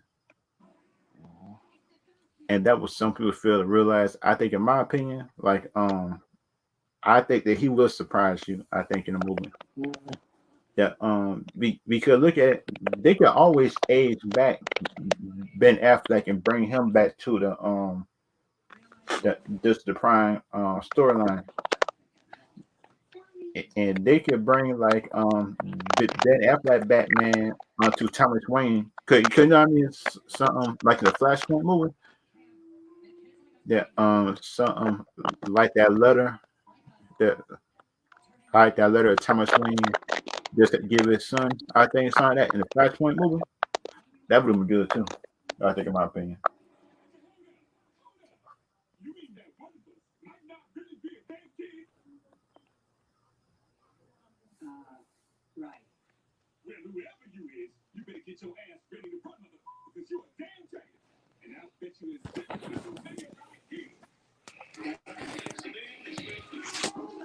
S1: and that was some people fail to realize. I think, in my opinion, like I think that he will surprise you. I think in a movie. That we could look at it, they could always age back Ben Affleck and bring him back to the prime storyline, and they could bring like Ben Affleck Batman to Thomas Wayne. Could you know what I mean? Something like the Flashpoint movie. That something like that letter that like that letter of Thomas Wayne just to give his son. I think something like that in the Flashpoint movie. That would have been good too. I think, in my opinion.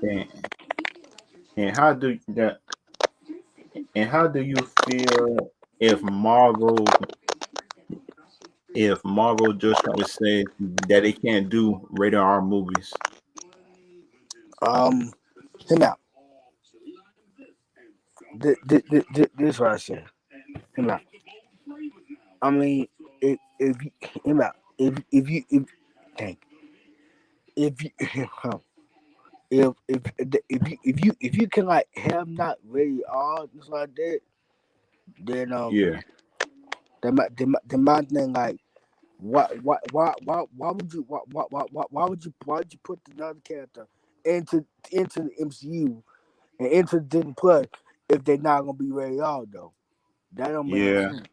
S1: And and how do that? And how do you feel if Marvel just try to say that they can't do rated R movies?
S2: Um, him out. This what I said. Him out. I mean, if him out. If dang, if you if you can like have not really all just like that, then
S1: Yeah,
S2: my thing like why would you why would you put another character into the MCU and into Disney Plus if they're not gonna be ready all though? That don't make no
S1: yeah.
S2: sense.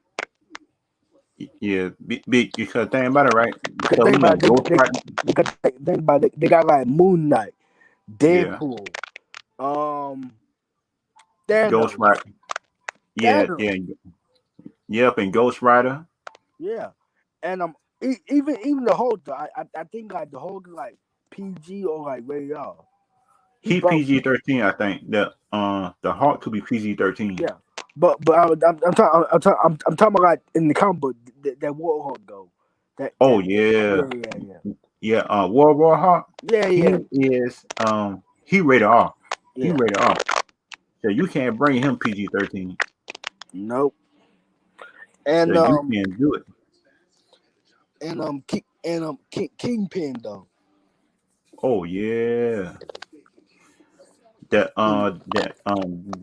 S1: Yeah, because think about it, right?
S2: Cause
S1: So
S2: think
S1: we know
S2: about it,
S1: Ghost Rider.
S2: think about it, they got like Moon Knight,
S1: Yeah,
S2: Deadpool, um,
S1: Ghost
S2: Thanos,
S1: Rider. Yeah,
S2: Thanos,
S1: yeah, yep, and Ghost Rider.
S2: yeah, and even the Hulk, though, I think like the Hulk is like PG or like rated R. He
S1: He
S2: both,
S1: PG-13, I think. The Hawk could be PG-13.
S2: yeah, but I'm talking about like in the comic book that Warhawk go,
S1: Oh
S2: that
S1: yeah,
S2: yeah
S1: yeah. World War Hawk.
S2: yeah yeah
S1: He
S2: yeah
S1: is he rated R. He
S2: yeah.
S1: rated R. So you can't bring him PG-13.
S2: Nope.
S1: So
S2: And
S1: you can't do it.
S2: Kingpin though.
S1: Oh yeah. That
S2: Mm,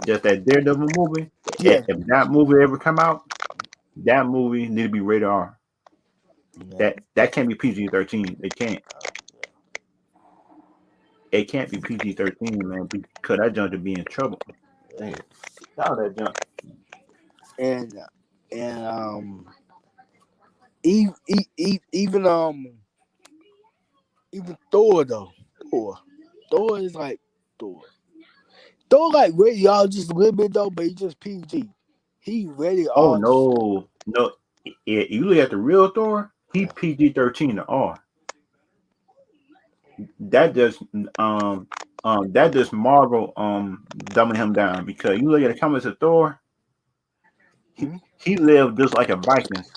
S1: just that Daredevil movie.
S2: yeah.
S1: If that movie ever come out, that movie need to be rated R.
S2: Yeah.
S1: That can't be PG-13. It can't. It can't be PG-13, man, because that junk to be in trouble. Dang it. How that junk?
S2: And even even Thor though. Thor. Thor is like Thor. Thor like ready all just a little bit though, but he just PG. He ready
S1: Oh
S2: all
S1: no, no. You look at the real Thor. He
S2: yeah.
S1: PG-13 to R. That just that just Marvel dumbing him down because you look at the comments of Thor.
S2: Hmm?
S1: He lived just like a Vikings,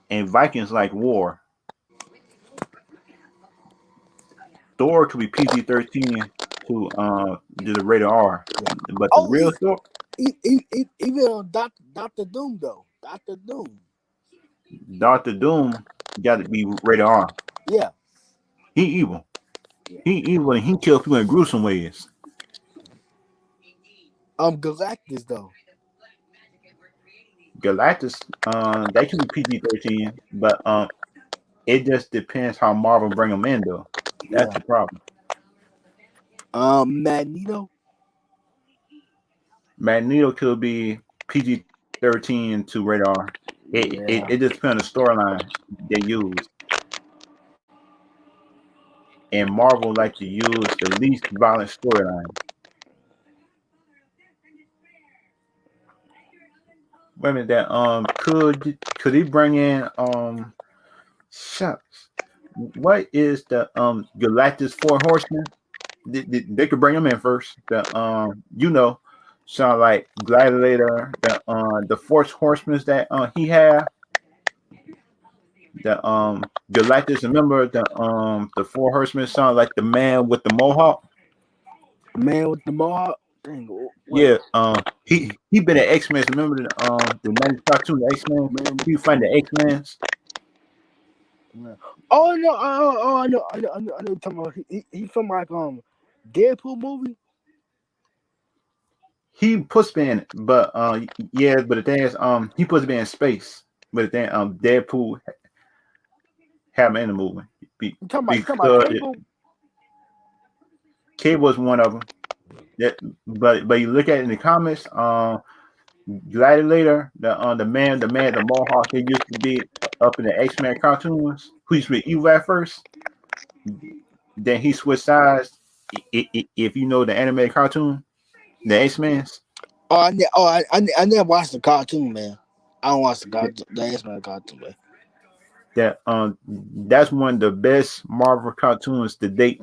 S1: and Vikings like war. Thor could be PG-13 to the rated R,
S2: Yeah.
S1: but the
S2: Oh,
S1: real Thor,
S2: even Doctor Doom though. Doctor Doom.
S1: Doctor Doom, got to be rated R.
S2: Yeah.
S1: He evil.
S2: Yeah.
S1: He evil and he kills people in gruesome ways.
S2: Galactus though.
S1: Galactus, that could be PG-13, but it just depends how Marvel bring them in though. That's
S2: Yeah.
S1: the problem.
S2: Magneto.
S1: Magneto could be PG-13 to radar. It
S2: Yeah.
S1: just depends on the storyline they use. And Marvel like to use the least violent storyline. Wait a minute, that could he bring in shucks. What is the Galactus Four Horsemen? They could bring them in first. The sound like Gladiator, the Force Horsemen that he had. The Galactus, remember the Four Horsemen sound like the man with the mohawk.
S2: Man with the mohawk. Dang, what?
S1: Yeah, he been at X Men. Remember the 90s cartoon, the X Men.
S2: Man.
S1: He find the X Men's.
S2: Man. Oh no! I know. You're talking about he from like Deadpool movie.
S1: He puts me in it, but yeah, but the thing is he puts me in space. But then Deadpool have him in the movie
S2: You talking about
S1: because
S2: Cable?
S1: Cable was one of them. That, but you look at it in the comics, Gladiator, the Mohawk, he used to be up in the X Men cartoons. Who used to be evil at first, then he switched sides. If you know the animated cartoon, the X Men's,
S2: I never watched the cartoon, man. I don't watch the cartoon, the X-Men cartoon, man.
S1: that's one of the best Marvel cartoons to date.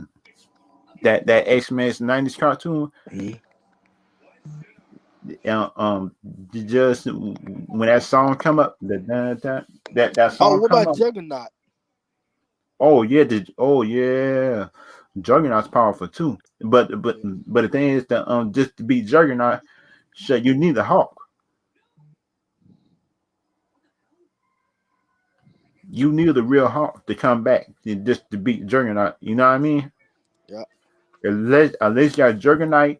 S1: That X Men's '90s cartoon,
S2: Mhm.
S1: uh, um, just when that song come up, that
S2: Oh,
S1: song
S2: what
S1: come
S2: about
S1: up.
S2: Juggernaut?
S1: Oh yeah, Juggernaut's powerful too. But the thing is that just to beat Juggernaut, so you need a Hawk. You need the real Hawk to come back just to beat Juggernaut. You know what I mean?
S2: Yeah.
S1: Unless you got Juggernaut,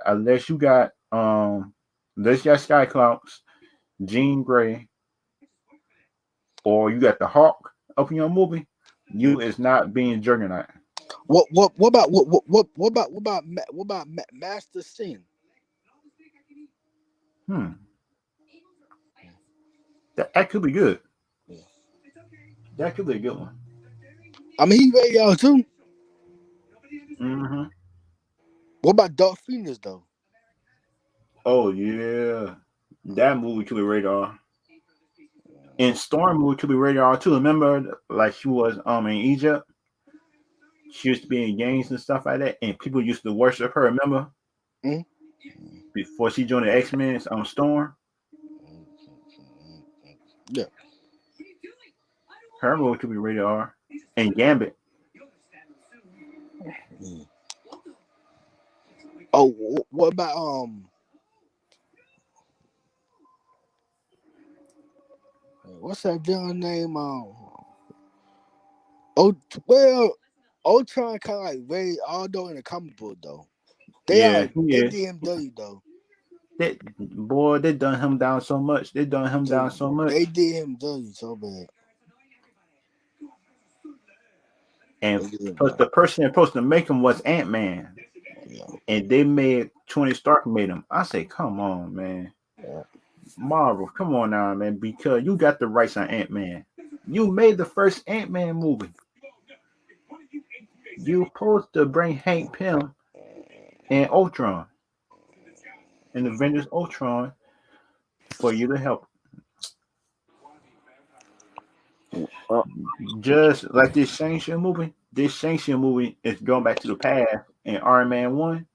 S1: unless you got unless you got Skyclops, Jean Grey, or you got the Hawk up in your movie, you is not being Juggernaut.
S2: What about Master Sin?
S1: Hmm. That could be good.
S2: Yeah.
S1: That could be a good one.
S2: I mean, he radar too.
S1: Mm-hmm.
S2: What about Dark Phoenix though?
S1: Oh yeah, that movie could be radar. And Storm movie could be radar too. Remember, like she was in Egypt. She used to be in gangs and stuff like that, and people used to worship her. Remember,
S2: Mm?
S1: before she joined the X Men on Storm,
S2: Yeah.
S1: her movie could be radar. And Gambit,
S2: Mm. Oh, what about what's that villain name? Oh, well, Ultron kind of like Ray Aldo in the comic book though. They
S1: yeah,
S2: like
S1: he
S2: they
S1: is.
S2: did him dirty though.
S1: That boy, they done him down so much. They done him down so
S2: They
S1: much.
S2: did him dirty so bad.
S1: And
S2: They did him
S1: plus,
S2: dirty.
S1: the person that's supposed to make him was Ant Man,
S2: Yeah,
S1: and they made Tony Stark made him. I say, come on, man,
S2: yeah.
S1: Marvel, come on now, man, because you got the rights on Ant Man. You made the first Ant Man movie. You supposed to bring Hank Pym and Ultron and Avengers Ultron for you to help.
S2: Uh,
S1: Just like this Shang-Chi movie. This Shang-Chi movie is going back to the past in Iron Man 1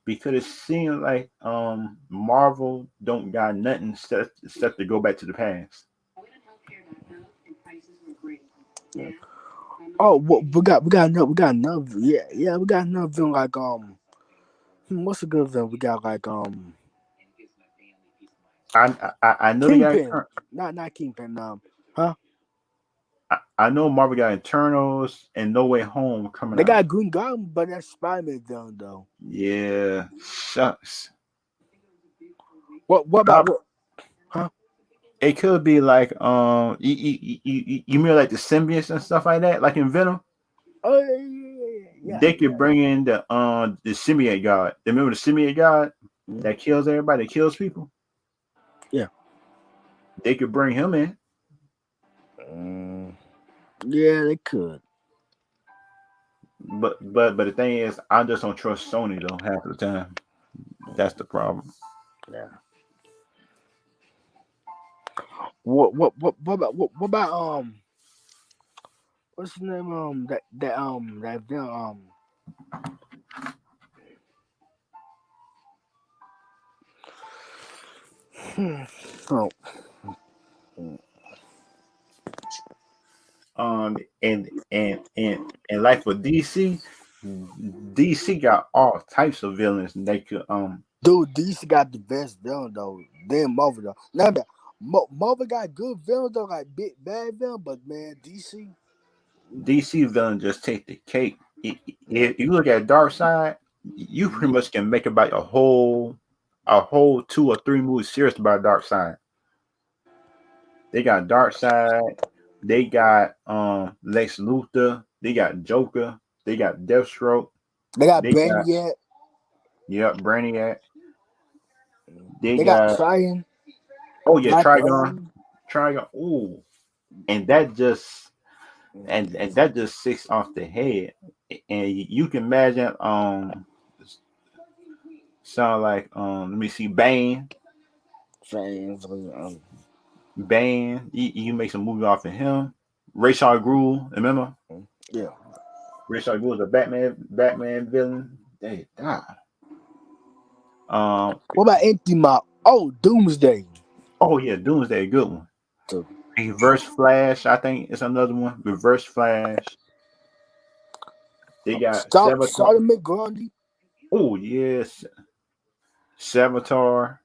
S1: because it seems like Marvel don't got nothing except to go back to the past.
S2: oh, we got another yeah we got another villain like what's a good villain? We got like
S1: I know they got
S2: Kingpin, not Kingpin. Huh?
S1: I know Marvel got Eternals and No Way Home coming
S2: They
S1: out.
S2: got Green Goblin, but that's Spider-Man villain though.
S1: Yeah, shucks.
S2: What about
S1: Prob-
S2: what? Huh?
S1: it could be like you mean like the symbiotes and stuff like that, like in Venom.
S2: Oh yeah.
S1: They could bring in the symbiote god. Remember the symbiote god
S2: Mm,
S1: that kills everybody, that kills people.
S2: yeah.
S1: They could bring him in,
S2: Mm, yeah, they could.
S1: but the thing is, I just don't trust Sony though half of the time. That's the problem.
S2: Yeah. What about what's the name that villain oh
S1: Um, and like for DC, DC got all types of villains they could
S2: dude, DC got the best villain though. Then Marvel though. Now man, Marvel got good villain though, like big bad villain, but man, DC.
S1: DC villain just take the cake.
S2: Yeah.
S1: If you look at Dark Side, you pretty much can make about a whole 2 or 3 movie series about Dark Side. They got Dark Side, they got Lex Luthor, they got Joker, they got Deathstroke,
S2: They got
S1: they got
S2: Brainiac.
S1: Brainiac, they
S2: They got
S1: got
S2: Triton,
S1: oh yeah
S2: Black
S1: Trigon,
S2: Adam.
S1: Trigon. Ooh, and that just and that just sits off the head, and you can imagine sound like let me see
S2: Fans,
S1: Bane. You make some movie off of him. Rachel Gruel, remember?
S2: yeah.
S1: Rachel Gruel was a Batman villain. They die. Um.
S2: What about Empty Mouth? Oh, Doomsday.
S1: Oh yeah, Doomsday, a good one.
S2: Too.
S1: Reverse Flash, I think it's another one. Reverse Flash. They got Savitar.
S2: Started McGrundy.
S1: Oh yes, Savitar,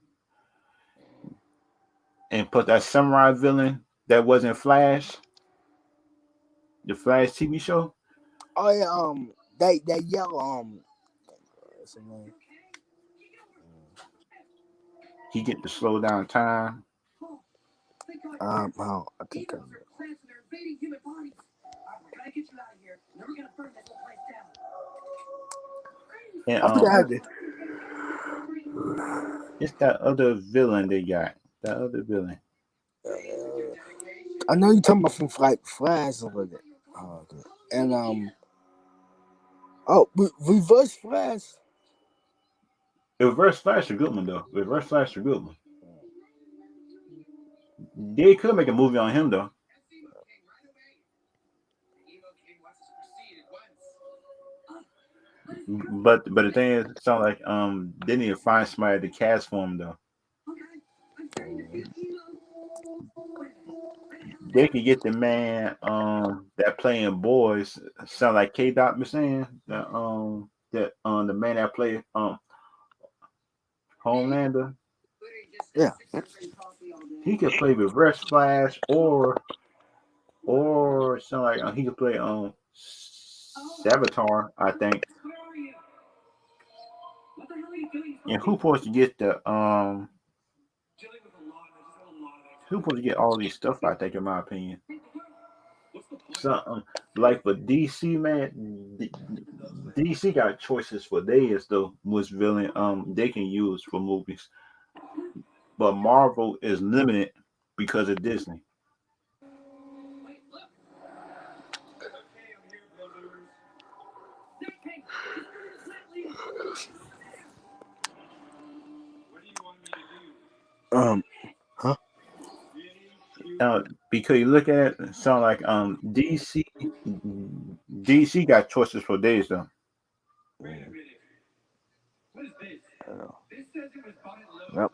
S1: and put that samurai villain that wasn't Flash, the Flash TV show.
S2: Oh yeah, that yellow what's his name?
S1: He get to slow down time.
S2: Oh, I think
S1: And
S2: I forgot how to.
S1: It's that other villain they got. That other villain.
S2: I know you're talking about from like Flash over there. Oh, okay. And Reverse Flash.
S1: Reverse Flash a good one though. Reverse Flash a good one. They could make a movie on him though. But the thing is, it sound like they need to find somebody to cast for him though. They could get the man that playing boys sound like K Dot was saying the man that played Homelander.
S2: Yeah.
S1: He could play Reverse Flash or sound like he could play Savitar, I think. And who supposed to get the who supposed to get all these stuff? I think, in my opinion, something like for DC, man. DC got choices for days though. Which villain they can use for movies, but Marvel is limited because of Disney.
S2: Um. Huh?
S1: Because you look at it, sound like DC got choices for days though.
S2: Yep.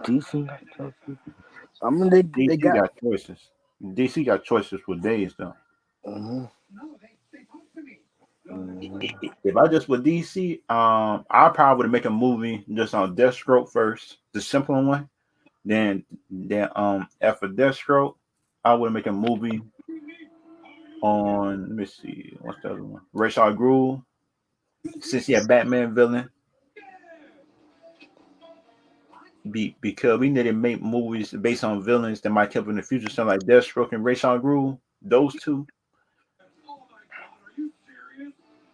S2: DC. I mean, they
S1: DC
S2: got.
S1: got choices. DC got choices for days though.
S2: Mm-hmm. Mm-hmm.
S1: If I just with DC, I probably would make a movie just on Deathstroke first, the simple one. Then after Deathstroke, I would make a movie on. Let me see, what's the other one? Ra's al Ghul, since he had Batman villain. Because we need to make movies based on villains that might come up in the future, something like Deathstroke and Ra's al Ghul. Those two.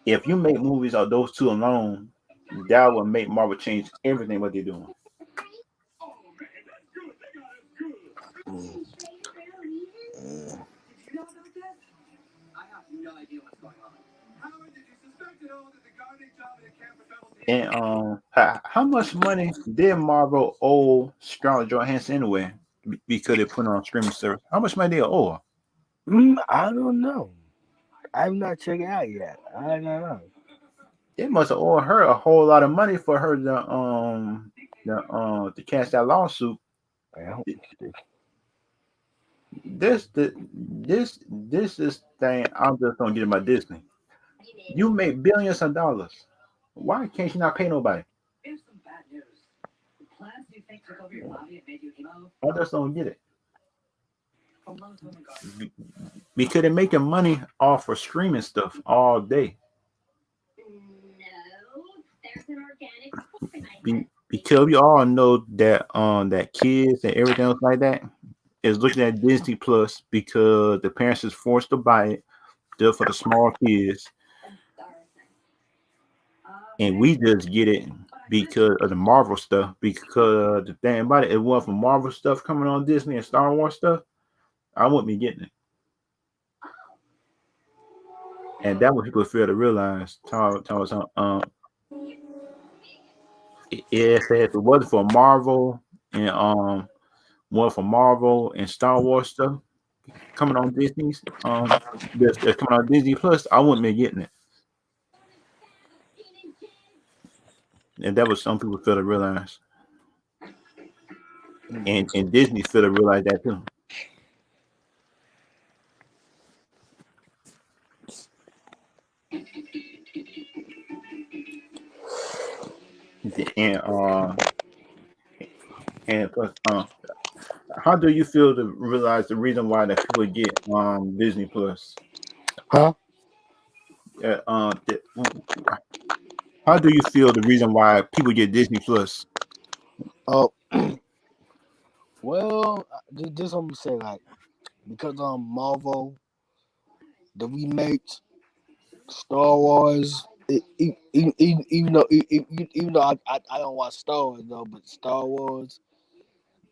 S1: If you make movies of those two alone, that would make Marvel change everything what they're doing. And how much money did Marvel owe Scarlett Johansson anyway? Because they put it on streaming service. How much money they owe her?
S2: I don't know. I'm not checking out yet. I don't know.
S1: They must have owed her a whole lot of money for her to catch that lawsuit.
S2: Well,
S1: This is thing I'm just gonna get about Disney. You make billions of dollars. Why can't you not pay nobody? I just don't get it. Because they're making money off of streaming stuff all day. Because we all know that kids and everything else like that is looking at Disney Plus because the parents is forced to buy it just for the small kids, and we just get it because of the Marvel stuff. Because the thing about it wasn't for Marvel stuff coming on Disney and Star Wars stuff, I wouldn't be getting it. And that what people fail to realize. If it wasn't for Marvel and one for Marvel and Star Wars stuff coming on Disney's that's coming on Disney Plus, I wouldn't be getting it. And that was some people fail to realize. And Disney fail to realize that too. And and plus how do you feel to realize the reason why that people get Disney Plus?
S2: huh?
S1: Uh, uh, the, how do you feel the reason why people get Disney Plus?
S2: Oh, well, this what I'm saying, like, because Marvel, the remakes, Star Wars. even though I don't watch Star Wars though, but Star Wars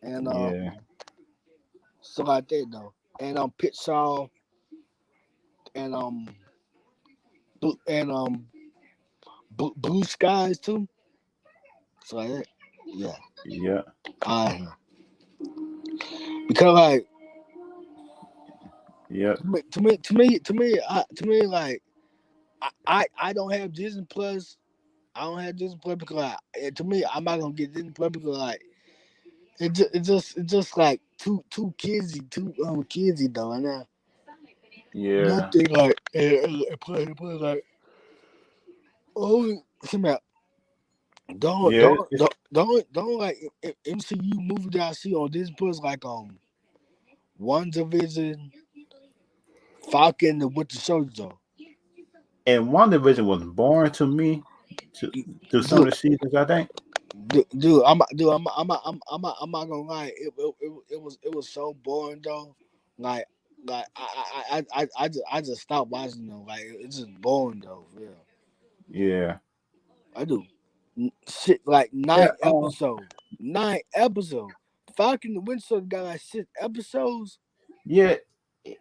S2: and
S1: Yeah,
S2: stuff like that though, and Pitsaw and and Blue Skies too. So like that, yeah.
S1: yeah,
S2: I because like
S1: yeah,
S2: to me like I don't have Disney Plus. I don't have Disney Plus because to me I'm not gonna get Disney Plus because like it just like too kidsy though, and
S1: yeah,
S2: nothing like play like oh come out.
S1: yeah.
S2: Don't like MCU movie that I see on Disney Plus like One Division, Falcon, and Winter Soldier though.
S1: And One Division was boring to me to through some of
S2: Dude,
S1: the seasons. I think.
S2: I'm not gonna lie. It was so boring though. Like I just stopped watching them. Like it's just boring though. Yeah,
S1: Yeah,
S2: I do. Shit, like
S1: yeah,
S2: 9 episodes. 9 episodes. Falcon the Winter Soldier got like 6 episodes.
S1: yeah.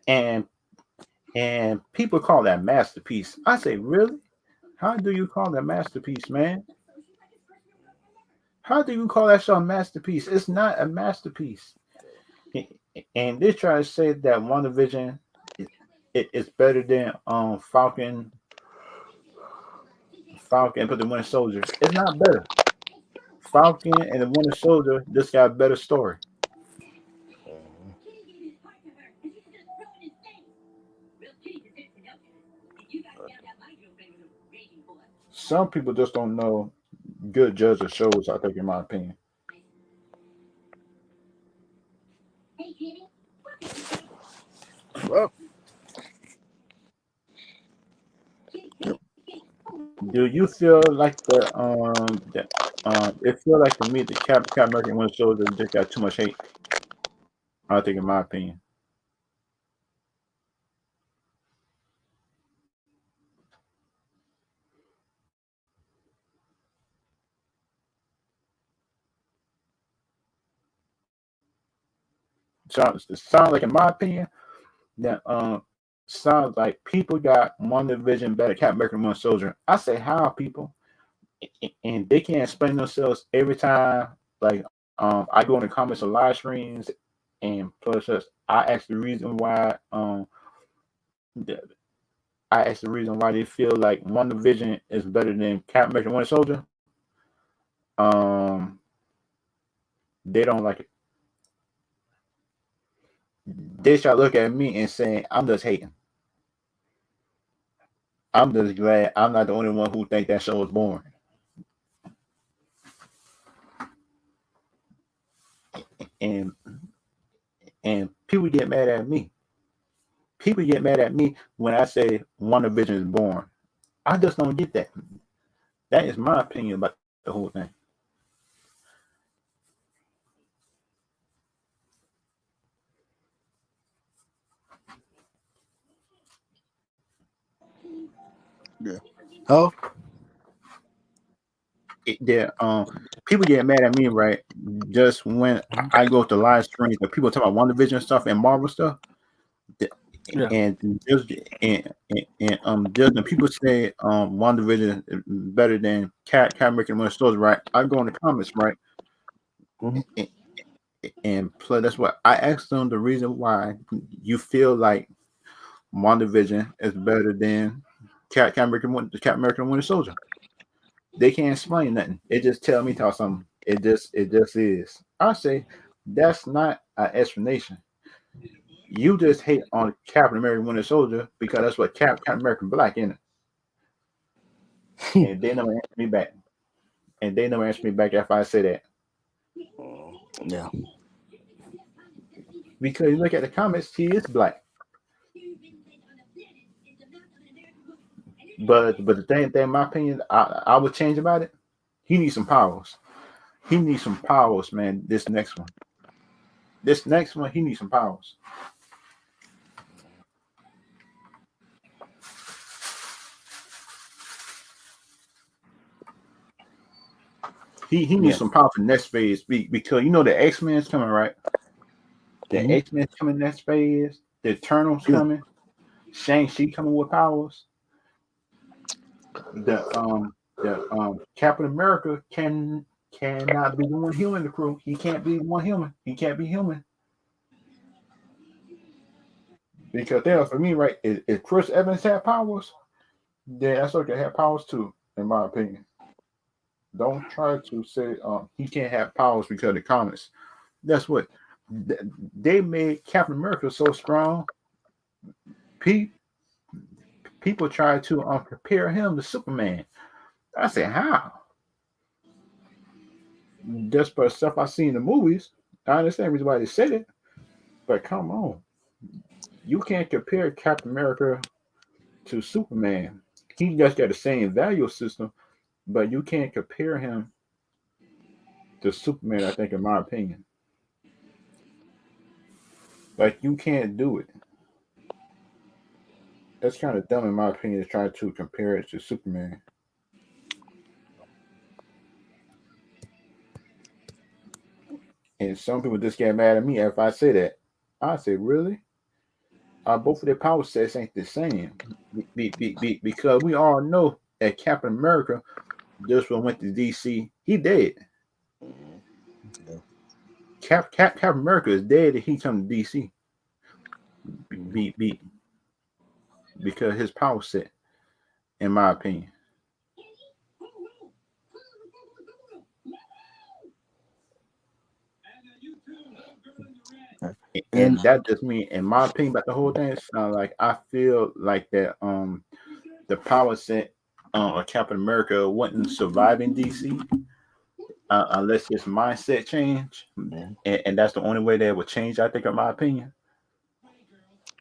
S1: And people call that masterpiece. I say, really? How do you call that masterpiece, man? How do you call that show a masterpiece? It's not a masterpiece. And they try to say that WandaVision is better than Falcon but the Winter Soldier. It's not better. Falcon and the Winter Soldier just got a better story. Some people just don't know good judge of shows, I think, in my opinion.
S2: Well,
S1: Do you feel like it feel like to me the Cap American Winter Soldier just got too much hate? I think, in my opinion. It sounds like, in my opinion, that sounds like people got one division better Cap American Winter Soldier. I say how people, and they can't explain themselves every time. Like I go in the comments of live streams, and plus I ask the reason why I ask the reason why they feel like one division is better than Cap American Winter Soldier. Um, they don't like it. They start looking at me and saying, "I'm just hating. I'm just glad I'm not the only one who think that show is boring." And people get mad at me. People get mad at me when I say one division is boring. I just don't get that. That is my opinion about the whole thing.
S2: yeah. Oh,
S1: People get mad at me, right? Just when I go to live streams and people talk about one division stuff and Marvel stuff,
S2: yeah.
S1: and just just when people say one division is better than Cat American Winter Soldier, right? I go in the comments, right?
S2: Mm-hmm.
S1: And, and play. That's what I asked them the reason why you feel like one division is better than Cat American Winter Soldier. They can't explain nothing. It just tell me tell something. It just is. I say that's not an explanation. You just hate on Captain American Winter Soldier because that's what Captain American Black in it. And they never answer me back. And they never answer me back after I say that.
S2: Yeah.
S1: Because you look at the comments, he is black. But the thing, in my opinion, I would change about it. He needs some powers. He needs some powers, man. This next one. This next one, he needs some powers. He needs some power for next phase because you know the X-Men's coming, right? The X-Men's coming next phase. The Eternals coming. Shang-Chi coming with powers. The Captain America cannot be the one human in the crew. He can't be one human. He can't be human. Because there for me, right, if Chris Evans had powers, then that's okay have powers too, in my opinion. Don't try to say he can't have powers because of the comics. That's what they made Captain America so strong. Pe- People try to compare him to Superman. I said, how? Just for stuff I see in the movies. I understand the reason why they said it, but come on. You can't compare Captain America to Superman. He just got the same value system, but you can't compare him to Superman, I think, in my opinion. Like, you can't do it. That's kind of dumb, in my opinion, to try to compare it to Superman. And some people just get mad at me if I say that. I say, really? Both of their power sets ain't the same. Because we all know that Captain America just went to DC. He dead. Captain America is dead if he come to DC. Be because his power set, in my opinion. And that just mean, in my opinion, about the whole thing, like I feel like that the power set of Captain America wouldn't survive in DC unless his mindset change, and that's the only way that would change. I think, in my opinion.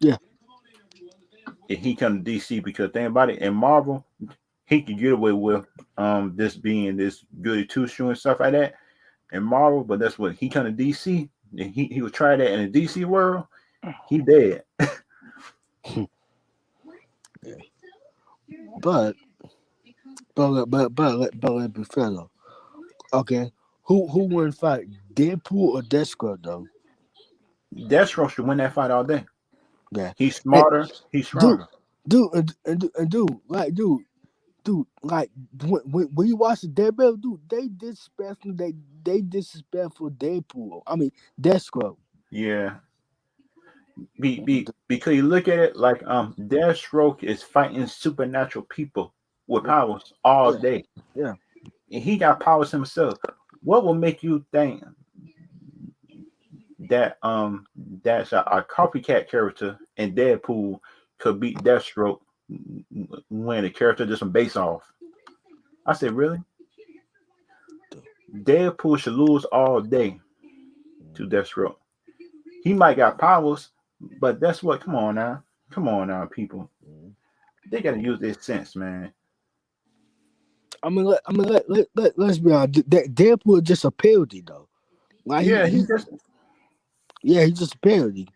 S2: Yeah.
S1: If he come to DC, because think about it, in Marvel, he could get away with this being this goody two shoe and stuff like that in Marvel, but that's what he come to DC. And he would try that in the DC world. He dead.
S2: But let's be fair though. Okay, who wouldn't fight, Deadpool or Deathstroke though?
S1: Deathstroke should win that fight all day.
S2: Yeah,
S1: He's
S2: and
S1: smarter. He's
S2: dude,
S1: stronger.
S2: dude, like when you watch the Deadpool, dude, they disrespectful Deadpool. I mean Deathstroke.
S1: Yeah. Because you look at it like Deathstroke is fighting supernatural people with
S2: Yeah,
S1: powers all
S2: yeah,
S1: day.
S2: yeah.
S1: And he got powers himself. What will make you think that that's a copycat character in Deadpool could beat Deathstroke when the character just from base off? I said, really? Deadpool should lose all day to Deathstroke. He might got powers, but that's what. Come on now, people. They gotta use their sense, man.
S2: Let's be honest. Deadpool is just a parody though. Like
S1: Yeah,
S2: he yeah, he's just a parody.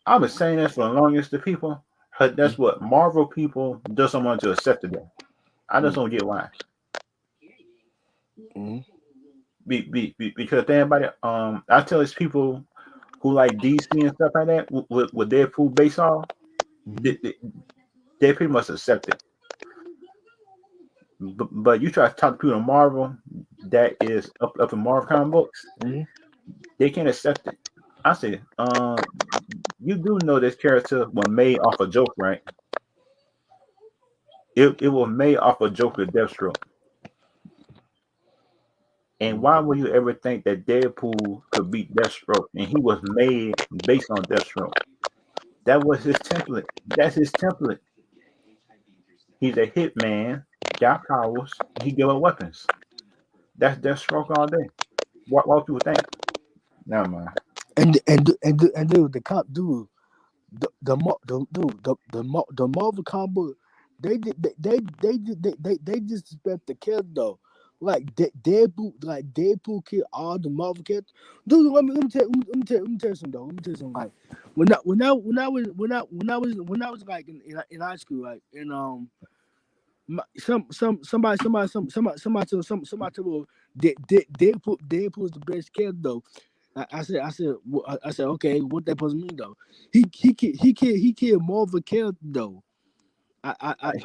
S1: I was saying that for the longest to people. But that's what Marvel people doesn't want to accept it. I just don't get why.
S2: Mm-hmm.
S1: Because think about it. I tell these people who like DC and stuff like that with Deadpool based off, they pretty much accept it. But you try to talk to people in Marvel that is up in Marvel comic books,
S2: Mm-hmm.
S1: they can't accept it. I said, you do know this character was made off a joke, right? It was made off a joke of Deathstroke. And why would you ever think that Deadpool could beat Deathstroke? And he was made based on Deathstroke. That was his template. That's his template. He's a hitman, got powers, he give up weapons. That's Deathstroke all day. What people think? Never mind.
S2: And dude, the cop dude, the Marvel combo, they disrespect the character though. Like Deadpool killed all the Marvel characters. Dude, let me tell you something though. Let me tell you something. Like when I was like in high school, like somebody told me Deadpool's the best character though. I said, okay, what that supposed to mean though? He killed more of a character though.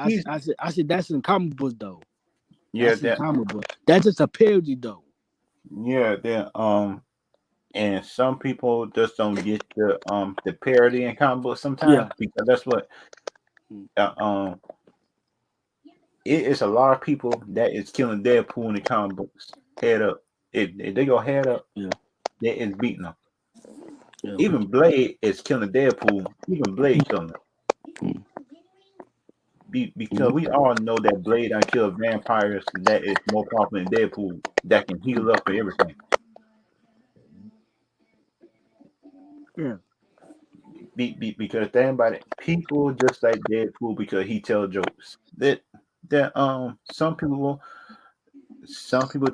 S1: He's
S2: I said that's in comic books though.
S1: yeah
S2: That's in
S1: that
S2: comic book. That's just a parody though.
S1: yeah that and some people just don't get the parody in comic books
S2: Yeah.
S1: sometimes because that's what uh, um it is a lot of people that is killing Deadpool in the comic books head up. If they go head up,
S2: Yeah.
S1: they is beating them.
S2: Yeah.
S1: Even Blade is killing Deadpool. Even Blade killing him. Because we all know that Blade I kill vampires that is more powerful than Deadpool that can heal up and everything.
S2: Yeah.
S1: Because think about it, people just like Deadpool because he tell jokes. That some people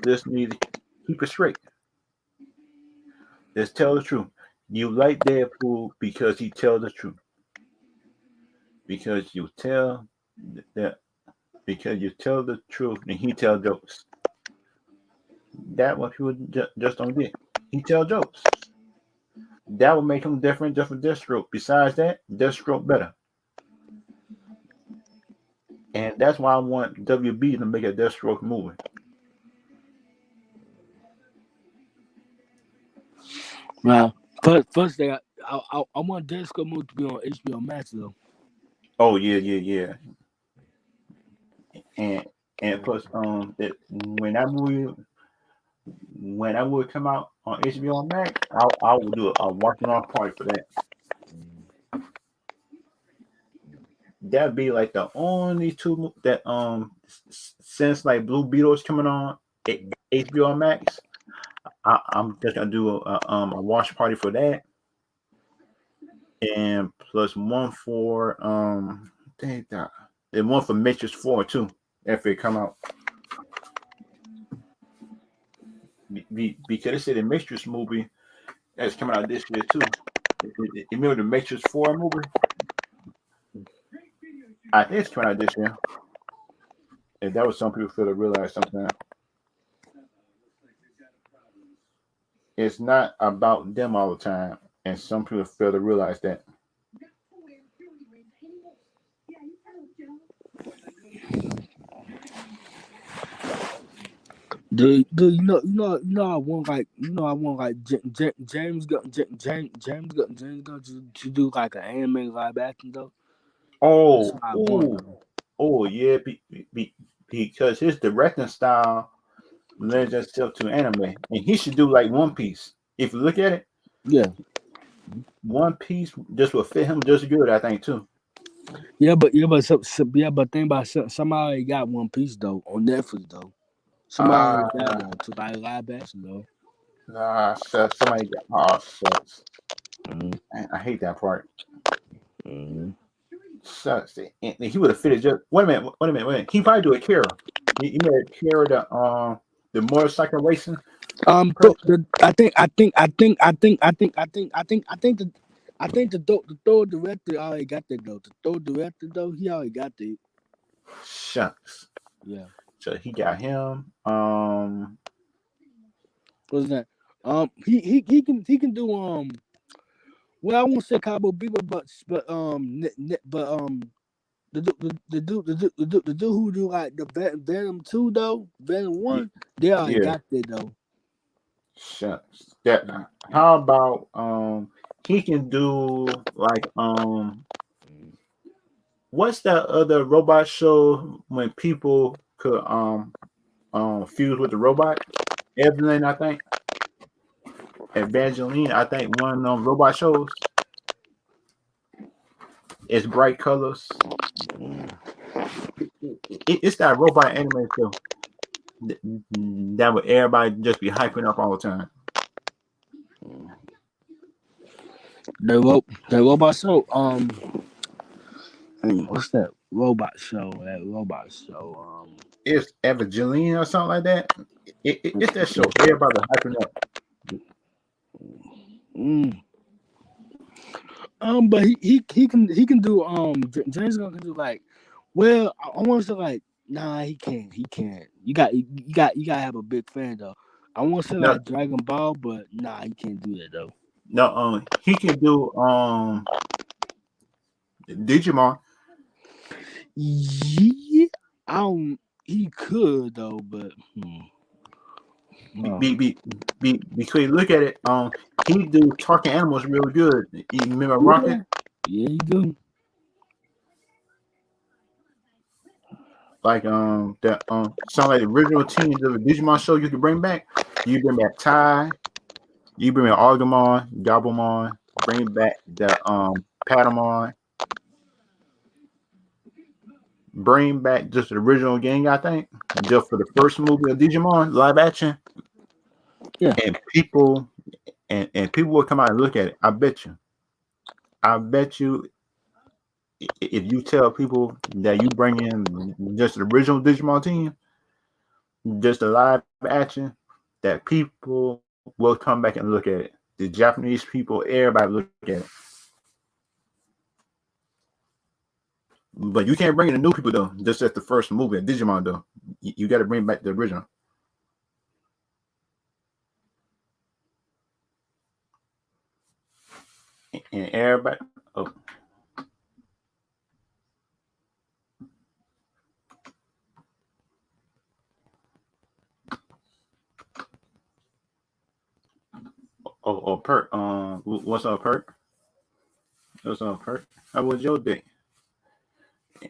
S1: just need to keep it straight. Just tell the truth. You like Deadpool because he tells the truth. Because you tell that because you tell the truth and he tell jokes. That what people just don't get. He tell jokes. That would make him different just from Deathstroke. Besides that, Deathstroke better. And that's why I want WB to make a Deathstroke movie.
S2: Well, first thing I want Disco movie to be on HBO Max though.
S1: Oh yeah. And plus that when that movie come out on HBO Max, I will do a watching off party for that. That'd be like the only two that since like Blue Beetle's coming on HBO Max, I'm just gonna do a watch party for that, and plus one for dang that, and one for Matrix 4 too if it come out. Because they said the Matrix movie that's coming out this year too. You remember the Matrix 4 movie? I think it's coming out this year. And that was some people feel to realize something. It's not about them all the time, and some people fail to realize that.
S2: I want like James got to do like an anime live action though. That's
S1: Oh,
S2: what I want
S1: oh,
S2: though.
S1: oh, yeah, because his directing style lends itself to anime, and he should do like One Piece. If you look at it,
S2: Yeah.
S1: One Piece just will fit him just good, I think too.
S2: But think about somebody got One Piece though on Netflix though. Somebody got
S1: Uh
S2: though to like live action though.
S1: nah, somebody got oh shucks.
S2: Mm-hmm.
S1: I hate that part.
S2: Mm-hmm.
S1: Shucks. And he would have fitted just wait a minute. He probably do a Kira. He made a Kira the motorcycle racing person.
S2: I think the third director already got that though. The third director though, he already got that.
S1: Shucks.
S2: Yeah.
S1: So he got him.
S2: What's that? He can do well I won't say Cowboy Bebop but the dude who do like the Venom 2 though, Venom
S1: y-
S2: 1, they already
S1: yeah.
S2: got that though.
S1: Shucks. That how about he can do like what's that other robot show when people could fuse with the robot? Evelyn, I think. Evangeline, I think one of them robot shows. It's bright colors. It's that robot anime show that would everybody just be hyping up all the time.
S2: The robot show. What's that robot show? That robot show.
S1: It's Evangeline or something like that. It's that show everybody hyping up.
S2: Mm, but he can do James Gunn can do like, well I want to say like Nah, he can't. He can't. You gotta have a big fan though. I won't say
S3: No,
S2: like Dragon Ball, but nah, he can't do that though.
S3: no. He can do Digimon.
S2: Yeah, I don't. He could though, but
S3: Be,
S2: no.
S3: be, be, because you look at it, he do talking animals real good. You remember Rocket?
S2: Yeah, yeah, he do.
S3: Like that sound like the original teams of a Digimon show you could bring back. You bring back Ty, you bring back Argamon, Gabumon, bring back the Patamon, bring back just the original gang, I think. Just for the first movie of Digimon live action.
S2: Yeah,
S3: And people will come out and look at it. I bet you. I bet you if you tell people that you bring in just the original Digimon team, just the live action, that people will come back and look at it. The Japanese people, everybody look at it. But you can't bring in the new people though. Just as the first movie, Digimon though. You got to bring back the original. And everybody. Perk. What's up, Perk? What's up, Perk? How was your day?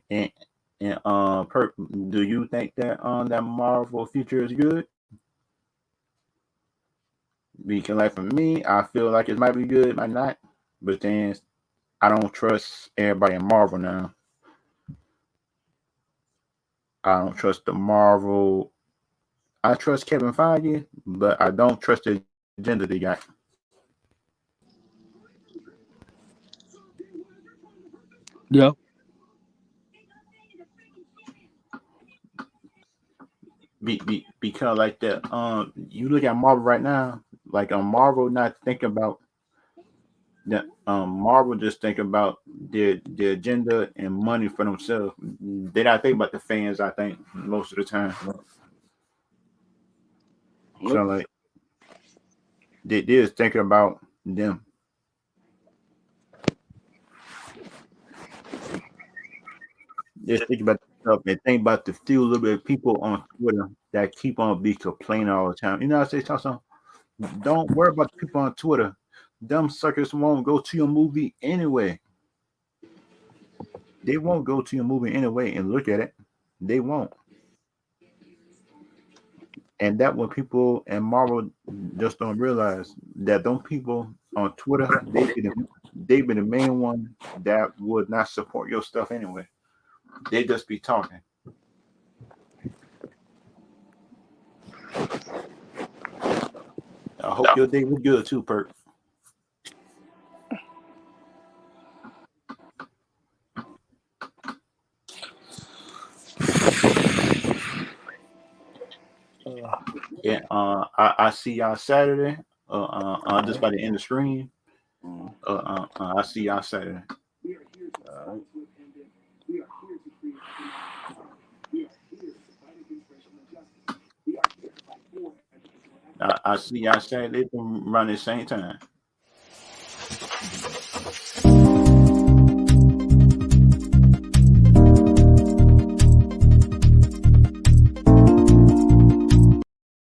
S3: And Perk, do you think that that Marvel future is good? Because like for me, I feel like it might be good, might not. But then I don't trust everybody in Marvel now. I don't trust the Marvel. I trust Kevin Feige, but I don't trust the agenda they got.
S2: yeah.
S3: Because like that, you look at Marvel right now, like Marvel not thinking about that. Marvel just think about their agenda and money for themselves. They not think about the fans. I think most of the time. So
S2: Nope.
S3: like they just thinking about them. Just think about stuff and think about the few little bit of people on Twitter that keep on be complaining all the time. You know what I say? Don't worry about the people on Twitter. Them suckers won't go to your movie anyway. They won't go to your movie anyway and look at it. They won't. And that when people and Marvel just don't realize that them people on Twitter, they be the main one that would not support your stuff anyway. They just be talking. I hope your day was good too, Perk. Yeah, I see y'all Saturday. Just by the end of the screen. I see y'all Saturday. I see y'all Saturday around the same time.